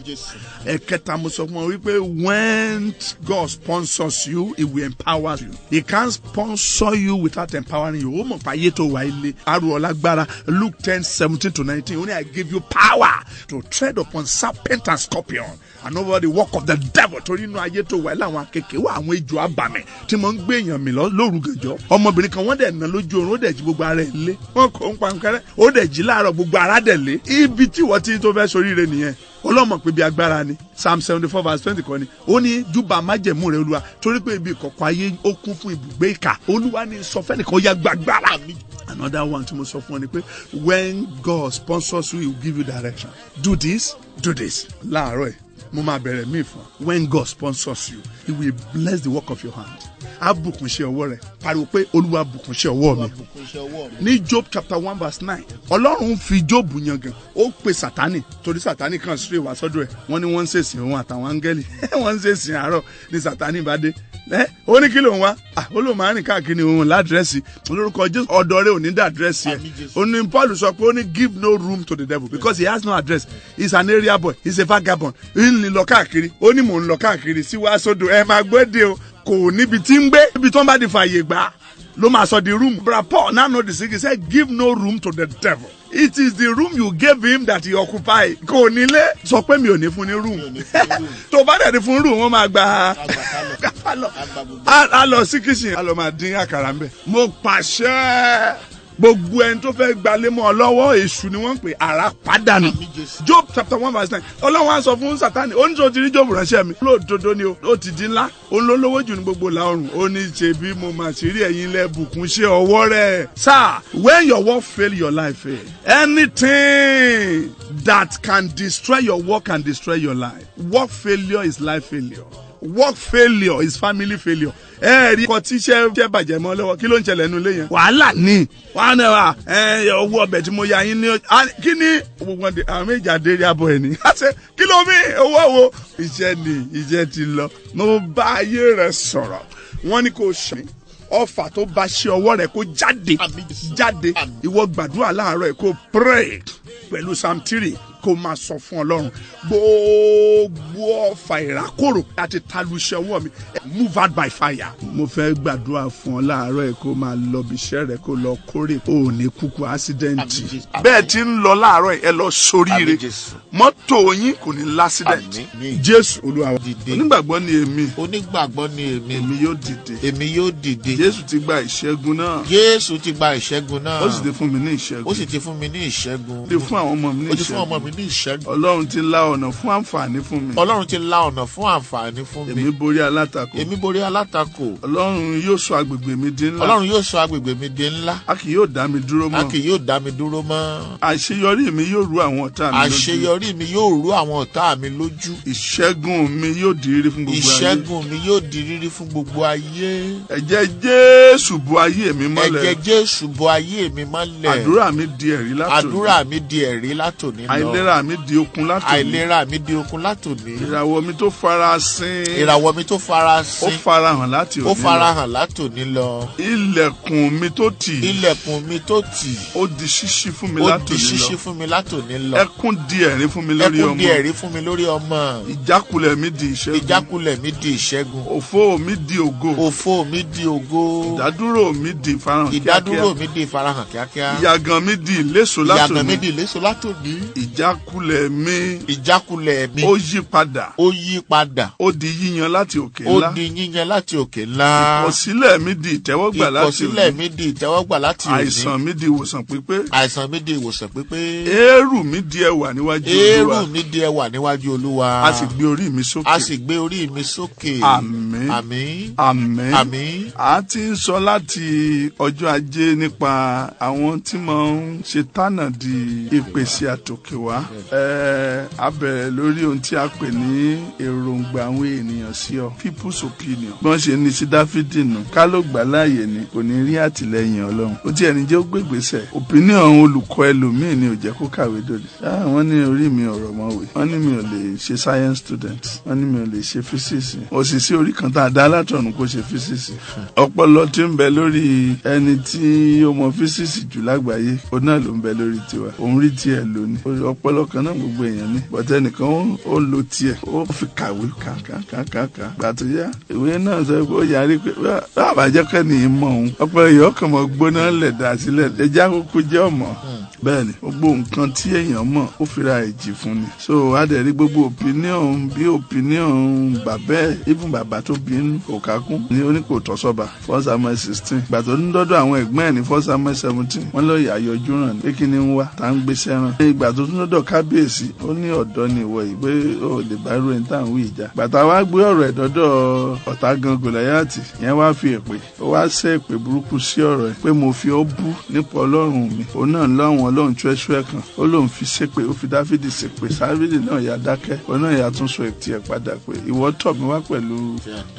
Ẹ̀kẹta, mo sọ fún ọ wípé when God sponsors you, He will empower you. He can't sponsor you without empowering you. Ó mọ̀ pé ayé tó wà ilé. Arú ọlágbára. Luke 10:17-19. Only I give you power to tread upon serpent and scorpion and over the work of the devil. Torí inú ayé tó wà ilé àwọn akẹ́kẹ́ wà àwọn ejò abàmì tí mo ń gbé èèyàn mi lóru gànjọ́. Ọmọbìnrin kan wọ́n dẹ̀ ná lójú oorun ó dẹ̀ jí gbogbo ara ẹ̀ lé. Wọ́n kò ń pankẹ́rẹ́ ó dẹ̀ jí láàárọ̀ gbogbo ara dẹ̀ lé. Ibi tí wọ́n ti tó fẹ́ soríire nìyẹn. Ọlọ́mọ pé bí agbára ni. Psalm 74:20 kan ni. Ó ní júbà májẹ̀mú rẹ̀ Olúwa torí pé ibi ìkọ̀kọ̀ ayé ó kún fún ibùgbé ìkà. Olúwa ní sọ fẹ́nìkan ó yá gbàgbára. Another one tí mo sọ fún ọ ni pé when God sponsors you, He will give you direction. Do this, do this. Láàárọ̀ ẹ̀ mo máa bẹ̀rẹ̀ mí fún ọ. When God sponsors you, He will bless the work of your hand. Á bùkún ṣe ọwọ́ rẹ̀. Pariwo pé Olúwa bùkún ṣe ọwọ́ mi. Ní Job chapter 1:9, Ọlọ́run fi Job yangàn. Ó pe Sátánì torí Sátánì kan straight wá sọ́dọ̀ ẹ̀. Wọ́n ní wọ́n ń ṣèsìn òun àtàwọn áńgẹ́lì. Wọ́n ń ṣèsìn àárọ̀ ní Sátánì bá dé. Ó ní kí ló ń wá? Ó ló máa ń rìn káàkiri òun ládírẹ́sì. Olórúkọ Jésù ọ̀dọ̀ rẹ̀ ò ní dá àdírẹ́sì ẹ̀. Ó ní Paul sọ pé ó ní give no room to the devil because he has no address. He's an area boy. He's a vagabond. Ó ní lọ káàkiri. Ó ní mò ń lọ káàkiri sí wá sódò. Ẹ máa gbé o. Kò níbi tí ń gbé. Ibi tó ń bá di fàyè gbà ló máa sọ the room. Bra Paul now know the secret. He said give no room to the devil. It is the room you gave him that he occupy. Kò nílé. Sọ pé mi ò ní fún ní room. Tó bá dẹ̀ di fún room wọ́n máa gba a lọ sí kitchen. A lọ máa dín àkàrà ń bẹ̀. Mo pàṣẹ. Gbogbo ẹni tó fẹ́ gbalé mọ́ ọ lọ́wọ́ èṣù ni wọ́n ń pè ara pàdánù. Job chapter 1:9. Ọlọ́run á sọ fún Sátánì ó ní tó ti rí Job ránṣẹ́ mi. Lóòótọ́ ni ó ti di ńlá. Ó ń lólówó jù ní gbogbo ìlà oòrùn. Ó ní ṣe bí mo máa ṣe rí ẹ̀yin lẹ́bùkún ṣe ọwọ́ rẹ̀. Sir, when your work fail your life, anything that can destroy your work can destroy your life. Work failure is life failure. Work failure is family failure. Rí kọ tí iṣẹ́ bàjẹ́ mọ́ lọ́wọ́ kí ló ń ṣẹlẹ̀ nínú ilé yẹn. Wàhálà ni wọ́n á wà owó ọbẹ̀ tí mo ya yín ní kí ni àwọn méjì àdéhìí abọ́ ẹ̀ ní. Kí ló mi owó wo. Iṣẹ́ ti lọ. Mo bá ayé rẹ̀ sọ̀rọ̀. Wọ́n ní kò ṣe ọfà tó bá ṣe ọwọ́ rẹ̀ kó jáde. Ìwọ gbàdúrà láàárọ̀ ẹ̀ kó pray pẹ̀lú Psalm 3 kó máa sọ fún Ọlọ́run gbogbo ọfà ìrákòrò láti taluṣẹ́ ọwọ́ mi move out by fire. Mo fẹ́ gbàdúrà fún ọ láàárọ̀ ẹ̀ kó máa lọ bí iṣẹ́ rẹ̀ kó lọ kórè ó ní kúkú ásídẹ́ǹtì. Bẹ́ẹ̀ tí ń lọ láàárọ̀ ẹ̀ lọ sóríire mọ́tò yín kò ní lásídẹ́ǹtì. Jésù Olúwa wa. Onígbàgbọ́ ni èmi. Èmi yóò dìde. Jésù ti gba ìṣẹ́gun náà. Ó sì ti fún mi ní ìṣẹ́gun. Ó sì ti fún àwọn ọmọ mi ní ìṣẹ́gun. ní ìṣẹ́gun. Ọlọ́run ti la ọ̀nà fún àǹfààní fún mi. Ọlọ́run ti la ọ̀nà fún àǹfààní fún mi. Èmi borí alátakò. Èmi borí alátakò. Ọlọ́run yóò sọ agbègbè mi di ńlá. Ọlọ́run yóò sọ agbègbè mi di ńlá. A kì yóò dá mi dúró mọ́. A kì yóò dá mi dúró mọ́. Àṣeyọrí mi yóò rú àwọn ọ̀tá mi lójú. Àṣeyọrí mi yóò rú àwọn ọ̀tá mi lójú. Ìṣẹ́gun mi yóò di rírí fún gbogbo ayé. Ìṣẹ́gun mi yóò di rírí fún gbogbo ayé. Ẹ̀jẹ̀ Jésù bò ayé mi mọ́lẹ̀. Ẹ̀jẹ̀ Jésù bò ayé mi mọ́lẹ̀. Àdúrà mi di ẹ̀rí látòní. Àdúrà mi di ẹ̀rí látòní lọ. Àìlera mi di okun látòní. Àìlera mi di okun látòní. Ìràwọ̀ mi tó farasin. Ìràwọ̀ mi tó farasin. Ó farahàn láti òní lọ. Ó farahàn látòní lọ. Ilẹ̀kùn mi tó tì. Ilẹ̀kùn mi tó tì. Ó di ṣíṣí fún mi látòní lọ. Ó di ṣíṣí fún mi látòní lọ. Ẹkún di ẹ̀rín fún mi lórí ọmọ. Ẹkún di ẹ̀rín fún mi lórí ọmọ. Ìjákulẹ̀ mi di ìṣẹ́gun. Ìjákulẹ̀ mi di ìṣẹ́gun. Òfò mi di ògo. Òfò mi di ògo. Ìdádúró mi di ìfarahàn kíákíá. Ìdádúró mi di ìfarahàn kíákíá. Ìyàgàn mi di ìléso látòní. Ìyàgàn mi di ìléso látòní. Ìjákulẹ̀ mi. Ìjákulẹ̀ mi. Ó yí padà. Ó yí padà. Ó di yíyan láti òkè ńlá. Ó di yíyan láti òkè ńlá. Ìkọ̀sílẹ̀ mi di ìtẹ́wọ́gbà láti òní. Ìkọ̀sílẹ̀ mi di ìtẹ́wọ́gbà láti òní. Àìsàn mi di ìwòsàn pípé. Àìsàn mi di ìwòsàn pípé. Eérú mi di ẹwà níwájú Olúwa. Eérú mi di ẹwà níwájú Olúwa. A sì gbé orí mi sókè. A sì gbé orí mi sókè. Àmín. Àmín. Àmín. Àmín. A ti ń sọ láti ọjọ́ ajé nípa àwọn tí máa ń ṣe tánà di ìpèsè àtòkè wá. A bẹ̀rẹ̀ lórí ohun tí a pè ní èròǹgbà àwọn ènìyàn sí ọ, people's opinion. Bí wọ́n ṣe ní sí Dáfídì nù, ká ló gbà láàyè ni kò ní rí àtìlẹ́yìn Ọlọ́run. Ó tiẹ̀ ní jẹ́ ó gbégbèsè. Opinion olùkọ́ ẹlòmíì ni ò jẹ́ kó kàwé dòde. Wọ́n ní orí mi ọ̀rọ̀ mọ́wé. Wọ́n ní mi ò lè ṣe science student. Wọ́n ní mi ò lè ṣe physics. Òṣìṣẹ́ orí kan tá a dá látọ̀run kó ṣe physics. Ọpọlọ tí ń bẹ lórí ẹni tí ó mọ physics jù lágbàáyé, òun náà ló ń bẹ lórí tiwa. Òun rí tiẹ̀ lónìí. Ọpọlọ kan náà gbogbo èèyàn ní. Bọ̀tẹ́ nìkan ó lo tiẹ̀. Ó fi kàwé kàkàkàkà. Gbàtò yá ìwé náà sọ pé ó yarí pé àbájẹ́ kẹ́ni ìmọ̀ òun. Ọpọlọ yìí ọkàn mọ̀ gbóná lẹ̀ dà sílẹ̀. Ẹja kúkú jẹ́ ọmọ. Bẹ́ẹ̀ni gbogbo nǹkan tí èèyàn mọ̀ ó fira ẹ̀jì fún ni. So adẹ̀rí gbogbo opinion bí opinion bàbẹ́ even bàbá tó bí ń kò kákún ní oníkò tọ́sọ́ba 1 Samuel 16. Gbàtọ́ ní dọ́dọ̀ àwọn ẹ̀gbọ́n ẹ̀ ní 1 Samuel 17. Wọ́n lọ yà yọjú ràn pé kí ni ń wá tá ń gbéṣẹ́ ràn. Ìgbà tó tún dọ́dọ̀ kábíyèsí ó ní ọ̀dọ́ ni ìwọ yìí pé ó lè bá irú ẹni tá à ń wí ìjà. Gbàtà wá gbé ọ̀rọ̀ ẹ̀ dọ́dọ̀ ọ̀tá gan Gòláyátì yẹn wá fi èpè ó wá ṣẹ́ èpè burúkú sí ọ̀rọ̀ ẹ̀ pé mo fi ọ́ bú nípa Ọlọ́run mi. Òun náà lọ́wọ́n Ọlọ́run túẹ́túẹ́ kan ó lóun fi ṣépè ó fi Dáfídì ṣépè. Dáfídì náà yà dákẹ́ òun náà yà tún sọ ètí ẹ̀ padà pé ìwọ tọ̀ mí wá pẹ̀lú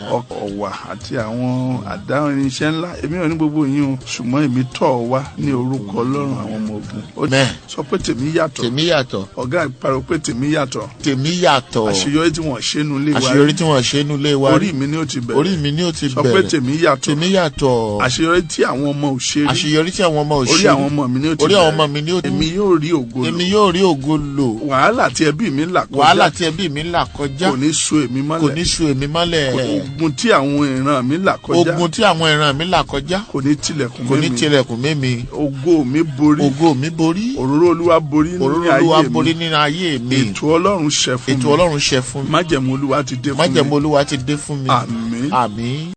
ọ̀wà àti àwọn àdáhùn irinṣẹ́ ńlá. Èmi ò ní gbogbo yín o ṣùgbọ́n èmi tọ̀ ọ́ wá ní orúkọ Ọlọ́run àwọn ọmọ ogun. Ó sọ pé tèmi yàtọ̀. Tèmi yàtọ̀. Ọ̀gá ìparọ́ pé tèmi yàtọ̀. Tèmi yàtọ̀. Àṣeyọrí tí wọ́n ṣe nu lé wa. Àṣeyọrí tí wọ́n ṣe nu lé wa. Orí mi ni ó ti bẹ̀rẹ̀. Orí mi ni ó ti bẹ̀rẹ̀. Sọ pé tèmi yàtọ̀. Tèmi yàtọ̀. Àṣeyọrí tí àwọn ọmọ ò ṣe rí. Àṣeyọrí tí àwọn ọmọ ò ṣe rí. Orí àwọn ọmọ mi ni ó ti bẹ̀rẹ̀. Orí àwọn ọmọ mi ni ó ti bẹ̀rẹ̀. Èmi yóò rí ògo lò. Èmi yóò rí ògo lò. Wàhálà tí ẹbí mi là kọjá. Wàhálà tí ẹbí mi là kọjá. Kò ní so èmi mọ́lẹ̀. Kò ní so èmi mọ́lẹ̀. Ogun tí àwọn ìran mi là kọjá. Ogun tí àwọn ìran mi là kọjá. Kò ní tilẹ̀kùn mẹ́mi. Kò ní tilẹ̀kùn mẹ́mi. Ògo mi borí. Ògo mi borí. Òróró Olúwa borí nínú ayé mi. Òróró Olúwa borí nínú ayé mi. Ètò Ọlọ́run ṣẹ fún mi. Ètò Ọlọ́run ṣẹ fún mi. Májẹ̀mú Olúwa ti dé fún mi. Májẹ̀mú Olúwa ti dé fún mi. Àmín. Àmín.